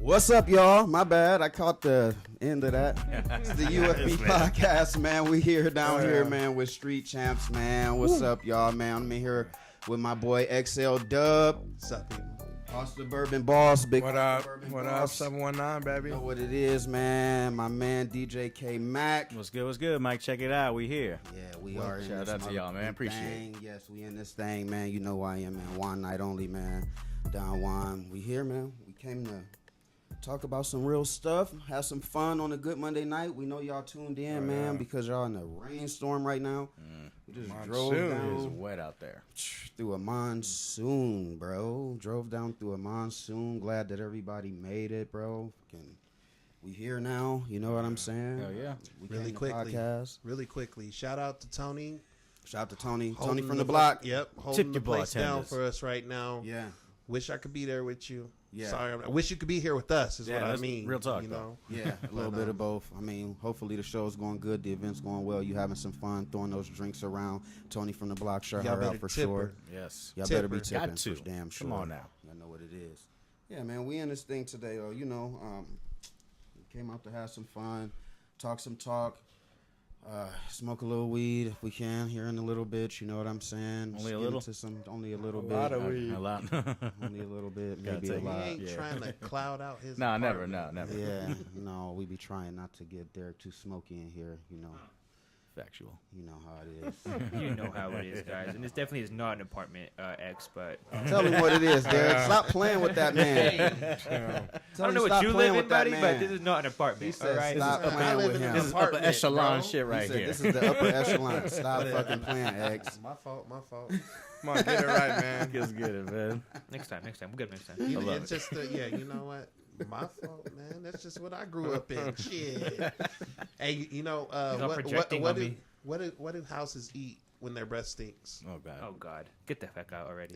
What's up, y'all? My bad. I caught the end of that. It's the UFB podcast, man. We here down here, man, with Street Champs, man. What's up, y'all, man? I'm in here with my boy XL Dub. What's up, people? Austin Bourbon Boss. Big What up? What up? 719, baby. You know what it is, man. My man DJ Kmac. What's good? What's good, Mike? Check it out. We here. Yeah, we are in Shout this out to y'all, man. Appreciate it. Yes, we in this thing, man. You know who I am, man. One night only, man. Don Juan. We here, man. We came to talk about some real stuff, have some fun on a good Monday night. We know y'all tuned in, man, because y'all in a rainstorm right now. We just drove down. It's wet out there. Through a monsoon, bro. Drove down through a monsoon. Glad that everybody made it, bro. We here now. You know what I'm saying? Hell yeah. We Really quickly. Shout out to Tony. Shout out to Tony. Tony Holding from the block. Yep. Holding the place down bartenders. for us right now. Yeah. Wish I could be there with you. Yeah. Sorry, I wish you could be here with us. Is what I that's mean. real talk, you know. Yeah, a little bit of both. I mean, hopefully the show's going good, the event's going well. You having some fun, throwing those drinks around. Tony from the block, shout her out for sure. Yes. Y'all better be tipping. Got to. For damn sure. Come on now. Y'all know what it is. Yeah, man, we in this thing today, though. You know, we came out to have some fun, talk some talk, smoke a little weed if we can here in a little bit. You know what I'm saying? Only a little? Only a little bit. A lot of weed. A lot. Only a little bit, Gotta maybe a take it. lot. He ain't trying to cloud out his. Nah, never. apartment. No, never. Yeah, no, we be trying not to get Derek too smoky in here, you know. Factual. You know how it is. You know how it is, guys. And this definitely is not an apartment X, but Tell him what it is, Derek. Stop playing with that man. I don't know what you live in, buddy, but this is not an apartment. He said, all right? stop I playing live with in him. an This is upper apartment, echelon bro. shit right He said, here. this is the upper echelon. Stop fucking playing, X. My fault. Come on, get it right, man. Let's get it, man. Next time. We'll get it next time. You, love it's just you know what? My fault, man. That's just what I grew up in. Shit. Hey, you know projecting on me. what do houses eat when their breath stinks? Oh, God. Oh, God. Get the fuck out already.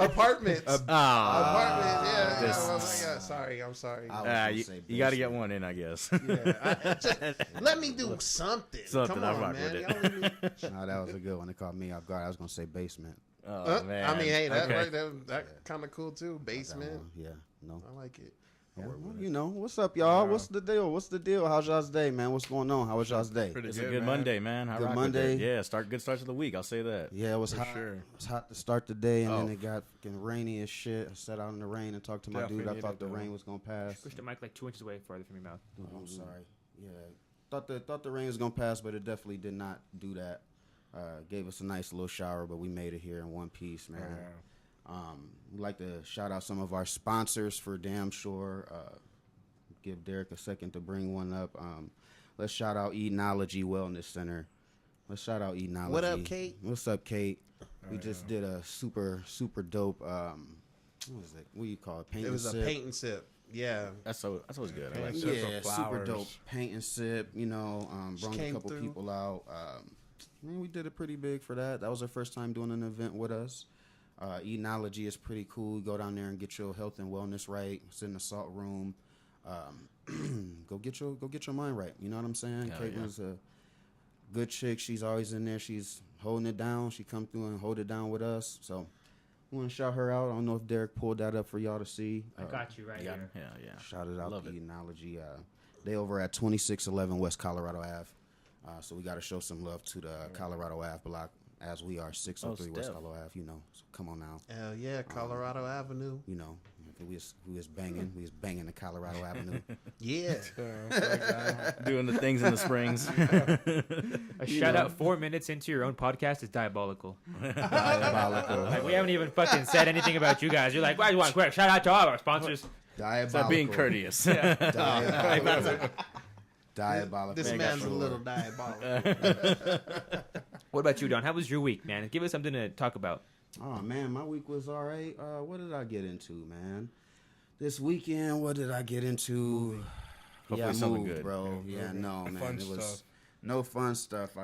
Apartments. Apartments. Yeah. This- Yeah. Sorry. I'm sorry. I was gonna say You got to get basement. one in, I guess. Yeah. Let me do something. Something, Come I on, rock man. with it. Y'all leave me- No, that was a good one. It caught me off guard. I was gonna say basement. Oh, man. I mean, hey, that Okay. right, that kind of cool too. Basement. Yeah, no. I like it. Yeah, well, you know, what's up, y'all? What's the deal? How's y'all's day, man? What's going on? How was y'all's day? Pretty It's a good, good man. Monday, man. I Good rock with Monday. it. Yeah, good start to the week. I'll say that. Yeah, it was hot. sure. It was hot to start the day, and then Oh. it got fucking rainy as shit. I sat out in the rain and talked to my Definitely dude. I need thought it, the though. rain was gonna pass. Push the mic like 2 inches away farther from your mouth. Oh, I'm sorry. Yeah, thought the rain was gonna pass, but it definitely did not do that. Gave us a nice little shower, but we made it here in one piece, man. We'd like to shout out some of our sponsors for damn sure. Give Derek a second to bring one up. Let's shout out Enology Wellness Center. Let's shout out Enology. What up, Kate? What's up, Kate? We just did a super dope. What was it? What do you call it? Paint It and was a sip. paint and sip. Yeah. That's always good. I Yeah. like Sip that. of Yeah, super flowers. dope. Paint and sip. You know, brought a came couple through. people out. Man, we did it pretty big for that. That was our first time doing an event with us. Enology is pretty cool. Go down there and get your health and wellness right. Sit in the salt room. Go get your mind right. You know what I'm saying? Hell Caitlin's a good chick. She's always in there. She's holding it down. She come through and hold it down with us. So we want to shout her out. I don't know if Derek pulled that up for y'all to see. I got you right Yeah, here. yeah. Shout it out Love to it. Enology. They over at 2611 West Colorado Ave. So we got to show some love to the Colorado Ave block as we are 603 West Steph. Colorado Ave. You know, so come on now. Hell yeah, Colorado Avenue. You know, if we was banging the Colorado Avenue. Yeah. Doing the things in the springs. A shout out 4 minutes into your own podcast is diabolical. Diabolical. Like, we haven't even fucking said anything about you guys. You're like, why do you want quick? Shout out to all our sponsors. Diabolical. Stop being courteous. Diabolical. Diabolical. This Man, man's got a you. little diabolical. What about you, Don? How was your week, man? Give us something to talk about. Oh man, my week was all right. What did I get into, man? This weekend, what did I get into? Hopefully I something moved, good. bro. Yeah, no, man. Fun It was stuff. no fun stuff.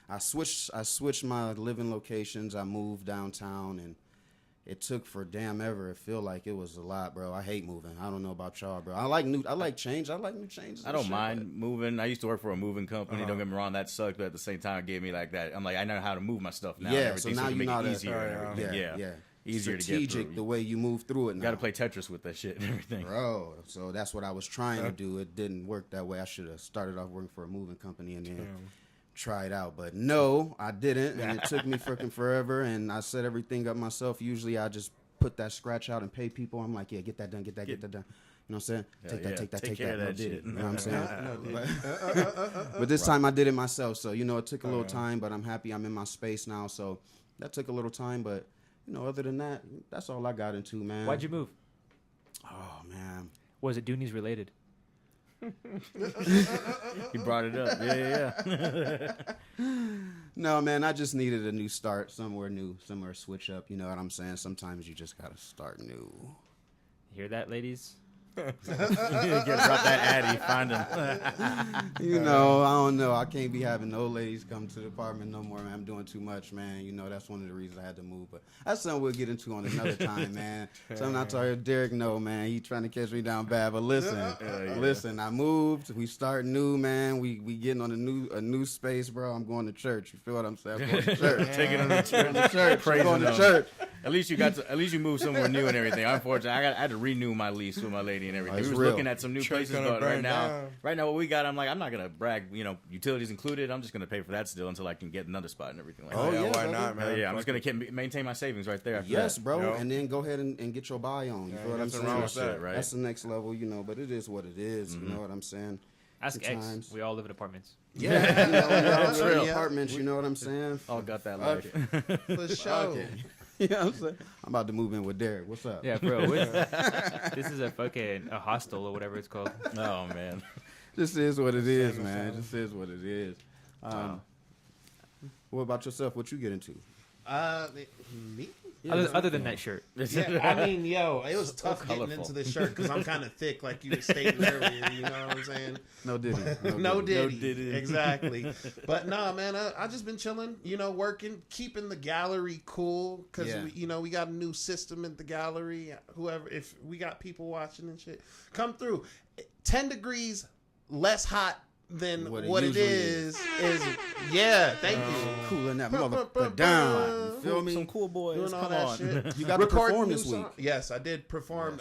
I switched my living locations. I moved downtown, and it took for damn ever. It feel like it was a lot, bro. I hate moving. I don't know about y'all, bro. I like change. I like new changes. I and don't shit, mind moving. I used to work for a moving company. Don't get me wrong, that sucked, but at the same time, it gave me like that. I'm like, I know how to move my stuff now. Yeah, and everything, so now it can you make know it that- easier and but- everything. yeah. easier to get strategic through. the way you move through it now. You got to play Tetris with that shit and everything. Bro, so that's what I was trying to do. It didn't work that way. I should have started off working for a moving company and then try it out. But no, I didn't. And it took me freaking forever. And I set everything up myself. Usually I just put that scratch out and pay people. I'm like, yeah, get that done, get that done. You know what I'm saying? Take that. That Did shit. it. You know what I'm saying? But this time I did it myself. So, you know, it took a little time, but I'm happy I'm in my space now. So that took a little time. But, you know, other than that, that's all I got into, man. Why'd you move? Oh, man. Was it Doonies related? You brought it up. Yeah. No, man, I just needed a new start, somewhere new, somewhere switch up. You know what I'm saying? Sometimes you just got to start new. Hear that, ladies? Drop that Addy. Find him. You know, I don't know. I can't be having no ladies come to the apartment no more, man. I'm doing too much, man. You know, that's one of the reasons I had to move. But that's something we'll get into on another time, man. Something I told Derek, no, man. He trying to catch me down bad. But listen, I moved. We start new, man. We getting on a new space, bro. I'm going to church. You feel what I'm saying? I'm going to church. Taking him to church. I'm going to church. At least you moved somewhere new and everything. Unfortunately, I had to renew my lease with my lady and everything. It's We was real. looking at some new places, but right now what we got, I'm like, I'm not gonna brag. You know, utilities included. I'm just gonna pay for that still until I can get another spot and everything like Oh, that. yeah, why brother. not, man? Yeah, I'm just gonna maintain my savings right there. After Yes, that. bro. Yo. And then go ahead and get your buy on. You feel what I'm nothing saying? wrong with that, right? That's the next level, you know, but it is what it is. You know what I'm saying? Ask Sometimes. X. We all live in apartments. Yeah, you know, That's real. apartments, you know what I'm saying? All got that Fuck life. For sure. Okay. You know what I'm saying? I'm about to move in with Derek. What's up? Yeah, bro. This is a hostel or whatever it's called. Oh man. This is what it is, man. This is what it is. What about yourself? What you get into? Me? Other than that shirt. Yeah, I mean, yo, it was tough getting colorful. into this shirt because I'm kind of thick, like you were stating earlier. You know what I'm saying? No diddy. No diddy. diddy. Exactly. But nah, man, I just been chilling, you know, working, keeping the gallery cool because, Yeah. we got a new system in the gallery. Whoever, if we got people watching and shit, come through. 10 degrees less hot than What it what it usually is. Yeah, thank you. Cooling that motherfucker down. You feel me? Some cool boys. Doing all Come that on. shit. You got to Recording perform new this week. song. Yes, I did perform.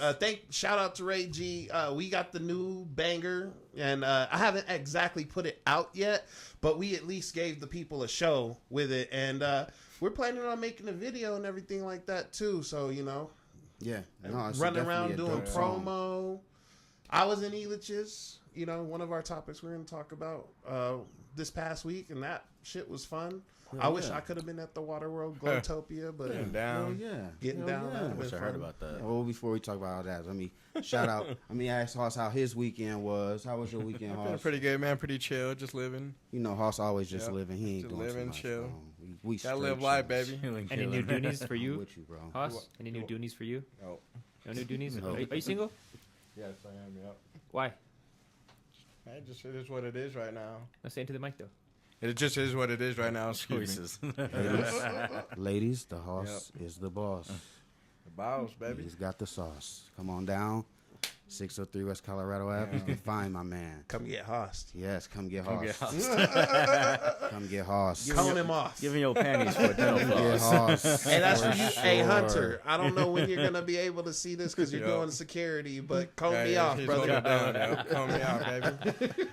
Shout out to Ray G. We got the new banger, and I haven't exactly put it out yet, but we at least gave the people a show with it, and we're planning on making a video and everything like that too. So Yeah. No, it's running definitely around a doing dope song. promo. I was in Elitch's. One of our topics we're going to talk about this past week, and that shit was fun. I wish I could have been at the Waterworld Glowtopia, but Getting Hell down. yeah. getting Hell down. yeah. That'd have Wish I been heard fun. about that. Well, before we talk about all that, let me ask Hoss how his weekend was. How was your weekend, Hoss? Pretty good, man. Pretty chill. Just living. You know, Hoss always just Yep. living. He ain't Just doing living, too much. chill. Bro. We Gotta straight live life, chilling. baby. Any new Doonies for I'm you, with you, bro. Hoss? Any new Doonies for you? No. No new Doonies? No. Are you single? Yes, I am. Yep. Why? It is what it is right now. Let's say into the mic though. It just is what it is right now. Choices. Ladies, the Hoss is the boss. The boss, baby. He's got the sauce. Come on down. 603 West Colorado Ave. You can find my man. Come get Host. Yes, come get Come Hoss. get Come get Hoss. Calling him off. Giving your panties for a dental Come get floss. Hoss. Hey, that's for For you. Hey, sure. Hunter, I don't know when you're going to be able to see this because you're Yo. doing security, but call me He's off, holding brother. it down, yo. Call me out, baby.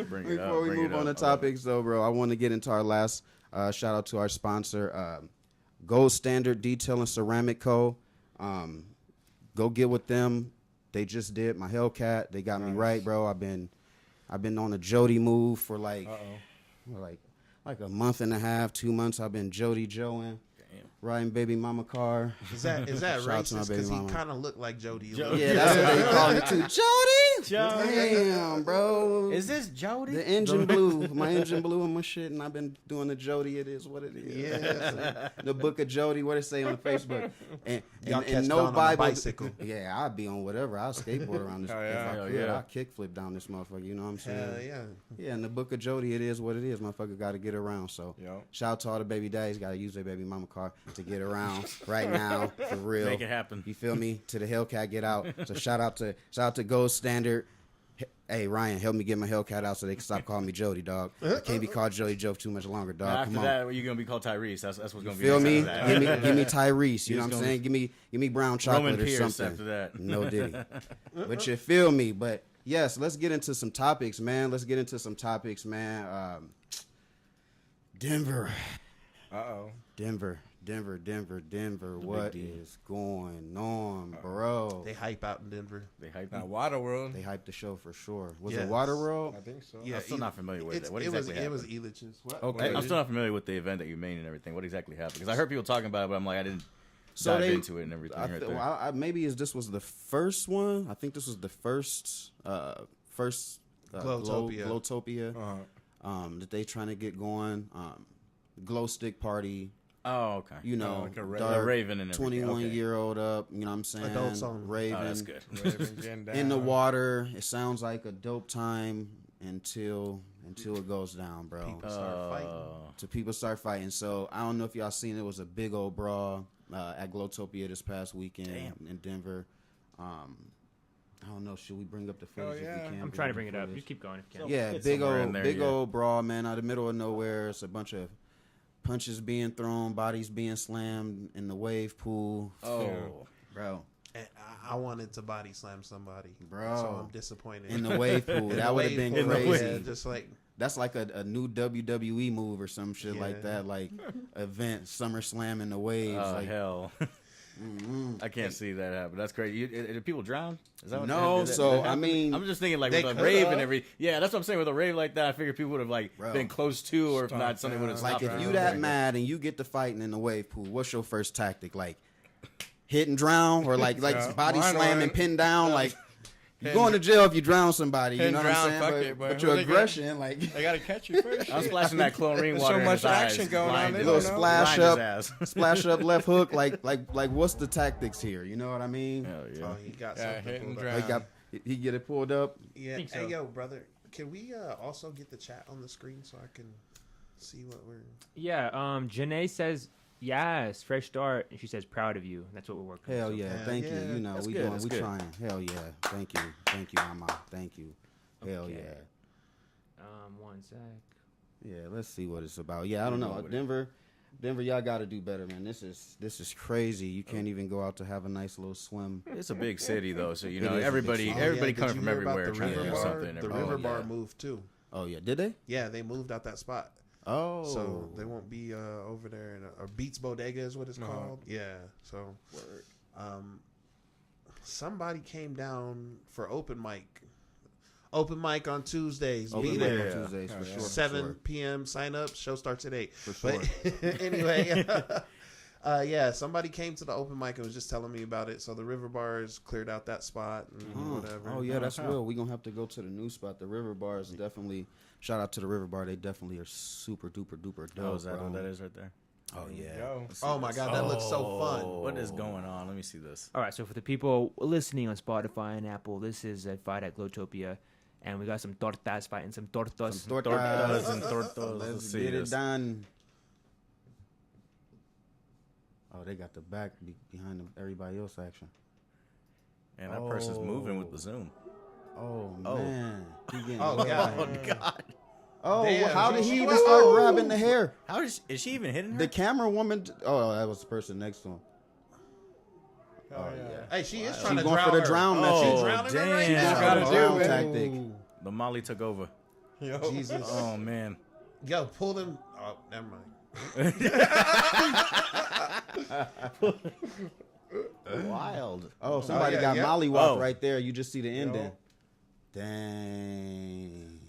Bring it up. Before we bring move it on to up. topics, though, bro, I want to get into our last shout out to our sponsor, Gold Standard Detail and Ceramic Co. Go get with them. They just did my Hellcat. They got me right, bro. I've been on a Jody move for like a month and a half, 2 months. I've been Jody Joeing, riding baby mama car. Is that Shout out to my racist? baby Because he mama. kind of looked like Jody. Yeah, that's what they call it too. Jody. Jody. Damn, bro. Is this Jody? The engine blew. My engine blew in my shit, and I've been doing the Jody. It is what it is. Yeah. The book of Jody, what it say on Facebook. And Y'all catch no Don on a Bible. bicycle. Yeah, I'll be on whatever. I'll skateboard around this. Hell If yeah. I Hell could, yeah. I'll kickflip down this motherfucker. You know what I'm saying? Hell yeah. Yeah, in the book of Jody, it is what it is. Motherfucker got to get around. So Yo. shout out to all the baby daddies. Got to use their baby mama car to get around right now for real. Make it happen. You feel me? To the Hellcat, get out. So shout out to Gold Standard Hey Ryan, help me get my Hellcat out so they can stop calling me Jody, dog. I can't be called Jody Joe too much longer, dog. After Come on. that, you're gonna be called Tyrese. That's what's gonna be. Feel me? After that. Give me Tyrese. You know what I'm gonna saying? Give me brown chocolate Roman or Pierce something. after that. No Diddy. But you feel me? But yes, let's get into some topics, man. Denver. Denver. What is going on, bro? They hype out in Denver. They hype. Now, Waterworld. They hyped the show for sure. Was Yes. it Waterworld? I think so. Yeah, I'm still not familiar with it. What it exactly happened? was Elitch's. What? Okay. I'm still not familiar with the event that you made and everything. What exactly happened? Because I heard people talking about it, but I'm like, I didn't dive into it and everything. Maybe this was the first one. I think this was the first Glowtopia that they trying to get going. Glow stick party. Oh, okay. You know, like a Raven and everything. 21-year-old up. You know what I'm saying? Adults only. Raven. Oh, that's good. Raven getting down. In the water. It sounds like a dope time until it goes down, bro. People start fighting. Till people start fighting. So I don't know if y'all seen it was a big old brawl at Glowtopia this past weekend in Denver. I don't know. Should we bring up the footage if we can? I'm trying to bring it up. You keep going if you can. Yeah, It's big somewhere in there, old brawl, man. Out of the middle of nowhere. It's a bunch of punches being thrown, bodies being slammed in the wave pool. Oh, bro. And I wanted to body slam somebody, Bro. So I'm disappointed. In the wave pool. That would have been In the crazy. wave, just like That's like a new WWE move or some shit like Yeah. that. Like event, SummerSlam in the waves. like, hell. I can't see that happen. That's crazy. Did people drown? Is that what No, did so, happen? I mean, I'm just thinking like they with a could rave have. and every. Yeah, that's what I'm saying. With a rave like that, I figured people would have like Bro. been close to, or if Stop not, something would have down. like stopped. if them. you that mad and you get to fighting in the wave pool, what's your first tactic? Like hit and drown, or like Yeah. body Why slam not? and pin down? Like you're Pin- going to jail if you drown somebody. You pin, know what I'm drown, saying? fuck But, it, boy. but Who your they got? aggression, like They gotta catch you first. I'm splashing that chlorine There's water. so in much his action eyes, going on, blinded they him. don't little know. splash Blind up, his ass. splash up left hook. Like what's the tactics here? You know what I mean? Hell yeah. oh, he got Yeah, something. hit and pulled up. drown. He get it pulled up. Yeah. Think so. Hey, yo, brother, can we also get the chat on the screen so I can see what we're? Yeah. Janae says yes, fresh start, and she says proud of you. That's what we're working. Hell on. yeah, Yeah, thank you. yeah. You know, That's we good, doing, that's we good. trying. Hell yeah, thank you, mama, thank you. Hell Okay. yeah. One sec. Yeah, let's see what it's about. Yeah, I don't know. Denver, y'all got to do better, man. This is crazy. You can't even go out to have a nice little swim. It's a big city though, so you It know is a big everybody city. everybody did coming you from hear about everywhere the trying to River do Bar? something. The everybody. River yeah. Bar moved too. Oh yeah, did they? Yeah, they moved out that spot. Oh, So they won't be over there. Or Beats Bodega is what it's called. Yeah. So, somebody came down for open mic. Open mic on Tuesdays. Open Be mic there. on Tuesdays for sure. 7 p.m. sign up. Show starts at 8. For sure. But anyway, yeah, somebody came to the open mic and was just telling me about it. So the River Bars cleared out that spot and whatever. Oh yeah, that's real. We gonna have to go to the new spot. The River Bar is definitely. Shout out to the River Bar. They definitely are super duper duper dope. Oh, is that bro. what that is right there? Oh yeah. Yo. Oh my God, that looks so fun. What is going on? Let me see this. All right, so for the people listening on Spotify and Apple, this is a fight at Glowtopia, and we got some tortas fighting some tortas. Some Tortas and tortas. Let's Let's see get it this. done. Oh, they got the back behind everybody else action. And that person's moving with the zoom. Oh man. He getting Oh, wet. God. Oh God! Oh, Damn, well, how did he even whoa. start grabbing the hair? How is she even hitting her? The camera woman. Oh, that was the person next to him. Oh, yeah. Hey, she is She trying to going drown for the her. drown Oh, method. She's drowning her right damn. now. You gotta do Drown it. tactic. The Molly took over. Yo. Jesus. Oh man. Yo, pull them. Oh, never mind. Wild. Oh, somebody yeah, got yeah. mollywop Oh. right there. You just see the ending. Dang.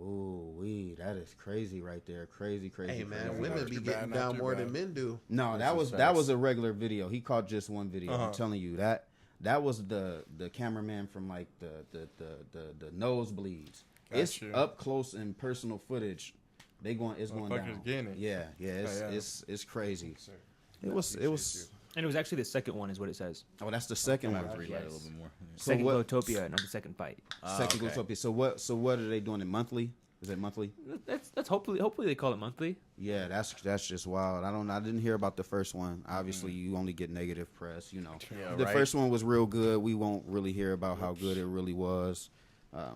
Ooh, that is crazy right there. Crazy. Hey, man, crazy. women be Too bad, getting not down too more bad. than men do. No, that was a regular video. He caught just one video. I'm telling you that was the cameraman from like the nosebleeds. It's you. up close and personal footage. It's going Motherfuckers down. getting it. Yeah, yeah. It's crazy. It was. And it was actually the second one, is what it says. Oh, that's the second one. Relight a little bit more. So Second what- Glowtopia, not the second fight. Second okay. Glowtopia. So what are they doing it monthly? Is it monthly? That's hopefully they call it monthly. Yeah, that's just wild. I didn't hear about the first one. Obviously, you only get negative press. You know, Yeah, the right. first one was real good. We won't really hear about how good it really was.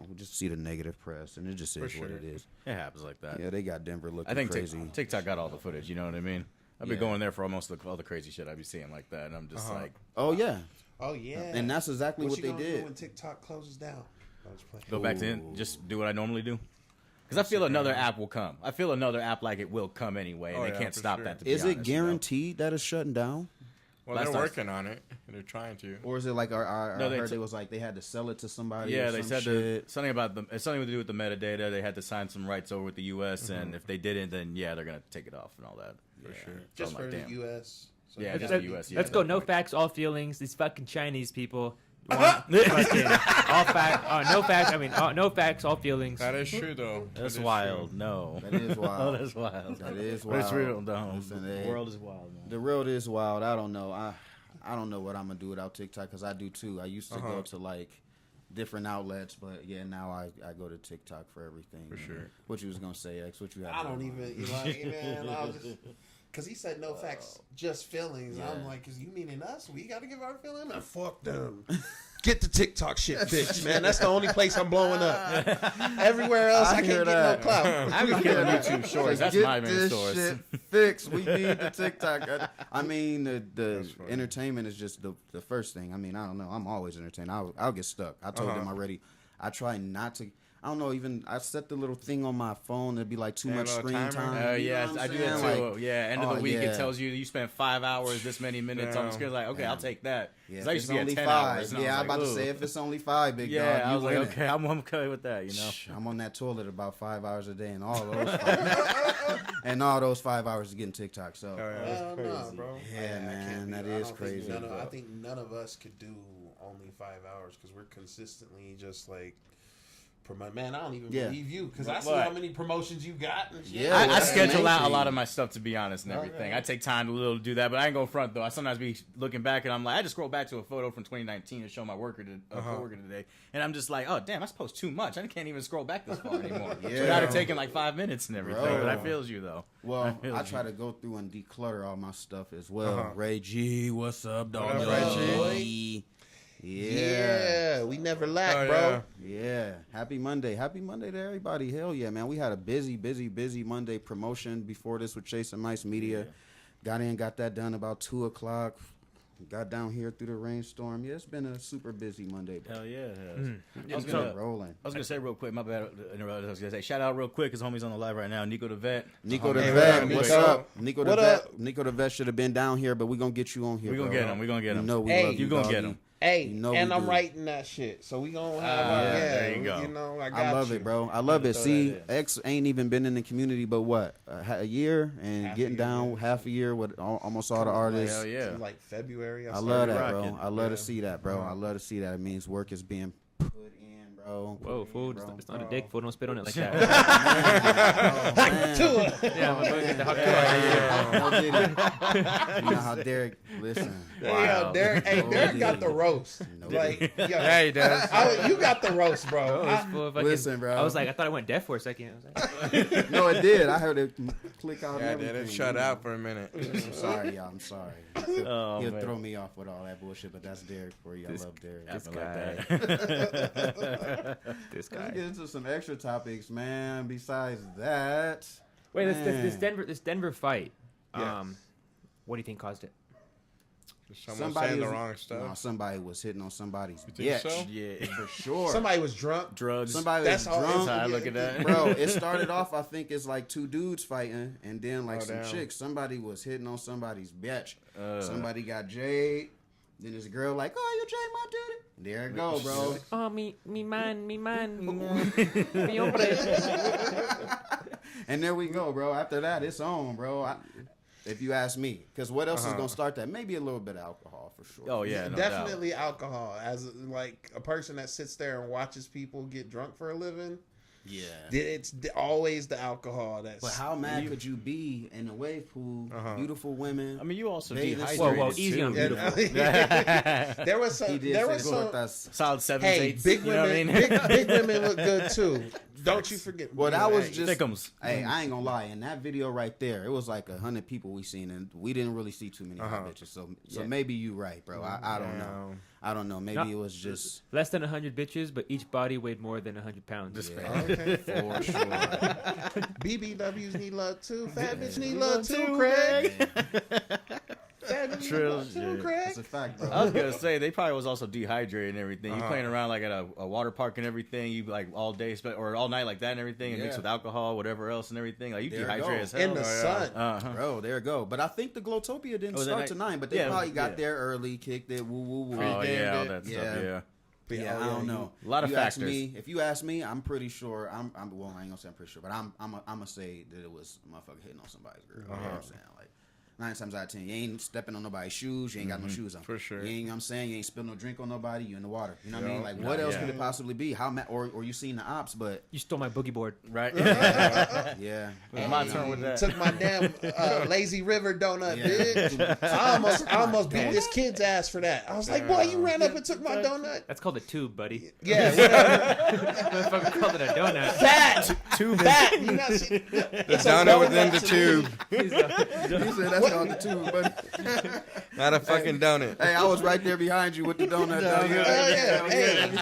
We just see the negative press, and it just is what it is. It happens like that. Yeah, they got Denver looking I think crazy. TikTok got all the footage. You know what I mean? I've been Yeah. going there for almost all the crazy shit I be seeing like that, and I'm just like, Oh yeah, Oh yeah. and that's exactly what what you they gonna do did. when TikTok closes down? I was playing. go back to just do what I normally do. Because I feel another app will come. I feel another app like it will come anyway, and Oh, they yeah, can't for stop sure. that. To be Is it honest, you know? guaranteed that it's shutting down, Well, Last they're time- working on it. They're trying to. or is it like I No, they heard t- it was like they had to sell it to somebody? Yeah, or they some said shit. something about it's something to do with the metadata. They had to sign some rights over with the U.S. and if they didn't, then yeah, they're gonna take it off and all that. For sure. So Just I'm for like, the damn. U.S. So Yeah, you just gotta the be- US. Let's Yeah, go. that's No right. facts, all feelings. These fucking Chinese people. Fucking all facts. No facts. I mean, no facts, all feelings. That is true, though. That's That is wild. No, That is wild. that's wild. That is But it's wild. real. No, Listen, the world is wild, man. The world is wild. I don't know. I don't know what I'm gonna do without TikTok because I do too. I used to go to like different outlets, but yeah, now I go to TikTok for everything. For sure. What you was gonna say, X? What you had? I in don't mind? even, like, man, I was just, because he said no facts, just feelings. Yeah. I'm like, is you meaning us? We got to give our feeling? Man, fuck them. Get the TikTok shit fixed, man. That's the only place I'm blowing up. Everywhere else, I hear can't get that. no clout. I've been killing YouTube shorts. That's Get my main this source. shit fixed. We need the TikTok. I mean, the That's funny. entertainment is just the first thing. I mean, I don't know. I'm always entertained. I'll get stuck. I told them already. I try not to. I don't know. Even I set the little thing on my phone. It'd be like too Yeah, much little screen timer. time. You know Yes, what I I'm do that too. saying? Like, Yeah, end of the oh, week yeah. it tells you spent 5 hours, this many minutes on the Damn. screen. Like, okay, I'll take that. Yeah, 'Cause if I used it's to be only at 10 5. hours. and I Yeah, was I'm like, about to "Ooh." say if it's only 5, big Yeah, dog. I you was like, winning. okay, I'm okay with that. You know. I'm on that toilet about 5 hours a day, and all those 5, and all those 5 hours is getting TikTok. So Oh, yeah, that's Hell crazy. no, bro. Yeah, I can't man, do that I is don't think crazy. I think none of us could do only 5 hours because we're consistently just like. Man, I don't even Yeah. believe you because I see What? how many promotions you got. And shit. Yeah, I that's schedule out a amazing. lot of my stuff, to be honest, and everything. I take time to do that, but I ain't go front though. I sometimes be looking back and I'm like, I just scroll back to a photo from 2019 to show my coworker today, and I'm just like, oh damn, I supposed too much. I can't even scroll back this far anymore. Yeah. Without it taking like 5 minutes and everything. Bro. But I feels you though. Well, feel I you. try to go through and declutter all my stuff as well. Ray G, what's up, dog? What up, Ray G? Yeah, we never lack, Oh, bro. yeah. Yeah. Happy Monday. Happy Monday to everybody. Hell yeah, man. We had a busy Monday promotion before this with Chase and Mice Media. Got that done about 2 o'clock. Got down here through the rainstorm. Yeah, it's been a super busy Monday, bro. Hell yeah, it has. It's I was been gonna- rolling. I was gonna say real quick, my bad. I was gonna say shout out real quick because homie's on the live right now. Nico the Vet. Nico the Hey, Vet, what up, what's Nico? up? Nico the What Vet. up? Nico the Vet should have been down here, but we gonna get you on here. We gonna bro. get him. We gonna get You him. know we Hey, love you. you gonna doggy. get him. Hey, You know and we I'm do. writing that shit, so we gonna have. there you go. You know, I got I love you. it, bro. I love it. throw See, that in. X ain't even been in the community, but what, a year and Half a getting year, down yeah. half a year with almost all the artists. Hell yeah. Since, like February. I love started that, bro. rocking. I love Yeah. to see that, bro. I love to see that. It means work is being put in, bro. Whoa, Put fool! in, bro. It's not a dick, fool. Don't spit on it like Oh, that. man. Yeah, I'm gonna get the hot Oh, did it? You know how Derek, listen. Yeah, Derek. Hey, Oh, Derek did got it? the roast. No, Like, yo, Yeah, he does. you got the roast, bro. Listen, bro. I was like, I thought I went deaf for a second. I was like, No, it did. I heard it click out. Yeah, and did everything. it shut out for a minute. I'm sorry, y'all. I'm sorry. Oh, He'll man. throw me off with all that bullshit, but that's Derek for you. I love Derek. Happen guy. like that. this Let's guy. get into some extra topics, man. Besides that, Wait, this Man. Denver fight. Yes. What do you think caused it? Someone saying the was- wrong No, stuff. somebody was hitting on somebody's You think bitch. so? Yeah. For sure. Somebody was drunk. Drugs. Somebody That's was all. drunk. That's how I look at that. Bro, it started off, I think it's like 2 dudes fighting, and then like Oh, some damn. chicks. Somebody was hitting on somebody's bitch. Somebody got Jade. Then this girl like, oh, you Jade my dude. There it go, bro. Oh, mi man. Mi hombre. And there we go, bro. After that, it's on, bro. If you ask me. Because what else is going to start that? Maybe a little bit of alcohol, for sure. Oh yeah, no Definitely alcohol. As like a person that sits there and watches people get drunk for a living, Yeah. it's always the alcohol. That's But how mad could you be in a wave pool, beautiful women? doubt. I mean, you also They- dehydrated. Whoa, easy too. on Yeah, beautiful. there was some. He did There say was support some. us. Solid 7s, Hey, 8s. big you know what I women. mean? Big women look good too. Don't you forget. Well, that was just. Thickums. Hey, I ain't gonna lie. In that video right there, it was like 100 people we seen, and we didn't really see too many hot bitches. So maybe you right, bro. I don't know. I don't know. Maybe it was just less than 100 bitches, but each body weighed more than 100 pounds. Okay. For sure. BBWs need love too. Fat bitch need love too, Craig. Fat bitch need love too, Craig. That's a fact, bro. I was gonna say they probably was also dehydrated and everything. You playing around like at a water park and everything. You like all day or all night like that and everything, and mixed with alcohol, whatever else and everything. Like you dehydrated as hell in the sun, bro. There you go. But I think the Glowtopia didn't start to 9, but they probably got there early, kicked it, woo woo woo. Oh yeah, all that stuff. Yeah. But I don't know. A lot of factors. If you ask me, I'm pretty sure. Well, I ain't gonna say I'm pretty sure, but I'm gonna say that it was a motherfucker hitting on somebody's girl. You know what I'm saying? Like 9 times out of 10, you ain't stepping on nobody's shoes. You ain't got no shoes on. For sure. You ain't. You know what I'm saying, you ain't spilled no drink on nobody. You in the water. You know what I mean? Like what else could it possibly be? Or you seen the ops? But You stole my boogie board. Right. yeah, It was my turn with that. took my damn lazy river donut, bitch. I almost beat this kid's ass for that. I was like, boy, you ran up and took my donut. That's called a tube, buddy. Yeah, whatever. Motherfucker called it a donut. Fat, fat. You not see, The donut within the tube. he said that's called the tube, buddy. Not a fucking donut. Hey, I was right there behind you with the donut. Though. Hey,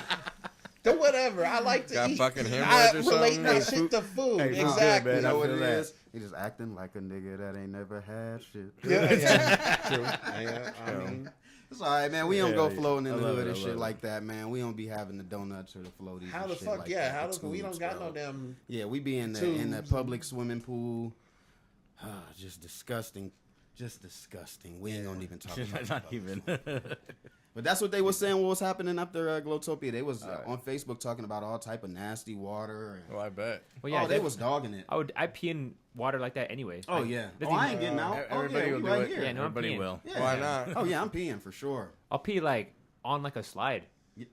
the whatever. I like to Got eat. fucking I hemorrhoids or relate something? my Hey, shit to food. Hey, Exactly. man, You know I what feel it that. is? He just acting like a nigga that ain't never had shit. Yeah. I mean, It's all right, man. We don't go Yeah, floating in I the love hood it, and I shit love like that, man. We don't be having the donuts or the floaties. how and the shit fuck? like Yeah, that. how The the we don't tubes, got bro. no damn. Yeah, we be in the public swimming pool. Just disgusting. Just disgusting. We ain't gonna even talk about it. Not even. But that's what they was saying. What was happening after Glowtopia? They was on Facebook talking about all type of nasty water. And, Oh, I bet. Well, yeah, they was dogging it. I pee in water like that anyway. Oh Like, yeah. this Oh, I thing- ain't getting out. Everybody will we do right it. here. Yeah, no, I'm Everybody peeing. will. Yeah. Why not? Oh yeah, I'm peeing for sure. I'll pee like on like a slide. He's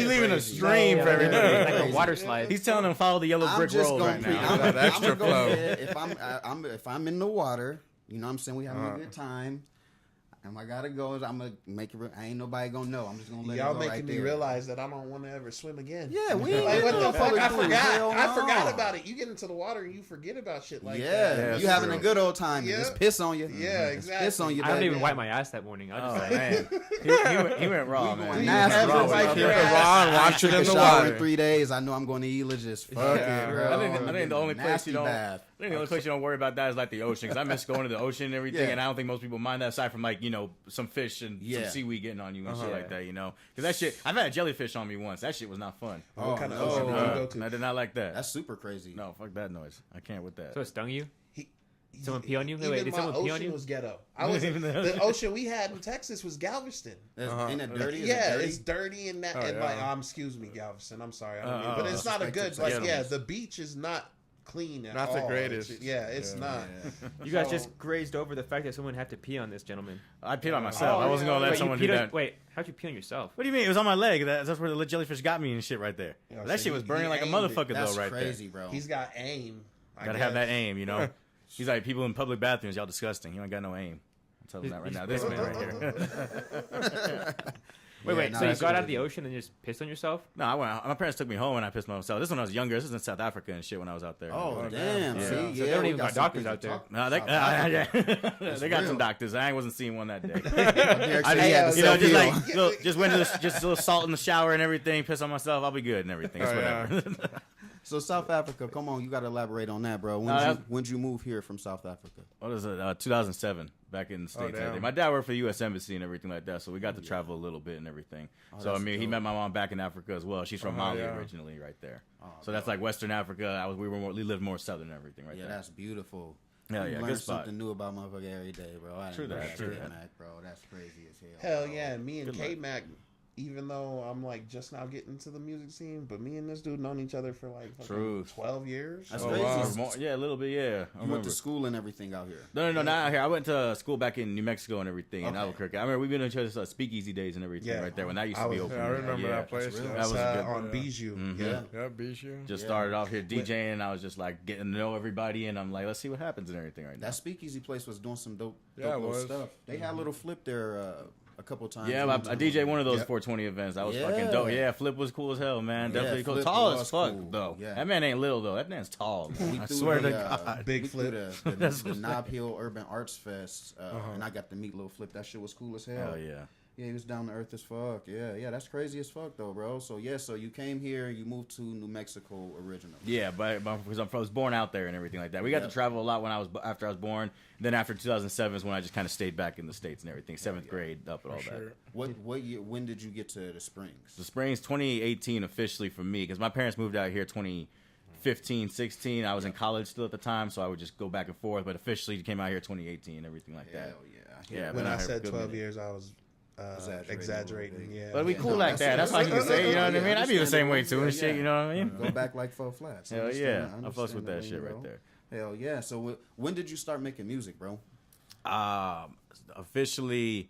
leaving a stream for everybody. Like a water slide. He's telling them follow the yellow I'm brick just road gonna right pre- now. That extra I'm gonna flow. go ahead. If I'm in the water, you know what I'm saying, we having a good time. And I gotta go. I'm gonna make it. I ain't nobody gonna know. I'm just gonna let Y'all it go making right me there. realize that I don't want to ever swim again. Yeah, we ain't Like what getting the no fuck? public I pool. forgot. Hell I forgot no. about it. You get into the water and you forget about shit like Yeah, that. you that's having true. a good old time. Yeah. Just piss on you. Yeah, Just exactly. Piss on you. I don't baby. even wipe my ass that morning. I Oh just like, man, he went raw, We man. going He nasty. went raw. Like Keep it your ass. raw and watch it Took in a the shower in water. 3 days. I know I'm going to Ela. Just fuck Yeah. it, bro. I think the only place Nasty you don't. bath. I think the only place you don't worry about that is like the ocean, because I miss going to the ocean and everything, Yeah. and I don't think most people mind that aside from like some fish and Yeah. some seaweed getting on you and shit like that, because that shit. I've had a jellyfish on me once. That shit was not fun. What kind of no. ocean do you go to? I did not like that. That's super crazy. No, fuck that noise. I can't with that. so it stung you? He- Someone pee on you? Even Wait, did my someone pee on ocean you? was ghetto. The ocean we had in Texas was Galveston. Ain't it dirty? Is Yeah, it dirty? it's dirty and that. Oh, and yeah. like, excuse me, Galveston. I'm sorry, I don't mean, but it's not a disrespect good. to Like, yeah, Texas. the beach is not clean at Not all. the greatest. It's not. You guys So- just grazed over the fact that someone had to pee on this gentleman. I peed on myself. Oh, I wasn't gonna let Wait, someone you do peed that. wait, how'd you pee on yourself? What do you mean? It was on my leg. That's where the jellyfish got me and shit right there. Yeah, That so shit was he burning like a aimed it. motherfucker That's though, right crazy, bro. He's got aim. I there. Gotta have guess. that aim, you know. He's like, people in public bathrooms, y'all disgusting. You ain't got no aim. I'm telling you that right now. This man right here. Wait, no, so you that's got out of crazy. the ocean and just pissed on yourself? No, I went. My parents took me home and I pissed myself. This is when I was younger. This was in South Africa and shit when I was out there. Oh, damn. Yeah. See, So yeah, they don't we even got some doctors things out to there. talk- No, they got real. some doctors. I wasn't seeing one that day. Derek I said he had just, to you know, just self-heal. like just went to just a little salt in the shower and everything. Piss on myself. I'll be good and everything. It's Oh, yeah. whatever. So South Africa, come on, you got to elaborate on that, bro. When'd you move here from South Africa? What is it? 2007, back in the States. I damn. think. My dad worked for the U.S. Embassy and everything like that, so we got to travel a little bit and everything. So, I that's mean, he dope. met my mom back in Africa as well. She's from Mali yeah. originally, right there. So that's like Western Africa. We lived more southern and everything right Yeah, there. that's beautiful. Hell You yeah, learn good spot. something new about motherfucker every day, bro. I True didn't know that, true that. Kmac, bro. That's crazy as hell. Hell yeah, and me and Good luck. Kmac, even though I'm like just now getting into the music scene, but me and this dude known each other for like fucking Truth. 12 years. That's Oh, crazy. wow. Or more- yeah, a little bit, yeah. I You went remember. to school and everything out here. No, not out here. I went to school back in New Mexico and everything in Okay. Albuquerque. I remember we've been to each other's speakeasy days and everything Yeah. right there when that used I to be was- open. Yeah, I remember Yeah. that place. real. Yeah. That was a good on Bijou. Mhm. Yeah. Yeah, Bijou. Just Yeah. started off here DJing, and I was just like getting to know everybody, and I'm like, let's see what happens and everything right now. That speakeasy place was doing some dope Yeah, it little was. stuff. They had a little flip there a couple times. Yeah, I DJ one of those 420 events. That was fucking dope. Yeah, Flip was cool as hell, man. Definitely cool. Flip Tall was as fuck, cool. though. Yeah. That man ain't little, though. That man's tall, man. I threw swear the, to God. Big we Flip. threw the Knob Hill Urban Arts Fest, and I got to meet Lil Flip. That shit was cool as hell. Hell yeah. Yeah, he was down to earth as fuck. Yeah, that's crazy as fuck though, bro. So so you came here, you moved to New Mexico originally. Yeah, but because I was born out there and everything like that. We got to travel a lot after I was born. Then after 2007 is when I just kind of stayed back in the States and everything. 7th grade up and all that. What year? When did you get to the Springs? The Springs 2018 officially for me because my parents moved out here 2015, 16. I was in college still at the time, so I would just go back and forth. But officially came out here 2018 and everything like that. Hell yeah. When man, I said good 12 minute. years, I was exaggerating. Yeah, But we cool like that. That's all you can say. You know what I mean? I'd be the same way too and shit. You know what I mean? Go back like 4 flats. Hell yeah, I fuss with that shit right there. Hell yeah. So when did you start making music, bro? Officially,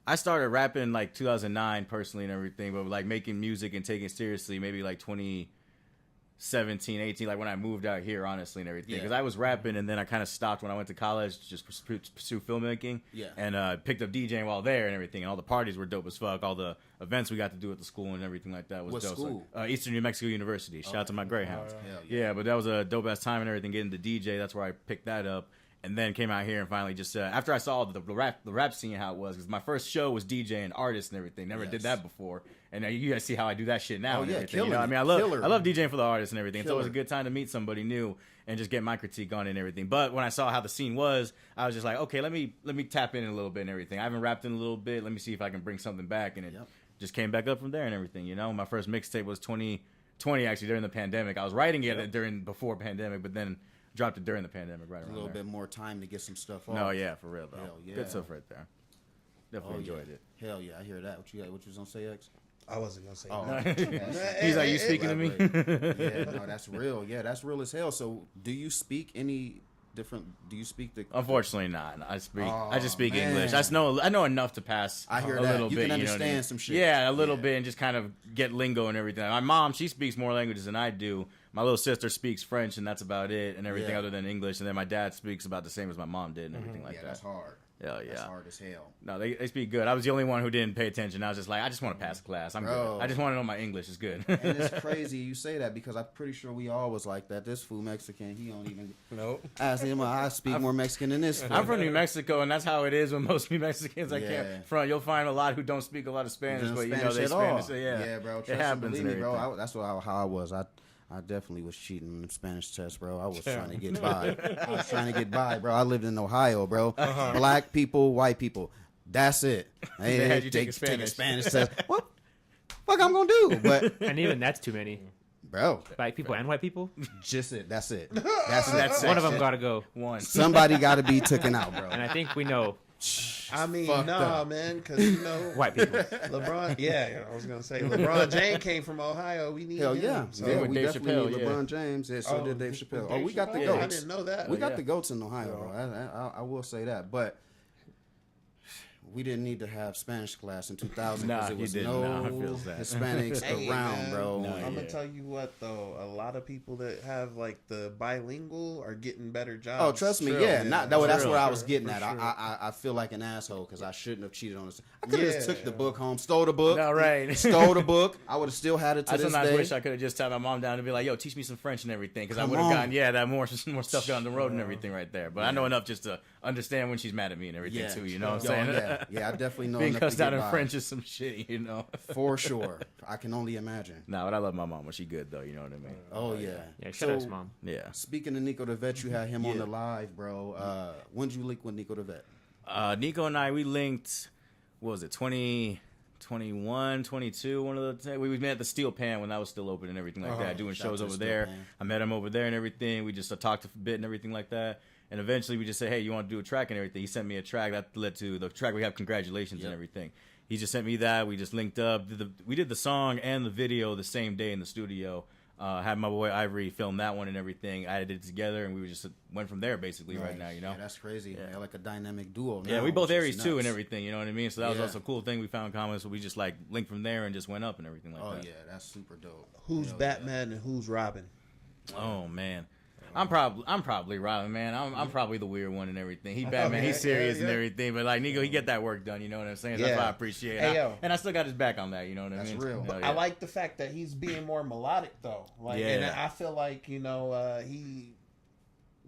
I started rapping like 2009 personally and everything, but like making music and taking it seriously maybe like 2017, 18, like when I moved out here, honestly, and everything. Because I was rapping and then I kind of stopped when I went to college to just pursue filmmaking. Yeah. And picked up DJing while there and everything. And all the parties were dope as fuck. All the events we got to do at the school and everything like that was what dope. School? So, Eastern New Mexico University. Shout out to my Greyhounds. Yeah, but that was a dope ass time and everything. Getting to DJ, that's where I picked that up. And then came out here and finally just after I saw the rap scene how it was, because my first show was DJing artists and everything. Never did that before, and you guys see how I do that shit now. And everything. You know? I mean, I love DJing for the artists and everything. It's always a good time to meet somebody new and just get my critique on it and everything. But when I saw how the scene was, I was just like, okay, let me tap in a little bit and everything. I haven't rapped in a little bit. Let me see if I can bring something back, and it just came back up from there and everything. You know, my first mixtape was 2020 actually during the pandemic. I was writing it before pandemic, but then dropped it during the pandemic, right around a little there. bit more time to get some stuff off. No, yeah, for real though. Hell yeah. Good stuff right there. Definitely enjoyed it. Hell yeah, I hear that. What you was gonna say, X? I wasn't gonna say. He's like, you speaking to me? Yeah, no, that's real. Yeah, that's real as hell. So, do you speak any different? Do you speak the? Unfortunately, not. I just speak English. I know enough to pass. I hear a that. little You bit. can You understand know what I mean? some shit. Yeah, a little bit, and just kind of get lingo and everything. My mom, she speaks more languages than I do. My little sister speaks French, and that's about it, and everything other than English. And then my dad speaks about the same as my mom did, and everything like that. That's hard. Hell yeah. That's hard as hell. No, they speak good. I was the only one who didn't pay attention. I was just like, I just want to pass the class. I'm good. I just want to know my English is good. And it's crazy you say that because I'm pretty sure we all was like that. This fool Mexican, he don't even. Nope. I speak more Mexican than this fool. I'm from New Mexico, and that's how it is with most New Mexicans. I can't front. You'll find a lot who don't speak a lot of Spanish, but you know they Spanish. Yeah, bro. It happens. Believe me, bro. That's how I was. I definitely was cheating in the Spanish test, bro. I was trying to get by. Bro. I lived in Ohio, bro. Black people, white people. That's it. They had you take a Spanish test. What fuck I'm gonna do? But And even that's too many. bro, Black people and white people. just it. That's it. That's One of them got to go. one. Somebody got to be taken out, bro. And I think we know I mean, Fucked up. man, because you know white people. LeBron. Yeah, I was gonna say LeBron James came from Ohio. We need Hell him. yeah. So, Yeah, with we Dave definitely Chappelle, need yeah. LeBron James. Yeah, so did Dave Chappelle. Oh, we got the Chappelle? goats. I didn't know that. We got the goats in Ohio, bro. I will say that. But we didn't need to have Spanish class in 2000 because Nah, it you was didn't. no Nah, I feels that. Hispanics Hey, around, man, bro. I'm gonna tell you what though, a lot of people that have like the bilingual are getting better jobs. Oh, trust me, True. yeah. That's True. where I was getting For at. sure. I feel like an asshole because I shouldn't have cheated on this. I could have just Yeah. took the book home, stole the book, No, right. stole the book. I would have still had it to I this sometimes day. wish I could have just sat my mom down and be like, "Yo, teach me some French and everything," because I Come would have on. gotten that more stuff down the road and everything right there. But I know enough just to understand when she's mad at me and everything too. You know what I'm saying? Yeah, I definitely know Being enough to cussed out get in by. French is some shit, you know. For sure. I can only imagine. Nah, but I love my mom when she good though. You know what I mean? Oh yeah. Yeah, shout out to mom. Yeah. Speaking of Nico the Vet, you had him on the live, bro. When did you link with Nico the Vet? Nico and I, we linked. What was it? 2021, 22. One of the we met at the Steel Pan when that was still open and everything like that, doing Shout out shows to over Steel there. Pan. I met him over there and everything. We just talked a bit and everything like that. And eventually we just said, hey, you want to do a track and everything? He sent me a track that led to the track we have, Congratulations and everything. He just sent me that. We just linked up. We did the song and the video the same day in the studio. Had my boy Ivory film that one and everything. I did it together, and we just went from there basically right now, you know? Yeah, that's crazy. Yeah, like a dynamic duo. Yeah, now, we both which is Aries too and nuts. everything, you know what I mean? So that was Yeah. also a cool thing we found in common. So we just like linked from there and just went up and everything like Oh that. yeah, that's super dope. Who's Hell Batman and who's Robin? Oh man. I'm probably Robin, man. I'm probably the weird one and everything. He Batman, he's serious and everything, but like Nico, he get that work done. You know what I'm saying? That's why I appreciate it. And I still got his back on that. You know what I mean? That's real. But I like the fact that he's being more melodic though. Like, and I feel like he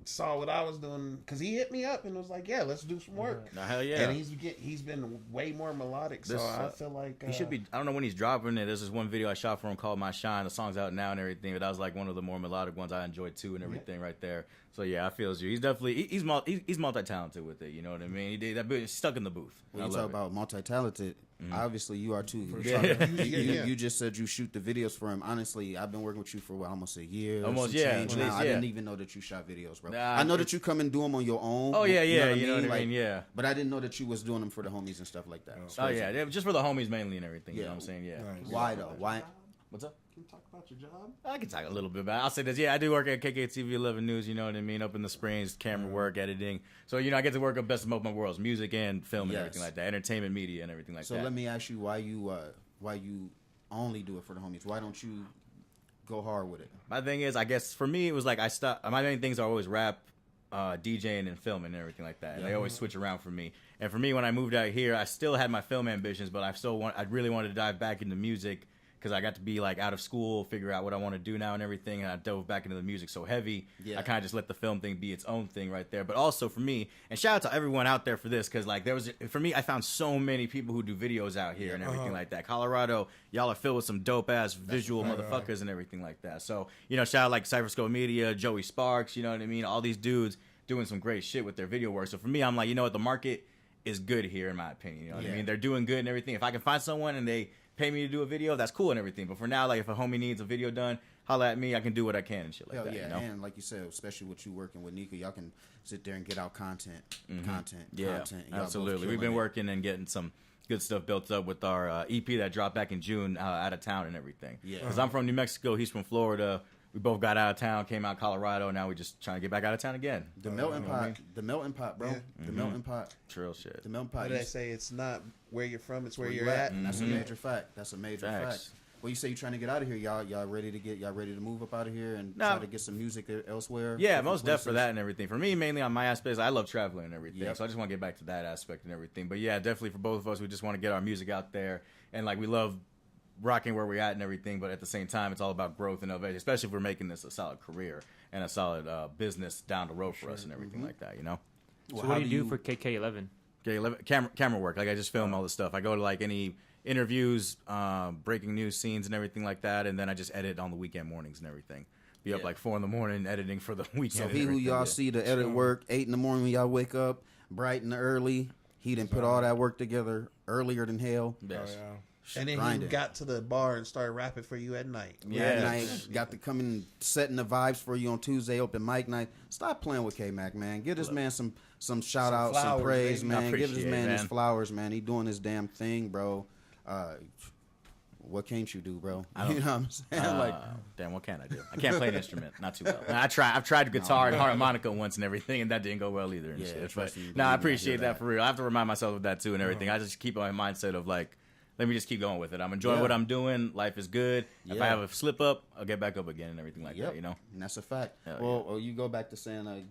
saw what I was doing because he hit me up and was like, "Yeah, let's do some work." Hell yeah! And he's been way more melodic, so I feel like he should be. I don't know when he's dropping it. There's this one video I shot for him called "My Shine." The song's out now and everything, but that was like one of the more melodic ones I enjoyed too, and everything right there. So yeah, I feel you. He's definitely he's multi-talented with it. You know what I mean? He did that. He's stuck in the booth. When you talk about multi-talented, obviously you are too. You just said you shoot the videos for him. Honestly, I've been working with you for almost a year. Almost, now. I didn't even know that you shot videos, bro. I know that you come and do them on your own. Oh yeah, you know what I mean, yeah. But I didn't know that you was doing them for the homies and stuff like that. Oh yeah, just for the homies mainly and everything. You know what I'm saying? Yeah. Nice. Why though? Why? What's up? Can you talk about your job? I can talk a little bit about it. I'll say this. Yeah, I do work at KKTV 11 News, you know what I mean, up in the Springs, camera work, editing. So, I get to work at best of both my worlds, music and film and everything like that, entertainment, media and everything like that. So let me ask you why you only do it for the homies. Why don't you go hard with it? My thing is, I guess for me, it was like my main things are always rap, DJing and filming and everything like that. And they always switch around for me. And for me, when I moved out here, I still had my film ambitions, but I really wanted to dive back into music. Because I got to be like out of school, figure out what I want to do now and everything, and I dove back into the music so heavy. I kind of just let the film thing be its own thing right there. But also for me, and shout out to everyone out there for this, because like for me, I found so many people who do videos out here and everything like that. Colorado, y'all are filled with some dope ass visual motherfuckers and everything like that. So shout out like Cypherscope Media, Joey Sparks, you know what I mean? All these dudes doing some great shit with their video work. So for me, I'm like, what, the market is good here in my opinion. You know what I mean? They're doing good and everything. If I can find someone and they pay me to do a video, that's cool and everything. But for now, like if a homie needs a video done, holla at me. I can do what I can and shit like that. Yeah, and like you said, especially with you working with Nico, y'all can sit there and get out content. Yeah, absolutely. We've been working and getting some good stuff built up with our EP that dropped back in June out of town and everything. Yeah, because I'm from New Mexico, he's from Florida. We both got out of town, came out Colorado, and now we're just trying to get back out of town again. The melting pot, bro. The melting pot. Trill shit. The melting pot. What did I say? It's not where you're from, it's where you're at. That's a major fact. Fact. Well, you say you're trying to get out of here. Y'all ready to move up out of here and try to get some music elsewhere? Yeah, most definitely for that and everything. For me, mainly on my aspects, I love traveling and everything. So I just want to get back to that aspect and everything. But yeah, definitely for both of us, we just want to get our music out there. And like we love rocking where we're at and everything, but at the same time, it's all about growth and innovation, especially if we're making this a solid career and a solid business down the road for us and everything like that, So what do you do for KK11? KK11 camera work. Like I just film all this stuff. I go to like any interviews, breaking news scenes and everything like that, and then I just edit on the weekend mornings and everything. Be up like 4 a.m. editing for the weekend. So he who y'all see the edit work 8 a.m. when y'all wake up bright and early, he didn't put all that work together earlier than hell. Yes. And then he got to the bar and started rapping for you at night. At night, got to come in setting the vibes for you on Tuesday, open mic night. Stop playing with Kmac, man. Give this man some shout out, some praise, man. Give this man his flowers, man. He doing his damn thing, bro. What can't you do, bro? You know what I'm saying? Damn, what can I do? I can't play an instrument, not too well. I've tried guitar and harmonica once and everything, and that didn't go well either. I appreciate that for real. I have to remind myself of that too and everything. I just keep my mindset of like, let me just keep going with it. I'm enjoying what I'm doing. Life is good. If I have a slip up, I'll get back up again and everything like that. And that's a fact. You go back to saying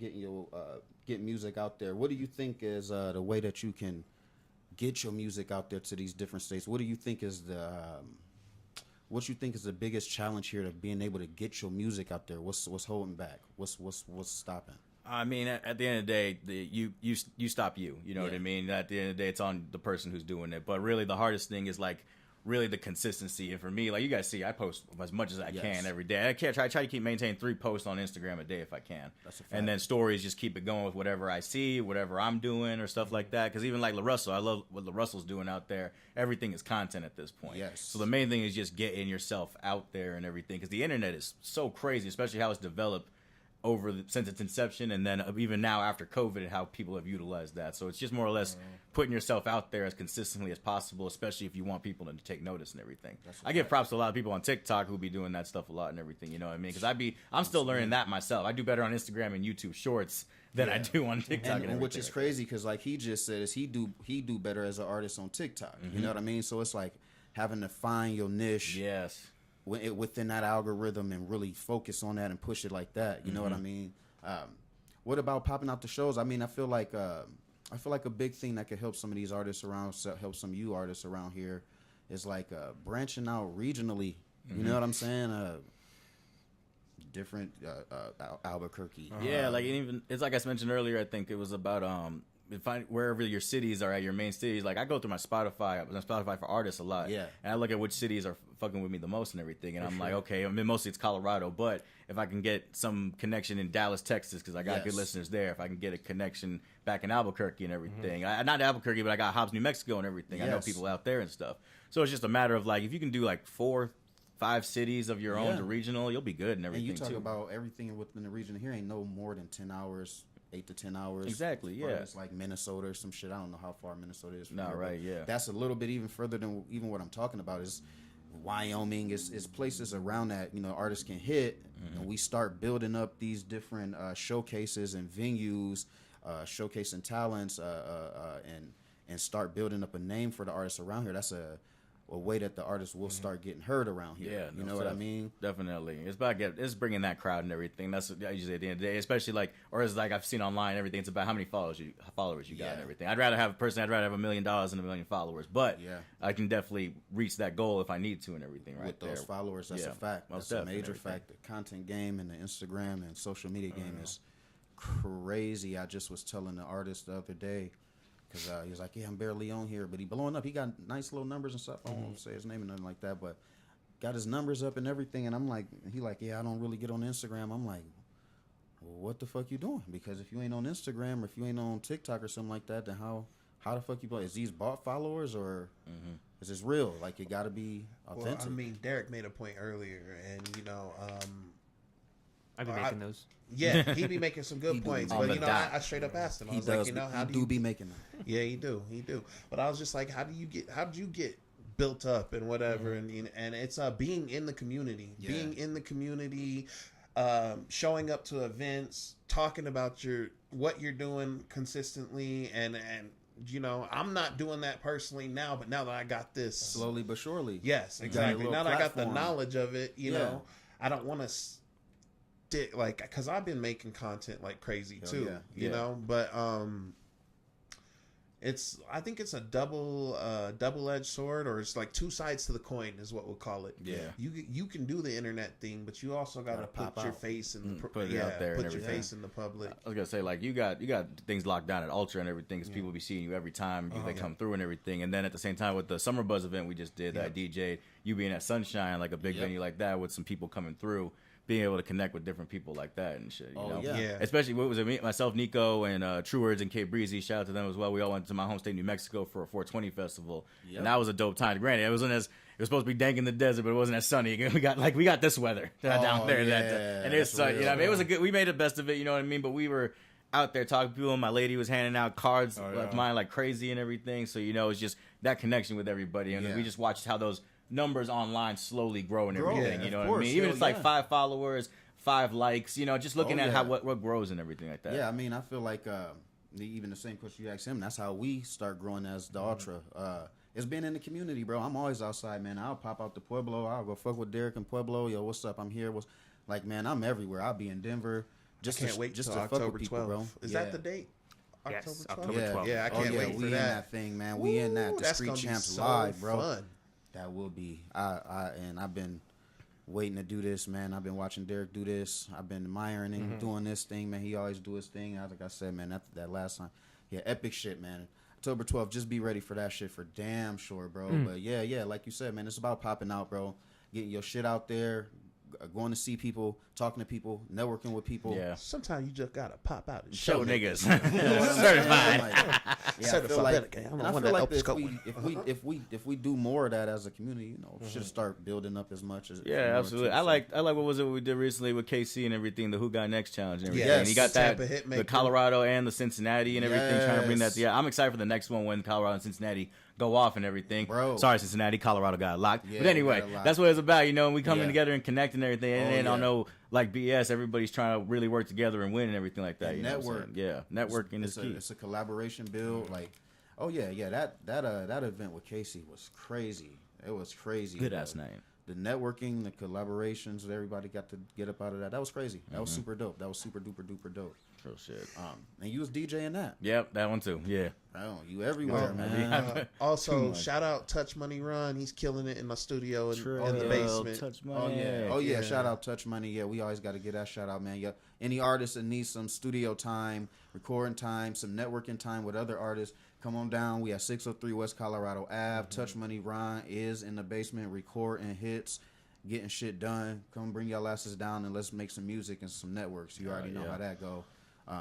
get music out there. What do you think is the way that you can get your music out there to these different states? What do you think is the biggest challenge here to being able to get your music out there? What's holding back? What's stopping? I mean, at the end of the day, you stop you. You know what I mean? At the end of the day, it's on the person who's doing it. But really, the hardest thing is like really the consistency. And for me, like you guys see, I post as much as I can every day. I try to keep maintaining 3 posts on Instagram a day if I can. That's a fact. And then stories, just keep it going with whatever I see, whatever I'm doing or stuff like that. Because even like LaRussell, I love what LaRussell's doing out there. Everything is content at this point. Yes. So the main thing is just getting yourself out there and everything. Because the internet is so crazy, especially how it's developed since its inception, and then even now after COVID and how people have utilized that. So it's just more or less putting yourself out there as consistently as possible, especially if you want people to take notice and everything. I give props to a lot of people on TikTok who be doing that stuff a lot and everything, you know what I mean? Because I'm still learning that myself. I do better on Instagram and YouTube Shorts than I do on TikTok, and which is crazy because like he just said, is he do better as an artist on TikTok. You know what I mean? So it's like having to find your niche. Yes. Within that algorithm and really focus on that and push it like that. You know what I mean? What about popping out the shows? I mean, I feel like a big thing that could help some of these artists around, help some of you artists around here, is like branching out regionally. You know what I'm saying? Different Albuquerque. Yeah, like even it's like I mentioned earlier. I think it was about wherever your cities are at, your main cities. Like I go through my Spotify for artists a lot. Yeah. And I look at which cities are fucking with me the most and everything. And I'm like, okay, I mean, mostly it's Colorado, but if I can get some connection in Dallas, Texas, because I got good listeners there. If I can get a connection back in Albuquerque and everything, not Albuquerque, but I got Hobbs, New Mexico, and everything. I know people out there and stuff. So it's just a matter of like if you can do like 4-5 cities of your own to regional, you'll be good and everything. And you talk about everything within the region here ain't no more than 10 hours. 8 to 10 hours. Exactly, yeah. It's like Minnesota or some shit. I don't know how far Minnesota is from here, right, yeah. That's a little bit even further than even what I'm talking about is Wyoming. Is places around that, artists can hit. And we start building up these different showcases and venues, showcasing talents, and start building up a name for the artists around here. That's a way that the artists will start getting heard around here. Yeah, you know what I mean? Definitely. It's bringing that crowd and everything. That's usually at the end of the day, especially like, or it's like I've seen online and everything. It's about how many followers you got and everything. I'd rather have $1 million than 1 million followers, but I can definitely reach that goal if I need to and everything. Right with there. Those followers, that's a fact. That's a major fact. The content game and the Instagram and social media game is crazy. I just was telling the artist the other day. Because he was like, yeah, I'm barely on here. But he blowing up. He got nice little numbers and stuff. I won't say his name or nothing like that. But got his numbers up and everything. And I'm like, yeah, I don't really get on Instagram. I'm like, well, what the fuck you doing? Because if you ain't on Instagram or if you ain't on TikTok or something like that, then how the fuck you play? Is these bot followers or is this real? Like, it got to be authentic. Well, I mean, Derek made a point earlier. And, I've been making those. Yeah, he be making some good points, but I straight up asked him. I was like, how do you be making them? Yeah, he do. But I was just like, how did you get built up and whatever? And it's being in the community, showing up to events, talking about what you're doing consistently, and I'm not doing that personally now, but now that I got this, slowly but surely, yes, exactly. Now that I got the knowledge of it, I don't want to. Like, because I've been making content like crazy too, you know. But I think it's a double-edged sword, or it's like two sides to the coin, is what we'll call it. Yeah, you can do the internet thing, but you also got to put your face in the put it out there, put your face in the public. I was gonna say, like, you got things locked down at Ultra and everything, because people be seeing you every time they come through and everything. And then at the same time with the Summer Buzz event we just did, that DJ, you being at Sunshine, like a big venue like that with some people coming through. Being able to connect with different people like that and shit, you know? Yeah. Especially, what was it, myself, Nico, and True Words and Cape Breezy, shout out to them as well. We all went to my home state, New Mexico, for a 420 festival, and that was a dope time. Granted, it was supposed to be dank in the desert, but it wasn't as sunny. We got this weather down there, and it's sun. You know, I mean, it was we made the best of it. You know what I mean? But we were out there talking to people, and my lady was handing out cards like mine like crazy and everything. So it's just that connection with everybody, and we just watched how those numbers online slowly grow and everything. You know what I mean? Even if it's like 5 followers, 5 likes, just looking at what grows and everything like that. Yeah, I mean, I feel like even the same question you asked him, that's how we start growing as the Ultra. It's been in the community, bro. I'm always outside, man. I'll pop out to Pueblo. I'll go fuck with Derek in Pueblo. Yo, what's up? I'm here. Like, man, I'm everywhere. I'll be in Denver. I can't wait just to fuck with people, 12th. Bro. Is that the date? Yes, October 12th. October 12th. Yeah, I can't wait for we in that thing, man. We in that. The Street Champs live, bro. Fun. That will be. And I've been waiting to do this, man. I've been watching Derek do this. I've been admiring him doing this thing, man. He always do his thing. Like I said, man, that last time, epic shit, man. October 12th, just be ready for that shit for damn sure, bro. But yeah, like you said, man, it's about popping out, bro. Getting your shit out there, going to see people, talking to people, networking with people. Yeah. Sometimes you just gotta pop out and show niggas. Certified. I feel like if we do more of that as a community, should start building up as much as. Yeah, absolutely. I like what was it we did recently with KC and everything, the Who Got Next challenge and everything. Yes. And he got that the Colorado and the Cincinnati and everything, trying to bring that. Yeah, I'm excited for the next one when Colorado and Cincinnati go off and everything. Bro. Sorry, Cincinnati, Colorado got locked. Yeah, but anyway, that's what it's about, and we coming together and connecting and everything. And then I know, like BS, everybody's trying to really work together and win and everything like that. And network. Networking is key. It's a collaboration build. Like, that event with Casey was crazy. It was crazy. Good ass name. the networking, the collaborations that everybody got to get up out of that. That was crazy. That was super dope. That was super duper duper dope. Real shit. And you was DJing that. Yep, that one too. Yeah. Oh, you everywhere, man. Also, shout out Touch Money Run. He's killing it in my studio and on the basement. Touch Money. Oh yeah. Shout out Touch Money. Yeah, we always got to get that shout out, man. Yeah, any artist that needs some studio time, recording time, some networking time with other artists, come on down. We at 603 West Colorado Ave. Touch Money Ron is in the basement recording hits, getting shit done. Come bring y'all asses down and let's make some music and some networks. You already know how that go.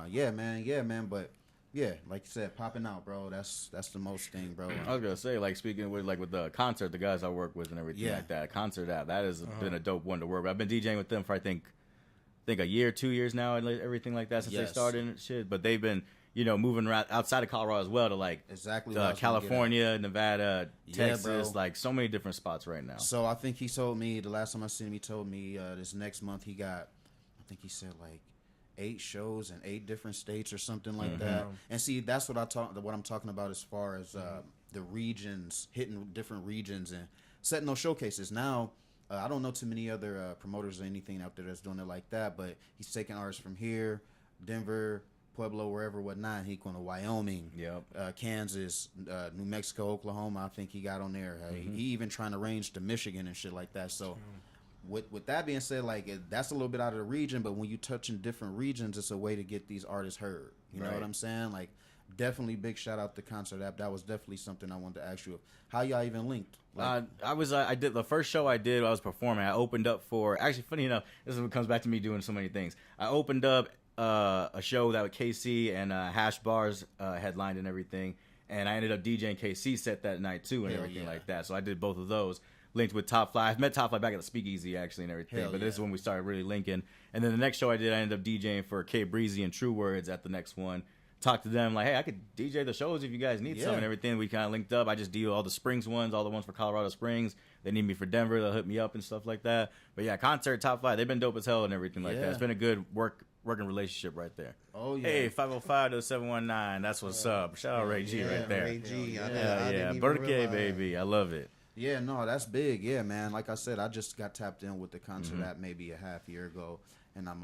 Yeah, man. But yeah, like you said, popping out, bro. That's the most thing, bro. I was gonna say, like, speaking with the concert, the guys I work with and everything like that. Concert app, that has been a dope one to work with. I've been DJing with them for I think a year, 2 years now, and everything like that since they started and shit. But they've been, moving around outside of Colorado as well to like California, Nevada, Texas, like so many different spots right now. So I think he told me the last time I seen him, he told me this next month he got, I think he said like 8 shows in 8 different states or something like that. And see, that's what I'm talking about as far as the regions, hitting different regions and setting those showcases. Now, I don't know too many other promoters or anything out there that's doing it like that, but he's taking artists from here, Denver, Pueblo, wherever, whatnot. He going to Wyoming, Kansas, New Mexico, Oklahoma. I think he got on there. He even trying to range to Michigan and shit like that. So with that being said, like that's a little bit out of the region, but when you touch in different regions, it's a way to get these artists heard. You know what I'm saying? Like, definitely big shout out to Concert App. That was definitely something I wanted to ask you. How y'all even linked? Like, I did the first show I did. I was performing. I opened up for, actually, funny enough, this is what comes back to me doing so many things. I opened up a show that with KC and Hash Bars headlined and everything, and I ended up DJing KC set that night too and everything like that. So I did both of those. Linked with Top Fly. I met Top Fly back at the Speakeasy actually and everything, but this is when we started really linking. And then the next show I did, I ended up DJing for K Breezy and True Words at the next one. Talked to them like, hey, I could DJ the shows if you guys need some and everything. We kind of linked up. I just deal all the Springs ones, all the ones for Colorado Springs. They need me for Denver. They'll hit me up and stuff like that. But yeah, Concert, Top Fly, they've been dope as hell and everything like that. It's been a good working relationship right there. Oh yeah. Hey, 505-719. That's what's up. Shout out Ray G right there. Ray G. Yeah. Birthday baby. I love it. Yeah, no, that's big. Yeah, man. Like I said, I just got tapped in with the Concert app maybe a half year ago, and I'm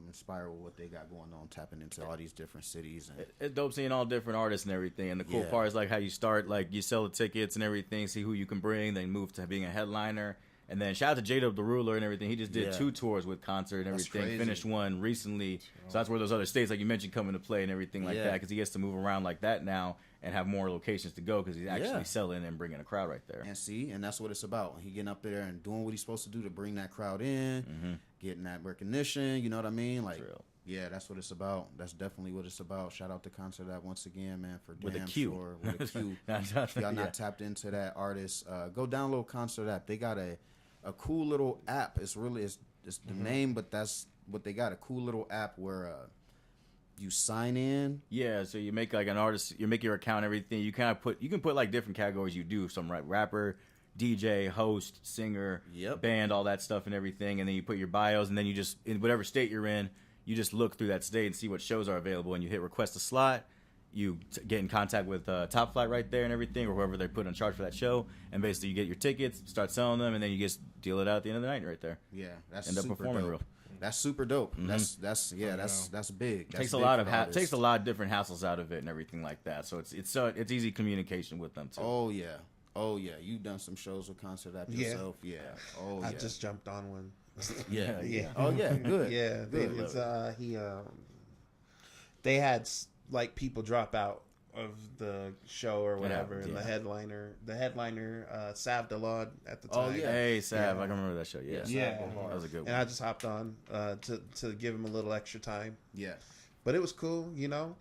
inspired with what they got going on, tapping into all these different cities. And it's dope seeing all different artists and everything. And the cool part is like how you start, like you sell the tickets and everything, see who you can bring, then move to being a headliner. And then shout out to J-Dub the Ruler and everything. He just did 2 tours with Concert and everything. Crazy. Finished one recently. So that's where those other states, like you mentioned, come into play and everything like that. Because he gets to move around like that now and have more locations to go because he's actually selling and bringing a crowd right there. And that's what it's about. He getting up there and doing what he's supposed to do to bring that crowd in, getting that recognition. You know what I mean? Like, yeah, that's what it's about. That's definitely what it's about. Shout out to Concert App once again, man, for with damn a Q. sure. With a Q. If y'all not tapped into that artist, go download Concert App. They got a cool little app. It's the name, but that's what they got. A cool little app where you sign in. Yeah, so you make like an artist, you make your account, everything. You can put like different categories. You do some rapper, DJ, host, singer, band, all that stuff and everything, and then you put your bios, and then you just in whatever state you're in, you just look through that state and see what shows are available, and you hit request a slot. You get in contact with Top Flight right there and everything, or whoever they put in charge for that show, and basically you get your tickets, start selling them, and then you just deal it out at the end of the night right there. Yeah, that's end up super performing dope. real. That's super dope. That's big. That's Takes a big lot of for the artists. takes a lot of different hassles out of it and everything like that. So it's easy communication with them too. Oh yeah. You've done some shows with Concert App yourself. Yeah. Oh yeah. I just jumped on one. Yeah. Yeah. Oh yeah. Good. Yeah. Good. It's, they had like people drop out of the show or whatever, and the headliner, Sav Delod at the time. Oh yeah. Hey Sav, I can remember that show. Yeah. That was a good one. And I just hopped on to give him a little extra time. Yeah. But it was cool, you know.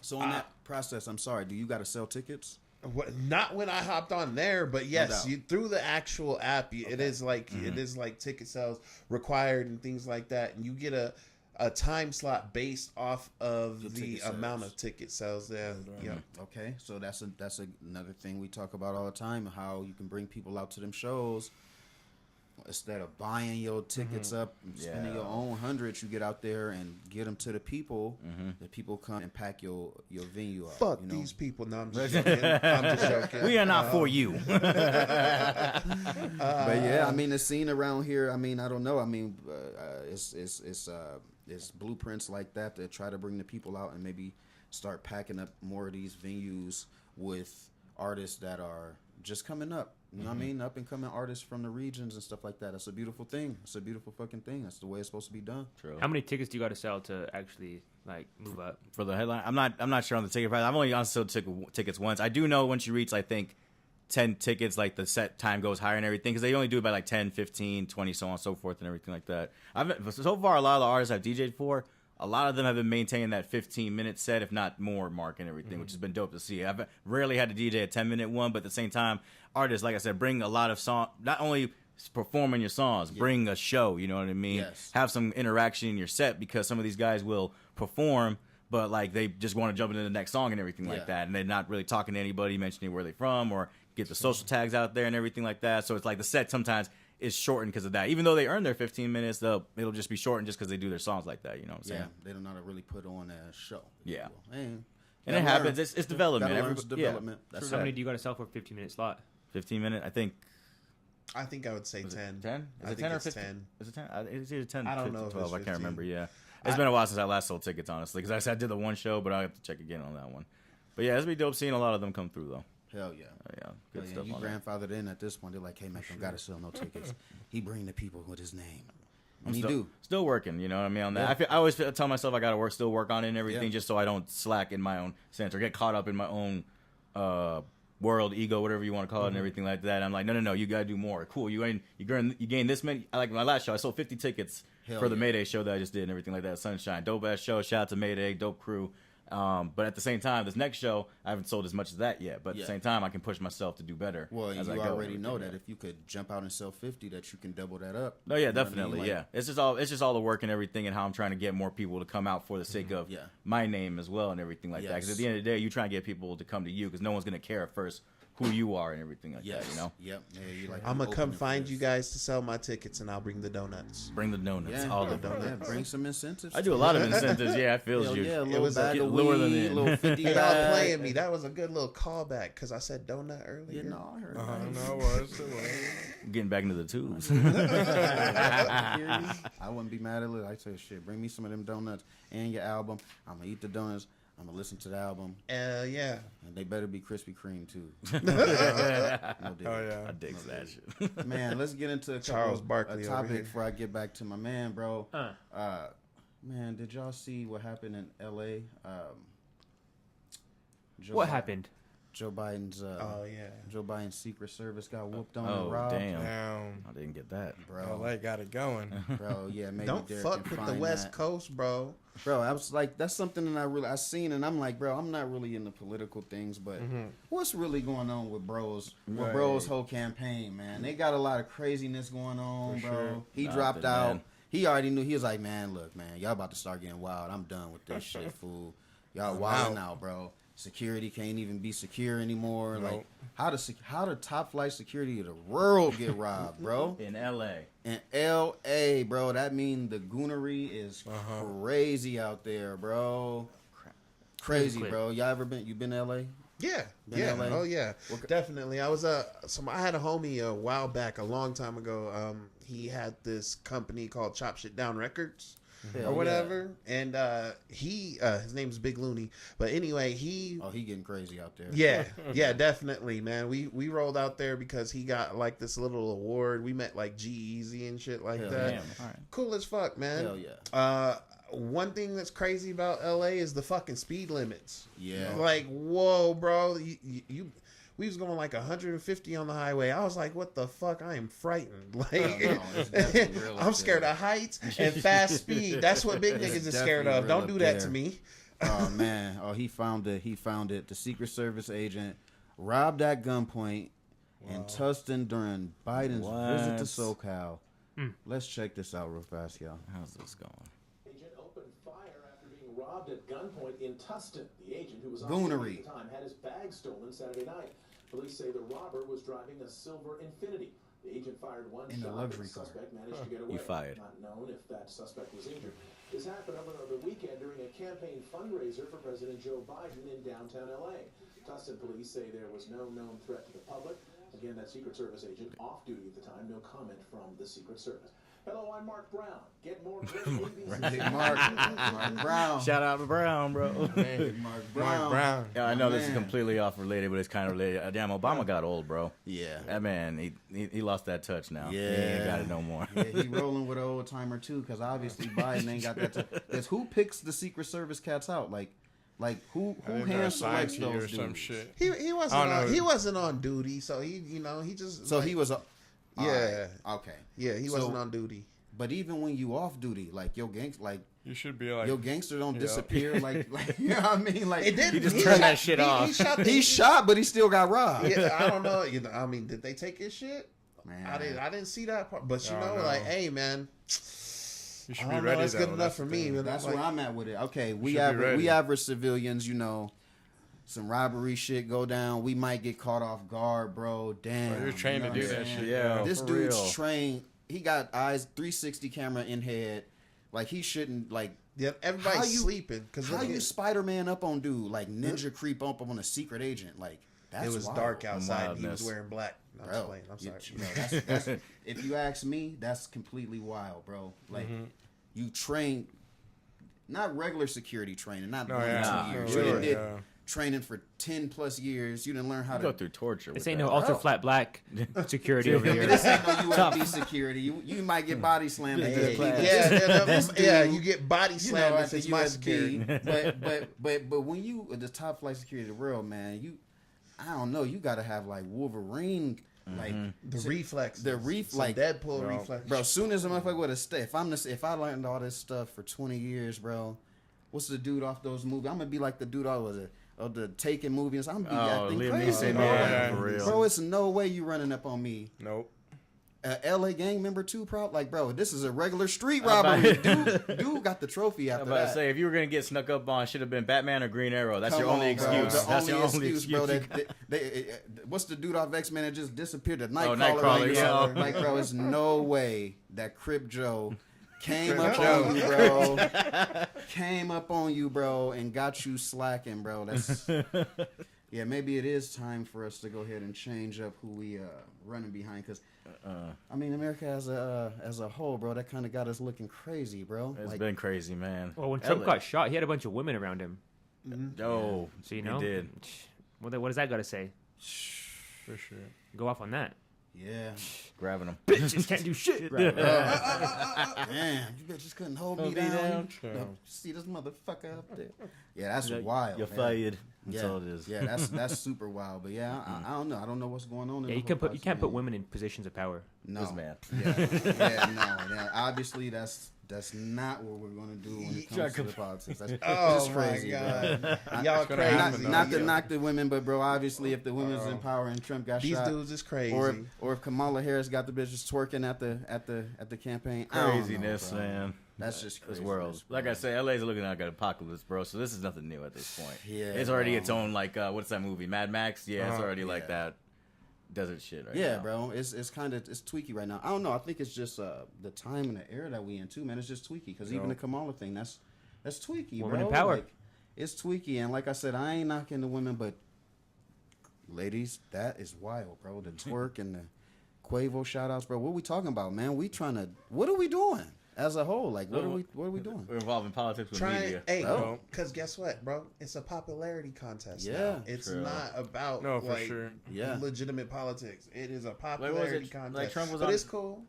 So in that process, I'm sorry, do you got to sell tickets? Not when I hopped on there, but yes, through the actual app, it is like ticket sales required and things like that, and you get a time slot based off of the amount of ticket sales there. Yeah. Okay, so that's another thing we talk about all the time, how you can bring people out to them shows. instead of buying your tickets up and spending your own hundreds, you get out there and get them to the people. The people come and pack your venue up. Fuck these people. No, I'm just joking. I'm just joking. We are not for you. But yeah, I mean, the scene around here, I mean, I don't know. I mean, it's blueprints like that to try to bring the people out and maybe start packing up more of these venues with artists that are just coming up. You know what I mean? Up and coming artists from the regions and stuff like that. That's a beautiful thing. It's a beautiful fucking thing. That's the way it's supposed to be done. True. How many tickets do you got to sell to actually like move up For the headline? I'm not sure on the ticket price. I've only sold tickets once. I do know once you reach, I think, 10 tickets, like the set time goes higher and everything, because they only do it by like 10, 15, 20, so on and so forth and everything like that. So far, a lot of the artists I've DJ'd for, a lot of them have been maintaining that 15-minute set, if not more, mark and everything, which has been dope to see. I've rarely had to DJ a 10-minute one, but at the same time, artists, like I said, bring a lot of song, not only performing your songs, bring a show, you know what I mean? Yes. Have some interaction in your set, because some of these guys will perform, but like they just want to jump into the next song and everything like that, and they're not really talking to anybody, mentioning where they're from, or get the social tags out there and everything like that. So it's like the set sometimes is shortened because of that. Even though they earn their 15 minutes, it'll just be shortened just because they do their songs like that. You know what I'm saying? They don't know how to really put on a show. Yeah. And it happens. It's development. Development. How many do you got to sell for a 15-minute slot? 15-minute, I think. I think I would say 10. 10? I think it's 10. Is it 10? It's either 10 I don't 15, know if 12. it's I can't 15. remember, yeah. It's been a while since I last sold tickets, honestly, because I did the one show, but I'll have to check again on that one. But yeah, it's be dope seeing a lot of them come through, though. Hell yeah. Yeah, good stuff. You on that. grandfathered in at this point. They're like, hey, man, don't got to sell no tickets. He bring the people with his name. And he do. Still working, you know what I mean, on that. I always tell myself I got to still work on it and everything, just so I don't slack in my own sense or get caught up in my own world, ego, whatever you want to call it, and everything like that. I'm like, no, you got to do more. Cool, you gain this many. Like my last show, I sold 50 tickets for the Mayday show that I just did and everything like that. Sunshine, dope ass show. Shout out to Mayday, dope crew. But at the same time, this next show, I haven't sold as much as that yet. But at the same time, I can push myself to do better. Well, as you I go already know that like if you could jump out and sell 50, that you can double that up. No, yeah, You know what I definitely, mean? Like, yeah. It's just all the work and everything, and how I'm trying to get more people to come out for the sake of my name as well and everything like that. Because at the end of the day, you try and get people to come to you, because no one's gonna care at first who you are and everything like that. You know. Yep. Yeah, you like I'm going to come find you guys to sell my tickets, and I'll bring the donuts. Bring the donuts, Yeah, all the yeah, donuts. bring some incentives. I do a lot of incentives. Yeah, I feel you. Yeah, a It little was a bag of lure them weed, in. little 50 Hey, y'all bag. playing me. That was a good little callback, because I said donut earlier. Yeah, no, I heard No, it was. Getting back into the tubes. that. I wouldn't be mad at it. I say, shit, bring me some of them donuts and your album. I'm going to eat the donuts. I'm going to listen to the album. Yeah. And they better be Krispy Kreme, too. Oh, yeah. I dig that shit. Man, let's get into a Charles Barkley a over topic here. before I get back to my man, bro. Man, did y'all see what happened in L.A.? What happened? Joe Biden's Joe Biden's Secret Service got whooped on and Oh, robbed. damn. Damn. I didn't get that. Bro. LA got it going. Bro, yeah, maybe Don't Derek fuck can with the find West that. Coast, bro. Bro, I was like, that's something that I seen, and I'm like, bro, I'm not really into political things, but what's really going on with Bros? With Bros' whole campaign, man? They got a lot of craziness going on, bro. sure. He dropped Nothing, out. man. He already knew. He was like, man, look, man, y'all about to start getting wild. I'm done with this shit, fool. Y'all wilding out, bro. Security can't even be secure anymore. Nope. Like, how the top flight security of the world get robbed, bro? In L.A. In L.A., bro, that mean the goonery is crazy out there, bro. Crazy, bro. Y'all ever been? You been to L.A.? Yeah, Been yeah, LA? oh yeah, definitely. I was I had a homie a while back, a long time ago. He had this company called Chop Shit Down Records. Hell Or whatever, and his name's Big Looney. But anyway, he getting crazy out there. yeah, definitely, man. We rolled out there because he got like this little award. We met like G-Eazy and shit like Hell that. Damn. All right. Cool as fuck, man. Hell yeah. One thing that's crazy about LA is the fucking speed limits. Yeah. Like, whoa, bro, you we was going like 150 on the highway. I was like, what the fuck? I am frightened. Like, it's definitely real I'm up scared there. of heights and fast speed. That's what big niggas is scared definitely of. real Don't do up that there. to me. Oh man. Oh, he found it. The Secret Service agent robbed at gunpoint in Tustin during Biden's visit to SoCal. Let's check this out real fast, y'all. How's this going? Agent opened fire after being robbed at gunpoint in Tustin. The agent, who was on Goonery. duty at the time, had his bag stolen Saturday night. Police say the robber was driving a silver Infiniti. The agent fired one In the shot, luxury but the car. suspect managed to get away. You fired. Not known if that suspect was injured. This happened over the weekend during a campaign fundraiser for President Joe Biden in downtown L.A. Tustin police say there was no known threat to the public. Again, that Secret Service agent off duty at the time. No comment from the Secret Service. Hello, I'm Mark Brown. Get more great ABC. Mark Brown. Shout out to Brown, bro. Mark Brown. Mark Brown. Yeah, I know this is Man. completely off related, but it's kind of related. Damn, Obama got old, bro. Yeah. That man, he lost that touch now. Yeah. He ain't got it no more. Yeah, he rolling with an old timer too, because obviously Biden ain't got that. That's who picks the Secret Service cats out? Like who hand selects or those some dudes? shit. He wasn't on duty, so he just So he was. Yeah. Okay. Yeah, he wasn't on duty. But even when you off duty, like your You should be like, your gangster don't yeah. disappear. Like you know what I mean? Like It didn't. He just turned that shit off. He shot. he shot, but he still got robbed. Yeah, I don't know. I mean, did they take his shit? Man. I didn't see that part. But you Oh, know, no. like, hey, man, you should I be don't ready. know. It's though. good enough That's for the me. thing. But That's like, where I'm at with it. Okay, be ready. we average civilians, you know, some robbery shit go down. We might get caught off guard, bro. Damn. Bro, you're trained you know to do what I'm that saying? shit. Yeah. This for dude's real. trained. He got eyes 360 camera in head. Like he shouldn't like. yeah, everybody's How you- sleeping because How you Spider-Man up on dude like ninja creep up on a secret agent? Like that's it was wild. dark outside. And he was Wildness. wearing black. No, I'm Bro, playing. I'm sorry. you know, that's if you ask me, that's completely wild, bro. Like you train, not regular security training, not No, 1 or 2 yeah. years. No, You really, did yeah. training for 10+ years. You didn't learn how You to go through torture. This with ain't that. no ultra flat black security over here. This ain't no UFB security. You might get body slammed. at this class. Yeah, you get body You slammed know, if at the it's my security. USB. but when you the top flight security of the world, man, I don't know. You got to have like Wolverine, like The reflex. the ref- Some like- Deadpool Bro. reflex. bro. Soon as a motherfucker would have stayed, if I learned all this stuff for 20 years, bro, what's the dude off those movies? I'm gonna be like the dude of the Taken movies. I'm gonna be acting Liam crazy, Neeson, bro. yeah, for real. Bro, it's no way you running up on me. Nope. LA gang member too, like, bro, this is a regular street I'm about- robbery. Dude got the trophy I'm after about to that. say, if you were gonna get snuck up on, should have been Batman or Green Arrow. That's Come your only on, bro. excuse. The That's your only excuse, bro. you What's the dude off X-Men that just disappeared? The Nightcrawler, Nightcrawler. yeah. Like, bro, it's no way that Crip Joe came Crip up Joe. on you, bro. Came up on you, bro, and got you slacking, bro. That's yeah. Maybe it is time for us to go ahead and change up who we running behind, because I mean, America as a whole, bro, that kind of got us looking crazy, bro. It's Like, been crazy, man. Well, when Trump LA. got shot, he had a bunch of women around him. Oh, So you know, he did. What does that got to say? For sure. Go off on that. yeah. Grabbing him. Bitches can't do shit. Right. Damn, you bitches couldn't hold me Hold me down. down. No, see this motherfucker up there. Yeah, that's wild. You're man. fired. That's Yeah, all it is. yeah, that's super wild. But yeah, I don't know. I don't know what's going on. In Yeah, the you can't whole put Pakistan. women in positions of power. No, This man. yeah. Obviously, that's not what we're gonna do when it comes to the politics. That's Oh crazy, my god, bro. y'all gonna crazy. happen, Not though. to knock the women, but bro, obviously, if the women's in power and Trump got These shot, dudes is crazy. or if Kamala Harris got the bitches twerking at the campaign, I don't know, Craziness, bro. man. That's just This crazy. world. Like I say, LA's looking like an apocalypse, bro. So this is nothing new at this point. Yeah, it's already bro. its own like what's that movie? Mad Max. Yeah, it's already like Yeah. that desert shit right Yeah, now. bro, it's kind of tweaky right now. I don't know. I think it's just the time and the era that we in too, man. It's just tweaky because even the Kamala thing, that's tweaky, Woman bro. in power. Like, it's tweaky, and like I said, I ain't knocking the women, but ladies, that is wild, bro. The twerk and the Quavo shout outs, bro. What we talking about, man? What are we doing as a whole? Like, what are we doing? We're involved in politics with Trying, media. hey, Bro. because guess what, bro? It's a popularity contest. Yeah, now. It's true. not about No, for like sure. Yeah. legitimate politics. It is a Like, popularity what was it? contest. Like Trump was but on. it's cool.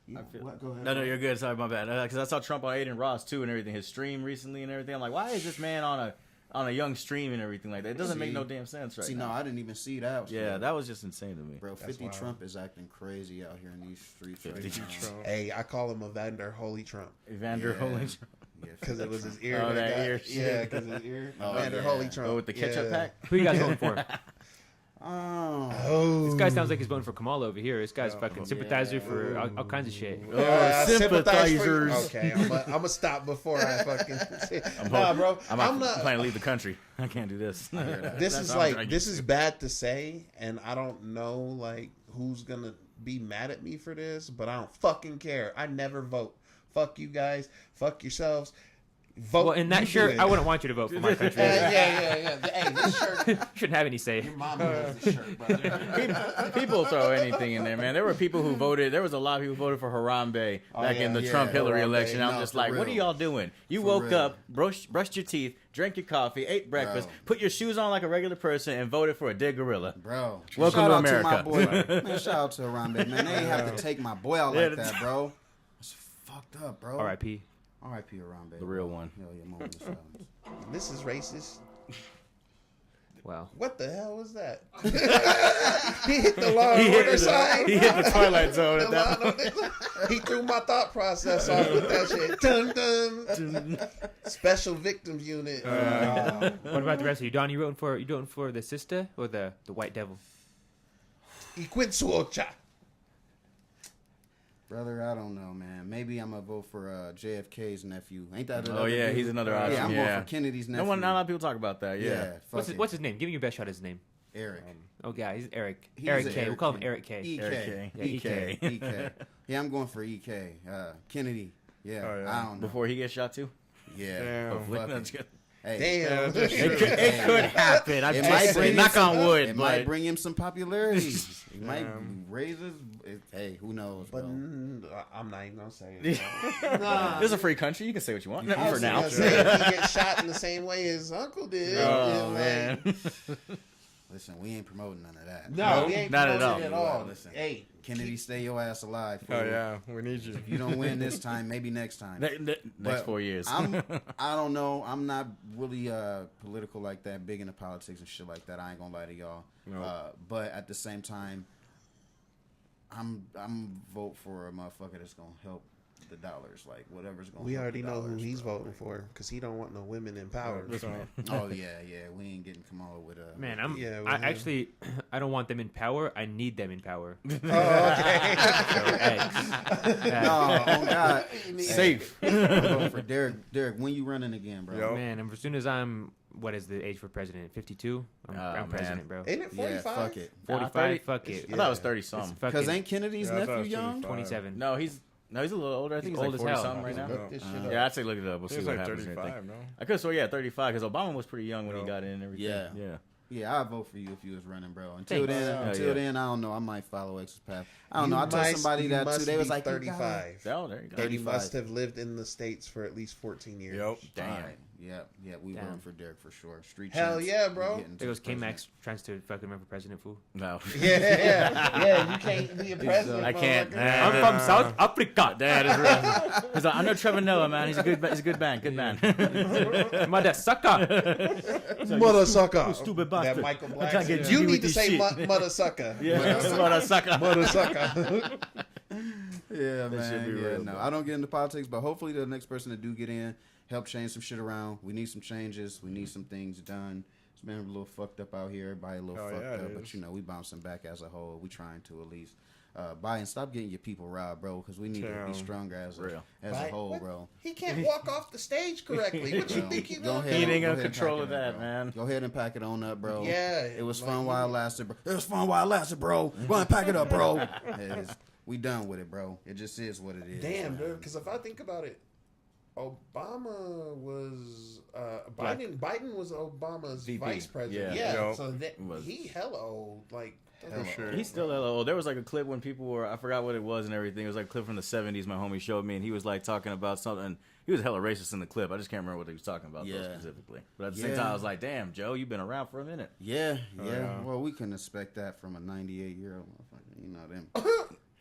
What? Go ahead. No, you're good. Sorry, my bad. Because I saw Trump on Aiden Ross too and everything. His stream recently and everything. I'm like, why is this man on a young stream and everything like that? It doesn't make See- no damn sense right See, now. no, I didn't even see that. Yeah, that was just insane to me. bro. That's 50 wild. Trump is acting crazy out here in these streets. 50 right now. Trump. Hey, I call him Evander Holy Trump Evander Yeah. Holyfield. Yeah, because it was his ear. Oh, that got- ear Yeah, shit. because his ear. Oh, Evander yeah. Holy Trump. Oh, with the ketchup Yeah. pack. Who you guys voting for? Oh, Oh, This guy sounds like he's voting for Kamala over here. This guy's fucking sympathizer for all kinds of shit. I sympathize for you. sympathizers. Okay, I'm gonna stop before I fucking. Nah, bro, I'm not. planning to leave the country. I can't do this. This is like this is bad to say, and I don't know like who's gonna be mad at me for this, but I don't fucking care. I never vote. Fuck you guys. Fuck yourselves. Vote. Well, in that shirt, I wouldn't want you to vote for my country. Yeah. Hey, this shirt. Shouldn't have any say. Your mom has this shirt, brother. People throw anything in there, man. There were people who voted. There was a lot of people who voted for Harambe back in the Trump-Hillary election. I'm just like, what are y'all doing? You woke up, brushed your teeth, drank your coffee, ate breakfast, put your shoes on like a regular person, and voted for a dead gorilla. Bro, welcome shout to out America. To my boy. Man, shout out to Harambe, man. They ain't have to take my boy out like that, bro. It's fucked up, bro. R.I.P. R.I.P. Harambe. The real one. Hell yeah, moment of silence. This is racist. Wow. What the hell was that? He hit the Law and Order sign. He hit the Twilight Zone at that. He threw my thought process off with that shit. Dun, dun. Special Victims Unit. What about the rest of you, Don? You voting for the sister or the white devil? Iquinsuocha. Brother, I don't know, man. Maybe I'm gonna vote for JFK's nephew. Ain't that? Oh yeah, dude? he's another option. Yeah, I'm voting for Kennedy's nephew. Not a lot of people talk about that. Yeah. What's his name? Give me your best shot at his name. Eric. Oh, God, he's Eric. He's Eric an K. We'll call him Eric K. EK. Yeah, EK. EK. Yeah, I'm going for EK. Kennedy. Yeah, Oh, yeah. I don't know. Before he gets shot too. Yeah. Damn. Fuck it. That's good. Hey, Damn. It could happen. It might bring knock him on wood. It but might bring him some popularity. It might Damn. raise his. Hey, who knows? But Bro. I'm not even gonna say it. This is a free country. You can say what you want I for was now. gonna say, if he gets shot in the same way his uncle did. Oh like, man. Listen, we ain't promoting none of that. No, we ain't not at promoting all. it at all. Listen, Hey, Kennedy, stay your ass alive. Fool. Oh yeah, we need you. If you don't win this time, maybe next time. Next But 4 years. I don't know. I'm not really political like that, big into politics and shit like that. I ain't gonna lie to y'all. No. But at the same time, I'm vote for a motherfucker that's gonna help the dollars, like whatever's gonna. we help already the know who dollars, he's bro. voting for because he don't want no women in power. So, Oh yeah, we ain't getting come on with a Man, Yeah, I actually, I don't want them in power. I need them in power. Oh, okay. No, oh God, Safe. I'm voting for Derek. Derek, when you running again, bro? Yo. Man, and as soon as what is the age for president? 52? I'm man. president, bro. Ain't it 45? Yeah, fuck it. 45? Fuck it. I thought it was 30 something. Because ain't Kennedy's Yeah, I thought it nephew was young? 35. 27. No, he's a little older. I think he's He's like old 40 as hell. something right now. Look this shit up. Yeah, I'd say look it up. We'll He see was what like happens. 35, no? I could have sworn 35 because Obama was pretty young when he No. got in and everything. Yeah. Yeah. Yeah, I'd vote for you if you was running, bro. Until Thanks. then, I don't know. I might follow X's path. I don't know. I told must- somebody you that must too. They was be like, 35. Oh, there you go. And you 35. must have lived in the States for at least 14 years. Yep. Damn. All right. Yeah, we Damn. voting for Derek for sure. Street Hell champs, yeah, we bro. getting to There goes the president. Kmac trying to fucking run for president, fool. No. Yeah. You can't be a president. I can't. motherfucker. I'm from South Africa. That is real. He's like, I know Trevor Noah, man. He's a good man. Good man. Mother sucker. Mother sucker. You stupid That bastard. Michael I'm Black. trying to get You jiggy need with to this say shit. mother sucker. Yeah, what a sucker. Mother sucker. Yeah, That should man. be Yeah, real, no, bro. I don't get into politics, but hopefully the next person to do get in, help change some shit around. We need some changes. We need some things done. It's been a little fucked up out here. Everybody a little Oh, fucked yeah, it up, but is. you know we bouncing back as a whole. We trying to at least buy and stop getting your people robbed, bro, because we need to Damn. be stronger as a Real. as a whole, What? bro. He can't walk off the stage correctly. What you Well, think you go doing? ahead. He ain't Go got ahead and control pack of it up, that, bro. man. Go ahead and pack it on up, bro. Yeah, It was like, fun you while it know. lasted, bro. It was fun while it lasted, bro. Go and pack it up, bro. We done with it, bro. It just is what it is. Damn, man. dude. Because if I think about it, Obama was Black. Biden was Obama's VP. vice president. Yeah. Yeah, Yep. so that, Was. he hella old. Like, For sure. He's still hella old. There was like a clip when people were, I forgot what it was and everything. It was like a clip from the 70s my homie showed me, and he was like talking about something. He was hella racist in the clip. I just can't remember what he was talking about though, Yeah. specifically. But at the same Yeah. time, I was like, damn, Joe, you've been around for a minute. Yeah, yeah. yeah. Well, we couldn't expect that from a 98-year-old motherfucker. You know them.